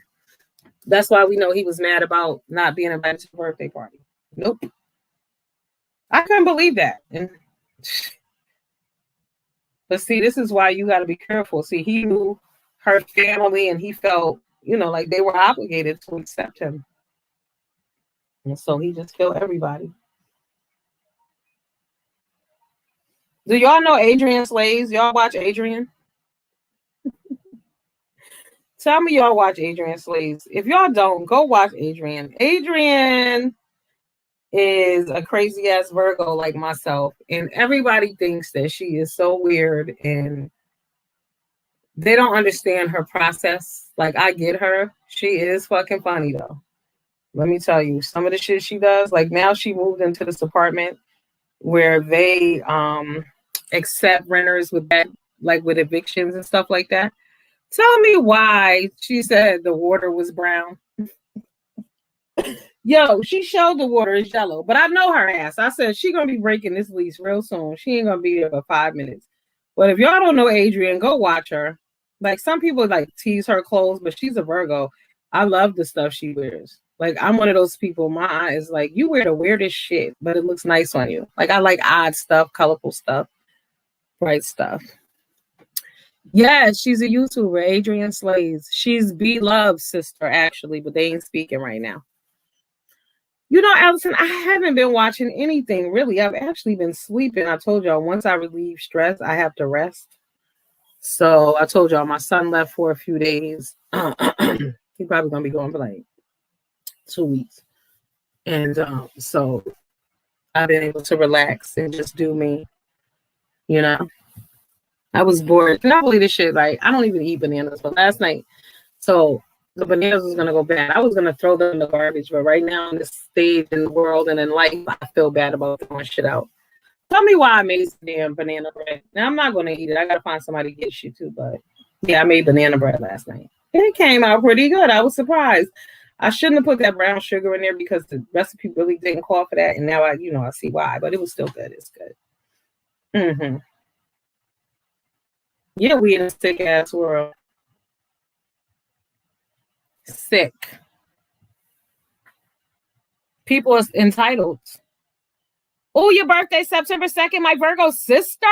That's why we know he was mad about not being invited to the birthday party. Nope. I couldn't believe that. But see, this is why you got to be careful. See, he knew her family and he felt, like they were obligated to accept him. And so he just killed everybody. Do y'all know Adrian Slays? Y'all watch Adrian? Tell me y'all watch Adrian Slays. If y'all don't, go watch Adrian. Adrian is a crazy ass Virgo like myself. And everybody thinks that she is so weird and they don't understand her process. Like, I get her. She is fucking funny though. Let me tell you, some of the shit she does, like now she moved into this apartment where they accept renters with that, like with evictions and stuff like that. Tell me why she said the water was brown. Yo, she showed the water is yellow, but I know her ass. I said she gonna be breaking this lease real soon. She ain't gonna be there for 5 minutes. But if y'all don't know Adrian, go watch her. Like, some people like tease her clothes, but she's a Virgo. I love the stuff she wears. Like, I'm one of those people. My eye is like, you wear the weirdest shit, but it looks nice on you. Like, I like odd stuff, colorful stuff, bright stuff. Yeah, she's a YouTuber, Adrian Slays. She's B Love's sister, actually, but they ain't speaking right now. Allison, I haven't been watching anything, really. I've actually been sleeping. I told y'all, once I relieve stress, I have to rest. So I told y'all my son left for a few days. He's probably going to be going for like 2 weeks. And so I've been able to relax and just do me, I was bored. Can I believe this shit? Like, I don't even eat bananas. But last night, so the bananas was going to go bad. I was going to throw them in the garbage. But right now in this stage in the world and in life, I feel bad about throwing shit out. Tell me why I made some damn banana bread. Now, I'm not going to eat it. I got to find somebody to get shit too. But yeah, I made banana bread last night. It came out pretty good. I was surprised. I shouldn't have put that brown sugar in there because the recipe really didn't call for that. And now I see why. But it was still good. It's good. Mm-hmm. Yeah, we in a sick ass world. Sick. People are entitled. Oh, your birthday, September 2nd, my Virgo sister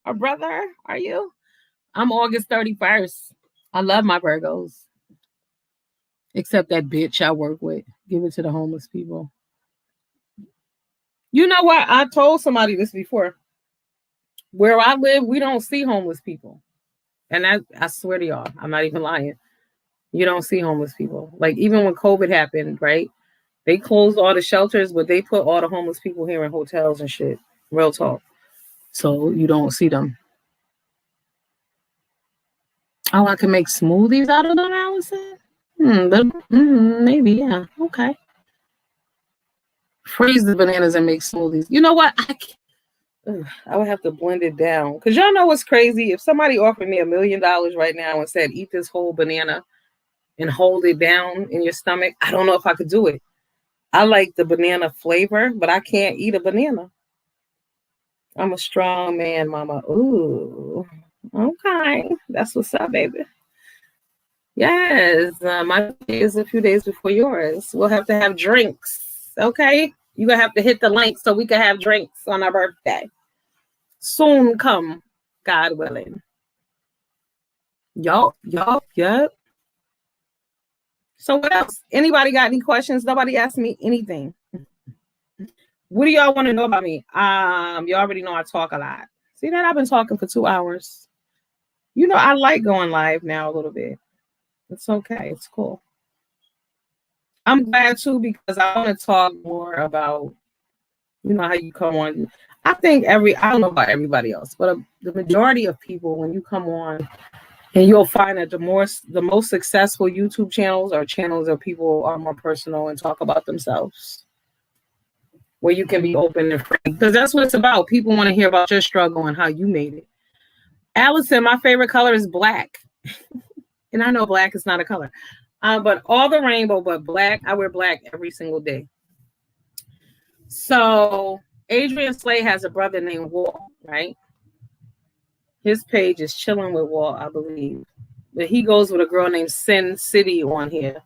or brother, are you? I'm August 31st. I love my Virgos. Except that bitch I work with. Give it to the homeless people. You know what? I told somebody this before. Where I live, we don't see homeless people. And I swear to y'all, I'm not even lying. You don't see homeless people. Like, even when COVID happened, right? They closed all the shelters, but they put all the homeless people here in hotels and shit. Real talk. So you don't see them. Oh, I can make smoothies out of them, Allison? Maybe, yeah. Okay. Freeze the bananas and make smoothies. You know what? I would have to blend it down. Because y'all know what's crazy? If somebody offered me $1 million right now and said, eat this whole banana and hold it down in your stomach, I don't know if I could do it. I like the banana flavor, but I can't eat a banana. I'm a strong man, mama. Ooh, okay. That's what's up, baby. Yes, my birthday is a few days before yours. We'll have to have drinks, okay? You're going to have to hit the link so we can have drinks on our birthday. Soon come, God willing. Yup. So what else? Anybody got any questions? Nobody asked me anything. What do y'all want to know about me? You already know I talk a lot. See that? I've been talking for 2 hours. I like going live now a little bit. It's okay. It's cool. I'm glad too because I want to talk more about, how you come on. I think I don't know about everybody else, but the majority of people, when you come on, and you'll find that the most successful YouTube channels are channels where people are more personal and talk about themselves, where you can be open and free. Because that's what it's about. People want to hear about your struggle and how you made it. Allison, my favorite color is black. And I know black is not a color. But all the rainbow, but black, I wear black every single day. So Adrian Slay has a brother named Walt, right? His page is Chilling with Walt, I believe. But he goes with a girl named Sin City on here.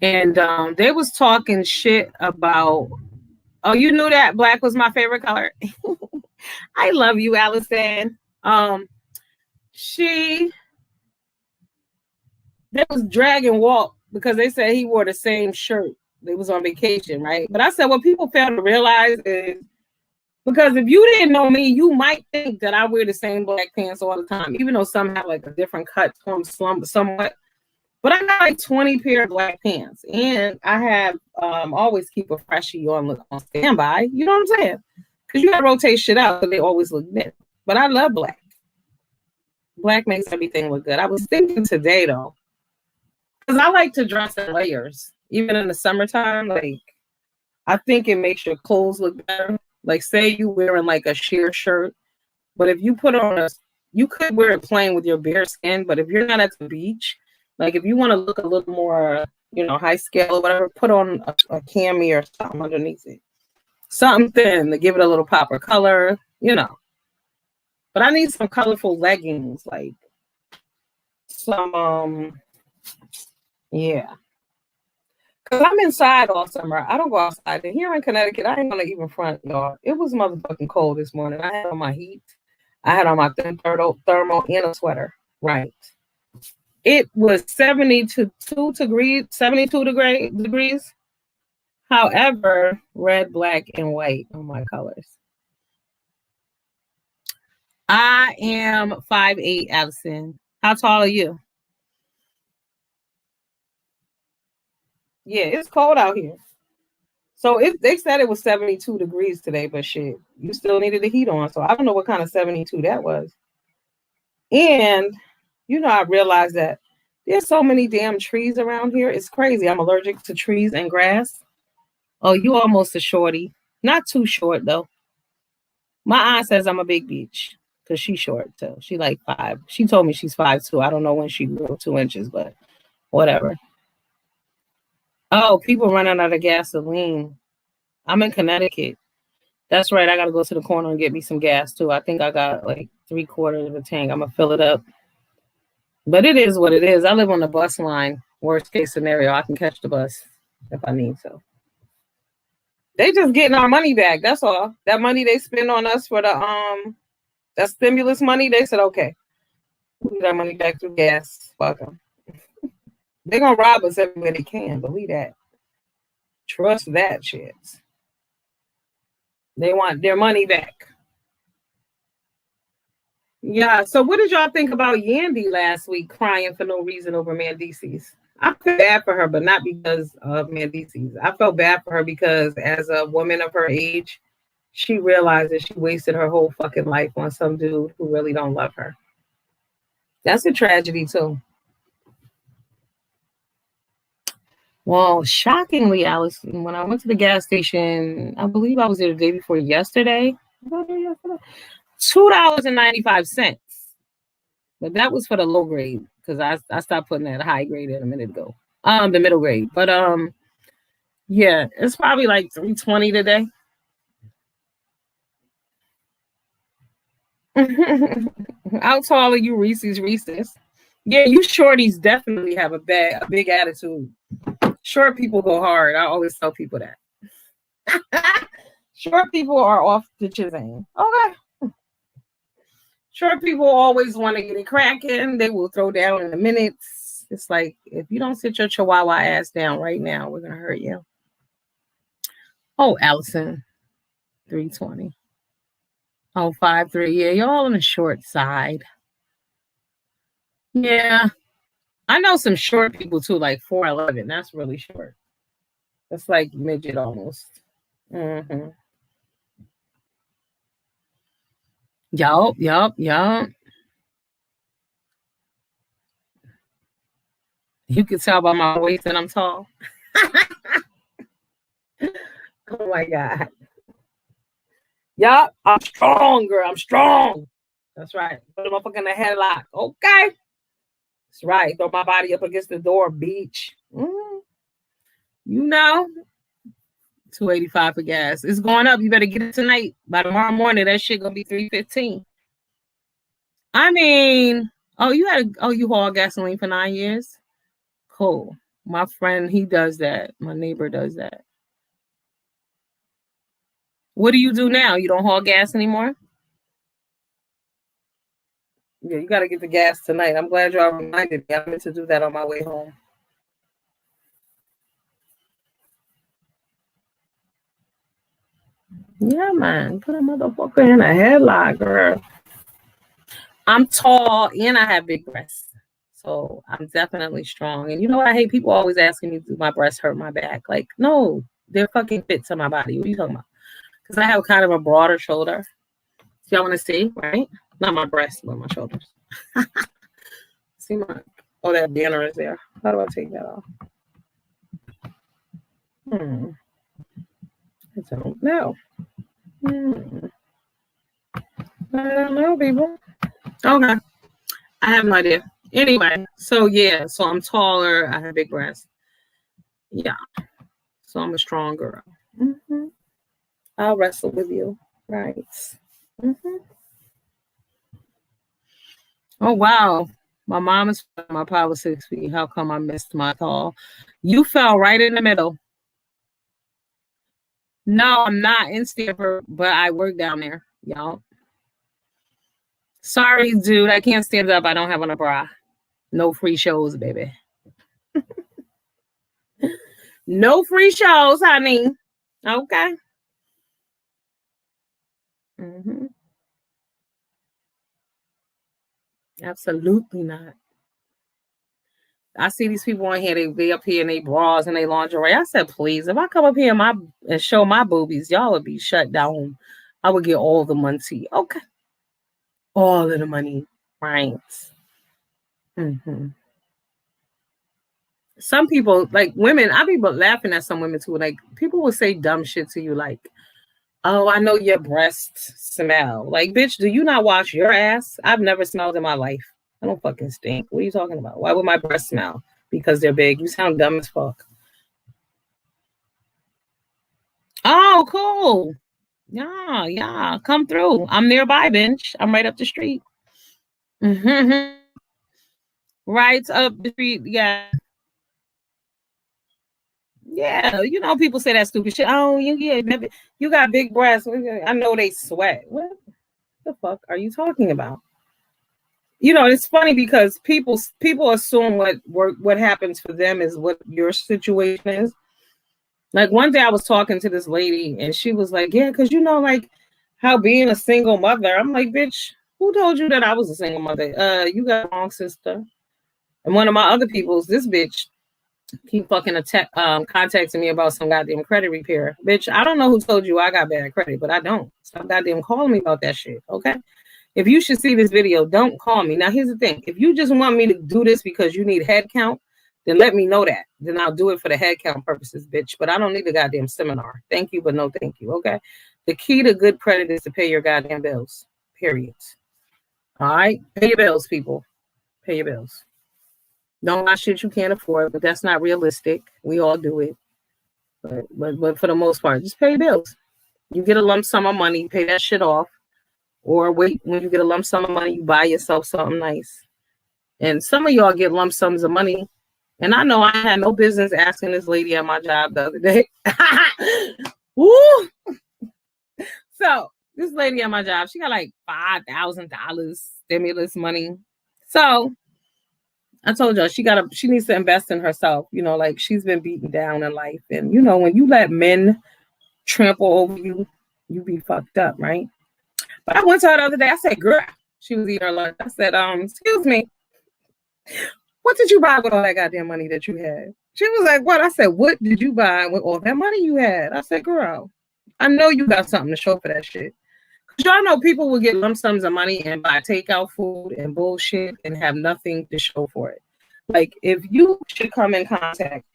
And they was talking shit about, oh, you knew that black was my favorite color. I love you, Allison. They was dragging Walt because they said he wore the same shirt. They was on vacation, right? But I said what people fail to realize is because if you didn't know me, you might think that I wear the same black pants all the time, even though some have like a different cut from somewhat. But I got like 20 pair of black pants, and I have always keep a freshie on standby. You know what I'm saying? Because you gotta rotate shit out, so they always look new. But I love black. Black makes everything look good. I was thinking today though, because I like to dress in layers, even in the summertime. Like I think it makes your clothes look better. Like say you wearing like a sheer shirt, but if you put on you could wear it plain with your bare skin. But if you're not at the beach, like if you want to look a little more, high scale or whatever, put on a cami or something underneath it, something thin to give it a little pop of color, But I need some colorful leggings, like some, yeah. Because I'm inside all summer. I don't go outside. And here in Connecticut, I ain't gonna even front, y'all. It was motherfucking cold this morning. I had on my heat. I had on my thermal and a sweater. Right. It was 72 degrees. However, red, black, and white are my colors. I am 5'8", Allison. How tall are you? Yeah, it's cold out here. So they said it was 72 degrees today, but shit, you still needed the heat on. So I don't know what kind of 72 that was. And, I realized that there's so many damn trees around here. It's crazy. I'm allergic to trees and grass. Oh, you almost a shorty. Not too short, though. My aunt says I'm a big bitch because she's short, too. She like 5. She told me she's 5'2". I don't know when she grew 2 inches, but whatever. Oh, people running out of gasoline. I'm in Connecticut. That's right. I got to go to the corner and get me some gas, too. I think I got like 3/4 of a tank. I'm going to fill it up. But it is what it is. I live on the bus line. Worst case scenario, I can catch the bus if I need to. They just getting our money back. That's all. That money they spend on us for that stimulus money, they said, okay, we get our money back through gas. Fuck them. They're going to rob us everywhere they can. Believe that. Trust that shit. They want their money back. Yeah. So what did y'all think about Yandy last week crying for no reason over Mendices? I felt bad for her, but not because of Mendices. I felt bad for her because as a woman of her age, she realized that she wasted her whole fucking life on some dude who really don't love her. That's a tragedy too. Well, shockingly, Alice, when I went to the gas station, I believe I was there the day before yesterday. $2.95. But that was for the low grade because I stopped putting that high grade in a minute ago. The middle grade. But yeah, it's probably like $3.20 today. How tall are you, Reese's? Yeah, you shorties definitely have a big attitude. Short people go hard. I always tell people that. Short people are off the chisel. Okay. Short people always want to get it cracking. They will throw down in a minute. It's like, if you don't sit your chihuahua ass down right now, we're going to hurt you. Oh, Allison, 320. Oh, 5'3". Yeah, you're all on the short side. Yeah. I know some short people too, like 4'11". That's really short. That's like midget almost. Mm-hmm. Yup. You can tell by my waist that I'm tall. Oh my God. Yup, I'm strong, girl. I'm strong. That's right. Put them up in the headlock. Okay. That's right. Throw my body up against the door, beach. You know, 285 for gas. It's going up. You better get it tonight. By tomorrow morning, that shit gonna be 315. I mean, you haul gasoline for 9 years? Cool. My friend, he does that. My neighbor does that. What do you do now? You don't haul gas anymore? Yeah, you got to get the gas tonight. I'm glad y'all reminded me. I meant to do that on my way home. Yeah, man. Put a motherfucker in a headlock, girl. I'm tall and I have big breasts. So I'm definitely strong. And you know what? I hate people always asking me, do my breasts hurt my back? Like, no, they're fucking fit to my body. What are you talking about? Because I have kind of a broader shoulder. So y'all want to see, right? Not my breasts, but my shoulders. See my, that banner is there. How do I take that off? I don't know. I don't know, people. Okay. I have no idea. Anyway, so I'm taller. I have big breasts. Yeah. So I'm a strong girl. I'll wrestle with you. Right. Oh, wow. My mom is my power 6 feet. How come I missed my call? You fell right in the middle. No, I'm not in Stanford, but I work down there, y'all. Sorry, dude. I can't stand up. I don't have on a bra. No free shows, baby. No free shows, honey. Okay. Absolutely not. I see these people on here, they be up here in their bras and they lingerie. I said, please, if I come up here and show my boobies, y'all would be shut down. I would get all the money. Okay. All of the money. Right. Some people, like women, I be laughing at some women too. Like people will say dumb shit to you like, oh, I know your breasts smell. Like, bitch, do you not wash your ass? I've never smelled in my life. I don't fucking stink. What are you talking about? Why would my breasts smell? Because they're big. You sound dumb as fuck. Oh, cool. Yeah. Come through. I'm nearby, bitch. I'm right up the street. Right up the street. Yeah. Yeah. You know, people say that stupid shit. Oh, you got big breasts. I know they sweat. What the fuck are you talking about? You know, it's funny because people assume what happens for them is what your situation is. Like one day I was talking to this lady and she was like, yeah, because you know, like how being a single mother. I'm like, bitch, who told you that I was a single mother? You got the wrong sister. And one of my other people's, this bitch, keep fucking contacting me about some goddamn credit repair. Bitch, I don't know who told you I got bad credit, but I don't. Stop goddamn calling me about that shit, okay? If you should see this video, don't call me. Now, here's the thing. If you just want me to do this because you need head count, then let me know that. Then I'll do it for the head count purposes, bitch. But I don't need a goddamn seminar. Thank you, but no thank you, okay? The key to good credit is to pay your goddamn bills, period. All right? Pay your bills, people. Pay your bills. Don't buy shit you can't afford, but that's not realistic. We all do it. But for the most part, just pay your bills. You get a lump sum of money, pay that shit off. Or wait, when you get a lump sum of money, you buy yourself something nice. And some of y'all get lump sums of money. And I know I had no business asking this lady at my job the other day. Woo! So this lady at my job, she got like $5,000 stimulus money. So I told y'all she needs to invest in herself. You know, like she's been beaten down in life. And you know, when you let men trample over you, you be fucked up, right? But I went to her the other day. I said, girl, she was eating her lunch. I said, excuse me, what did you buy with all that goddamn money that you had? She was like, what? I said, what did you buy with all that money you had? I said, girl, I know you got something to show for that shit. Because y'all know people will get lump sums of money and buy takeout food and bullshit and have nothing to show for it. Like, if you should come in contact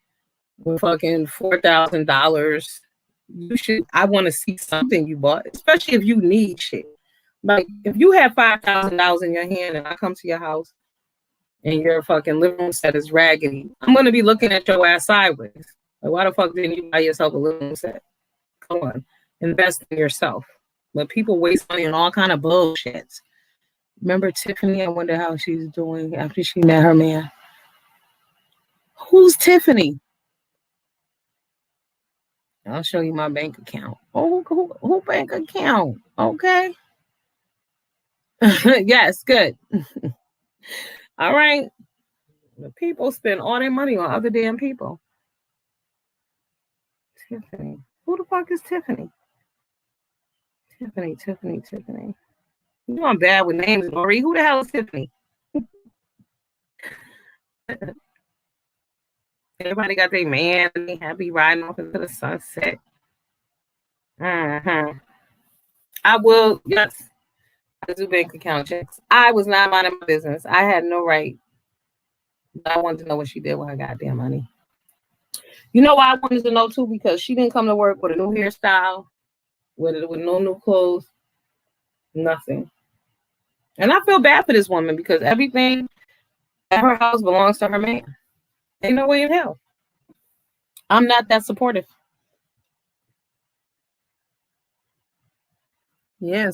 with fucking $4,000, I want to see something you bought, especially if you need shit. Like, if you have $5,000 in your hand and I come to your house and your fucking living room set is raggedy, I'm gonna be looking at your ass sideways. Like, why the fuck didn't you buy yourself a living room set? Come on, invest in yourself. But people waste money on all kind of bullshit. Remember Tiffany? I wonder how she's doing after she met her man. Who's Tiffany? I'll show you my bank account. Oh, who bank account? Okay. Yes, good. All right. The people spend all their money on other damn people. Tiffany. Who the fuck is Tiffany? Tiffany. You know I'm bad with names, Lori. Who the hell is Tiffany? Everybody got their man. They happy riding off into the sunset. I will, yes. I do bank account checks. I was not minding my business. I had no right. I wanted to know what she did with her goddamn money. You know why I wanted to know too? Because she didn't come to work with a new hairstyle, with no new clothes, nothing. And I feel bad for this woman because everything at her house belongs to her man. Ain't no way in hell. I'm not that supportive. Yeah,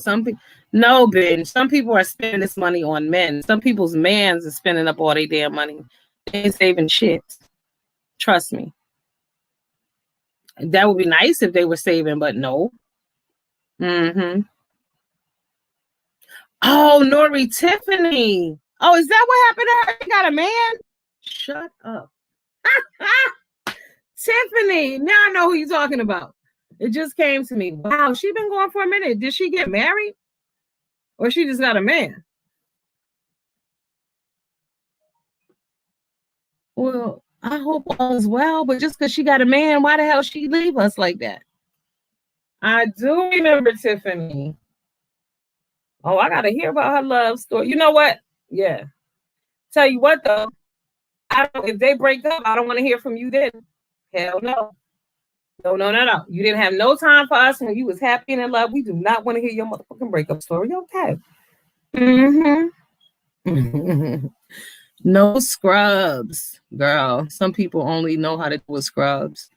no, Ben. Some people are spending this money on men. Some people's mans are spending up all their damn money. They ain't saving shit. Trust me. That would be nice if they were saving, but no. Mm-hmm. Oh, Nori Tiffany. Oh, is that what happened to her? She got a man? Shut up. Tiffany. Now I know who you're talking about. It just came to me. Wow, she been going for a minute. Did she get married? Or she just got a man? Well, I hope all is well, but just because she got a man, why the hell she leave us like that? I do remember Tiffany. Oh, I gotta hear about her love story. You know what? Yeah. Tell you what though, if they break up, I don't want to hear from you then. Hell no. No. You didn't have no time for us when you was happy and in love. We do not want to hear your motherfucking breakup story. Okay. Mm-hmm. No scrubs, girl. Some people only know how to do with scrubs.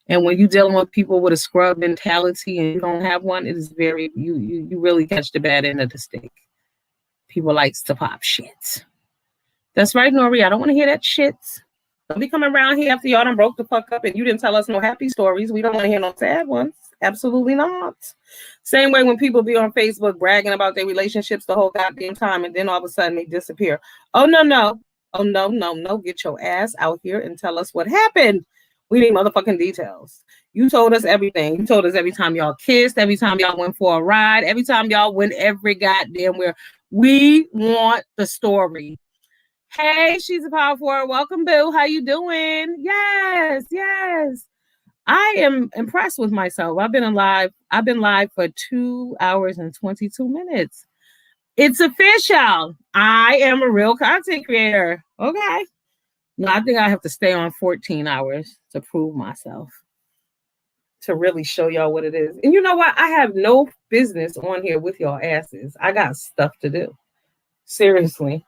And when you're dealing with people with a scrub mentality and you don't have one, it is very, you really catch the bad end of the stick. People likes to pop shit. That's right, Nori. I don't want to hear that shit. Don't be coming around here after y'all done broke the fuck up and you didn't tell us no happy stories. We don't want to hear no sad ones. Absolutely not. Same way when people be on Facebook bragging about their relationships the whole goddamn time and then all of a sudden they disappear. Oh, no. Oh, no. Get your ass out here and tell us what happened. We need motherfucking details. You told us everything. You told us every time y'all kissed, every time y'all went for a ride, every time y'all went every goddamn where. We want the story. Hey, she's a power forward. Welcome, Boo. How you doing? Yes. I am impressed with myself. I've been live for 2 hours and 22 minutes. It's official. I am a real content creator. Okay. No, I think I have to stay on 14 hours to prove myself, to really show y'all what it is. And you know what? I have no business on here with y'all asses. I got stuff to do. Seriously.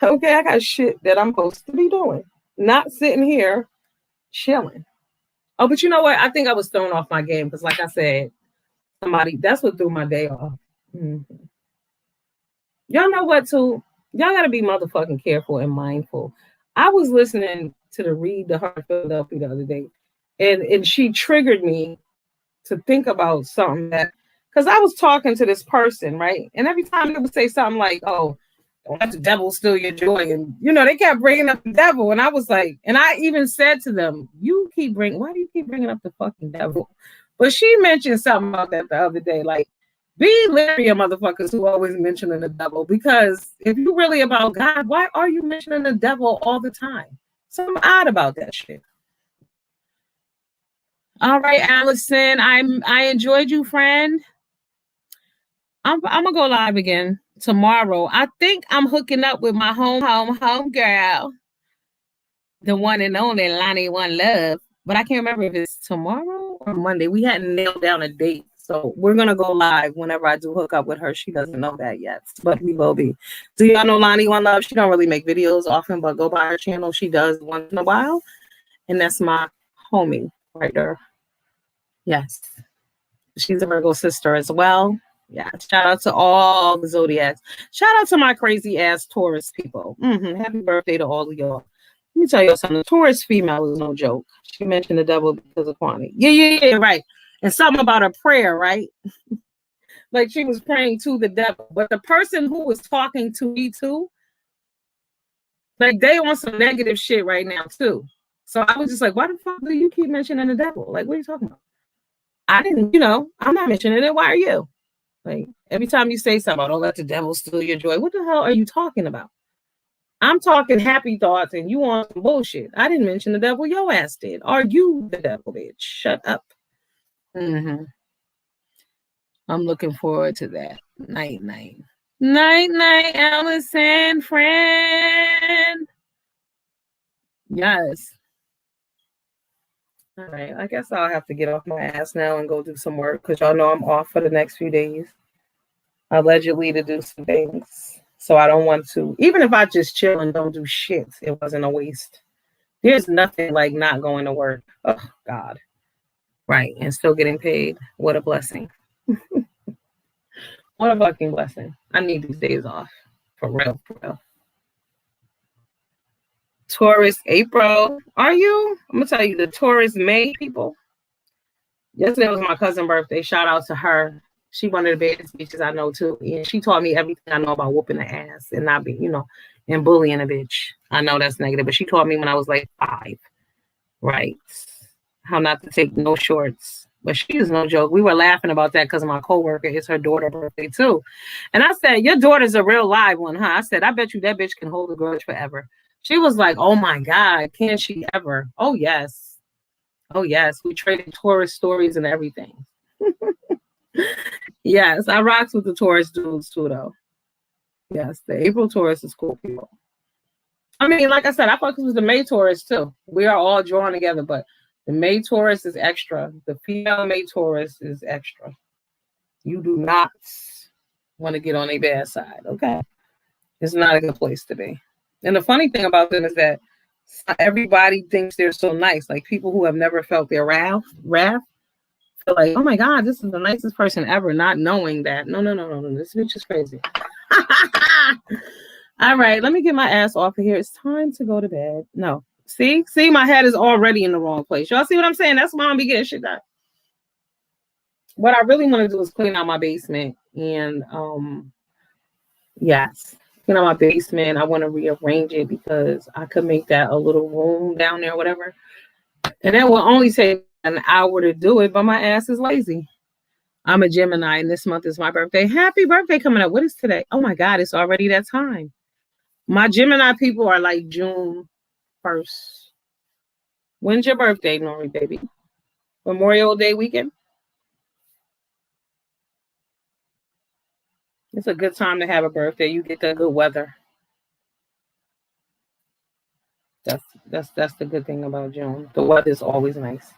Okay, I got shit that I'm supposed to be doing. Not sitting here chilling. Oh, but you know what? I think I was thrown off my game because, like I said, that's what threw my day off. Mm-hmm. Y'all know what, too? Y'all got to be motherfucking careful and mindful. I was listening to the Read the Heart of Philadelphia the other day, and she triggered me to think about something that, because I was talking to this person, right? And every time they would say something like, oh, don't let the devil steal your joy. And, they kept bringing up the devil. And I was like, and I even said to them, why do you keep bringing up the fucking devil? But she mentioned something about that the other day. Like, be leery of motherfuckers who always mentioning the devil. Because if you're really about God, why are you mentioning the devil all the time? Something odd about that shit. All right, Allison, I enjoyed you, friend. I'm gonna go live again tomorrow. I think I'm hooking up with my home girl, the one and only Lonnie One Love. But I can't remember if it's tomorrow or Monday. We hadn't nailed down a date. So we're gonna go live whenever I do hook up with her. She doesn't know that yet, but we will be. Do y'all know Lonnie One Love? She don't really make videos often, but go by her channel. She does once in a while, and that's my homie right there. Yes, she's a Virgo sister as well. Yeah, shout out to all the zodiacs. Shout out to my crazy ass Taurus people. Happy birthday to all of y'all. Let me tell you something. The Taurus female is no joke. She mentioned the devil because of quantity. Yeah, right. And something about a prayer, right? Like she was praying to the devil. But the person who was talking to me too, like they on some negative shit right now too. So I was just like, why the fuck do you keep mentioning the devil? Like, what are you talking about? I didn't, I'm not mentioning it. Why are you? Like every time you say something, don't let the devil steal your joy. What the hell are you talking about? I'm talking happy thoughts and you on some bullshit. I didn't mention the devil. Your ass did. Are you the devil, bitch? Shut up. I'm looking forward to that. Night, night. Night, night, Allison, friend. Yes. All right. I guess I'll have to get off my ass now and go do some work because y'all know I'm off for the next few days. Allegedly to do some things. So I don't want to. Even if I just chill and don't do shit, it wasn't a waste. There's nothing like not going to work. Oh, God. Right. And still getting paid. What a blessing. What a fucking blessing. I need these days off. For real, for real. Taurus April. Are you? I'm going to tell you, the Taurus May people. Yesterday was my cousin's birthday. Shout out to her. She one of the baddest bitches I know too. And she taught me everything I know about whooping the ass and not be, and bullying a bitch. I know that's negative, but she taught me when I was like 5. Right. How not to take no shorts. But she is no joke. We were laughing about that because my coworker, it's her daughter's birthday too. And I said, your daughter's a real live one, huh? I said, I bet you that bitch can hold a grudge forever. She was like, oh my God, can she ever? Oh, yes. Oh, yes. We traded Taurus stories and everything. Yes, I rocks with the Taurus dudes too, though. Yes, the April Taurus is cool people. I mean, like I said, I fuck with the May Taurus too. We are all drawn together, but the May Taurus is extra. The female May Taurus is extra. You do not want to get on a bad side, okay? It's not a good place to be. And the funny thing about them is that everybody thinks they're so nice. Like people who have never felt their wrath feel like, oh my God, this is the nicest person ever, not knowing that. No, this bitch is crazy. All right, let me get my ass off of here. It's time to go to bed. No. See, my head is already in the wrong place. Y'all see what I'm saying? That's why I'm be getting shit done. What I really want to do is clean out my basement. And yes, clean out my basement. I want to rearrange it because I could make that a little room down there, whatever. And that will only take an hour to do it, but my ass is lazy. I'm a Gemini, and this month is my birthday. Happy birthday coming up. What is today? Oh my God, it's already that time. My Gemini people are like June 1st. When's your birthday, Nori, baby? Memorial Day weekend? It's a good time to have a birthday. You get the good weather. That's the good thing about June. The weather is always nice.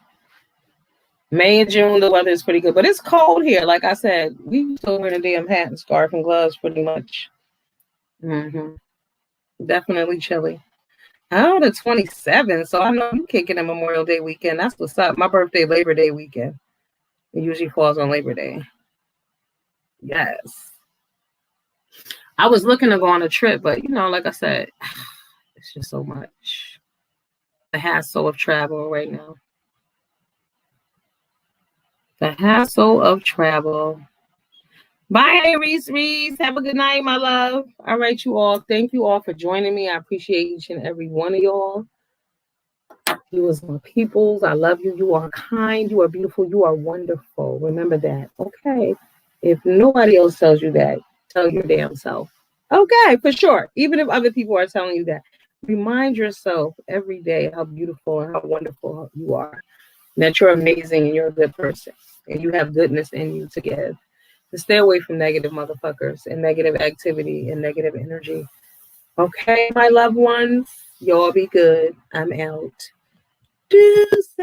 May and June, the weather is pretty good, but it's cold here. Like I said, we still wearing a damn hat and scarf and gloves pretty much. Definitely chilly. Oh, the 27th. So I know you kicking a Memorial Day weekend. That's what's up. My birthday, Labor Day weekend. It usually falls on Labor Day. Yes. I was looking to go on a trip, but like I said, it's just so much. The hassle of travel right now. The hassle of travel. Bye, Reese. Have a good night, my love. All right, you all. Thank you all for joining me. I appreciate each and every one of y'all. You as my peoples. I love you. You are kind. You are beautiful. You are wonderful. Remember that. Okay. If nobody else tells you that, tell your damn self. Okay, for sure. Even if other people are telling you that, remind yourself every day how beautiful and how wonderful you are. And that you're amazing and you're a good person. And you have goodness in you to give. To stay away from negative motherfuckers and negative activity and negative energy. Okay, my loved ones, y'all be good. I'm out. Deuce.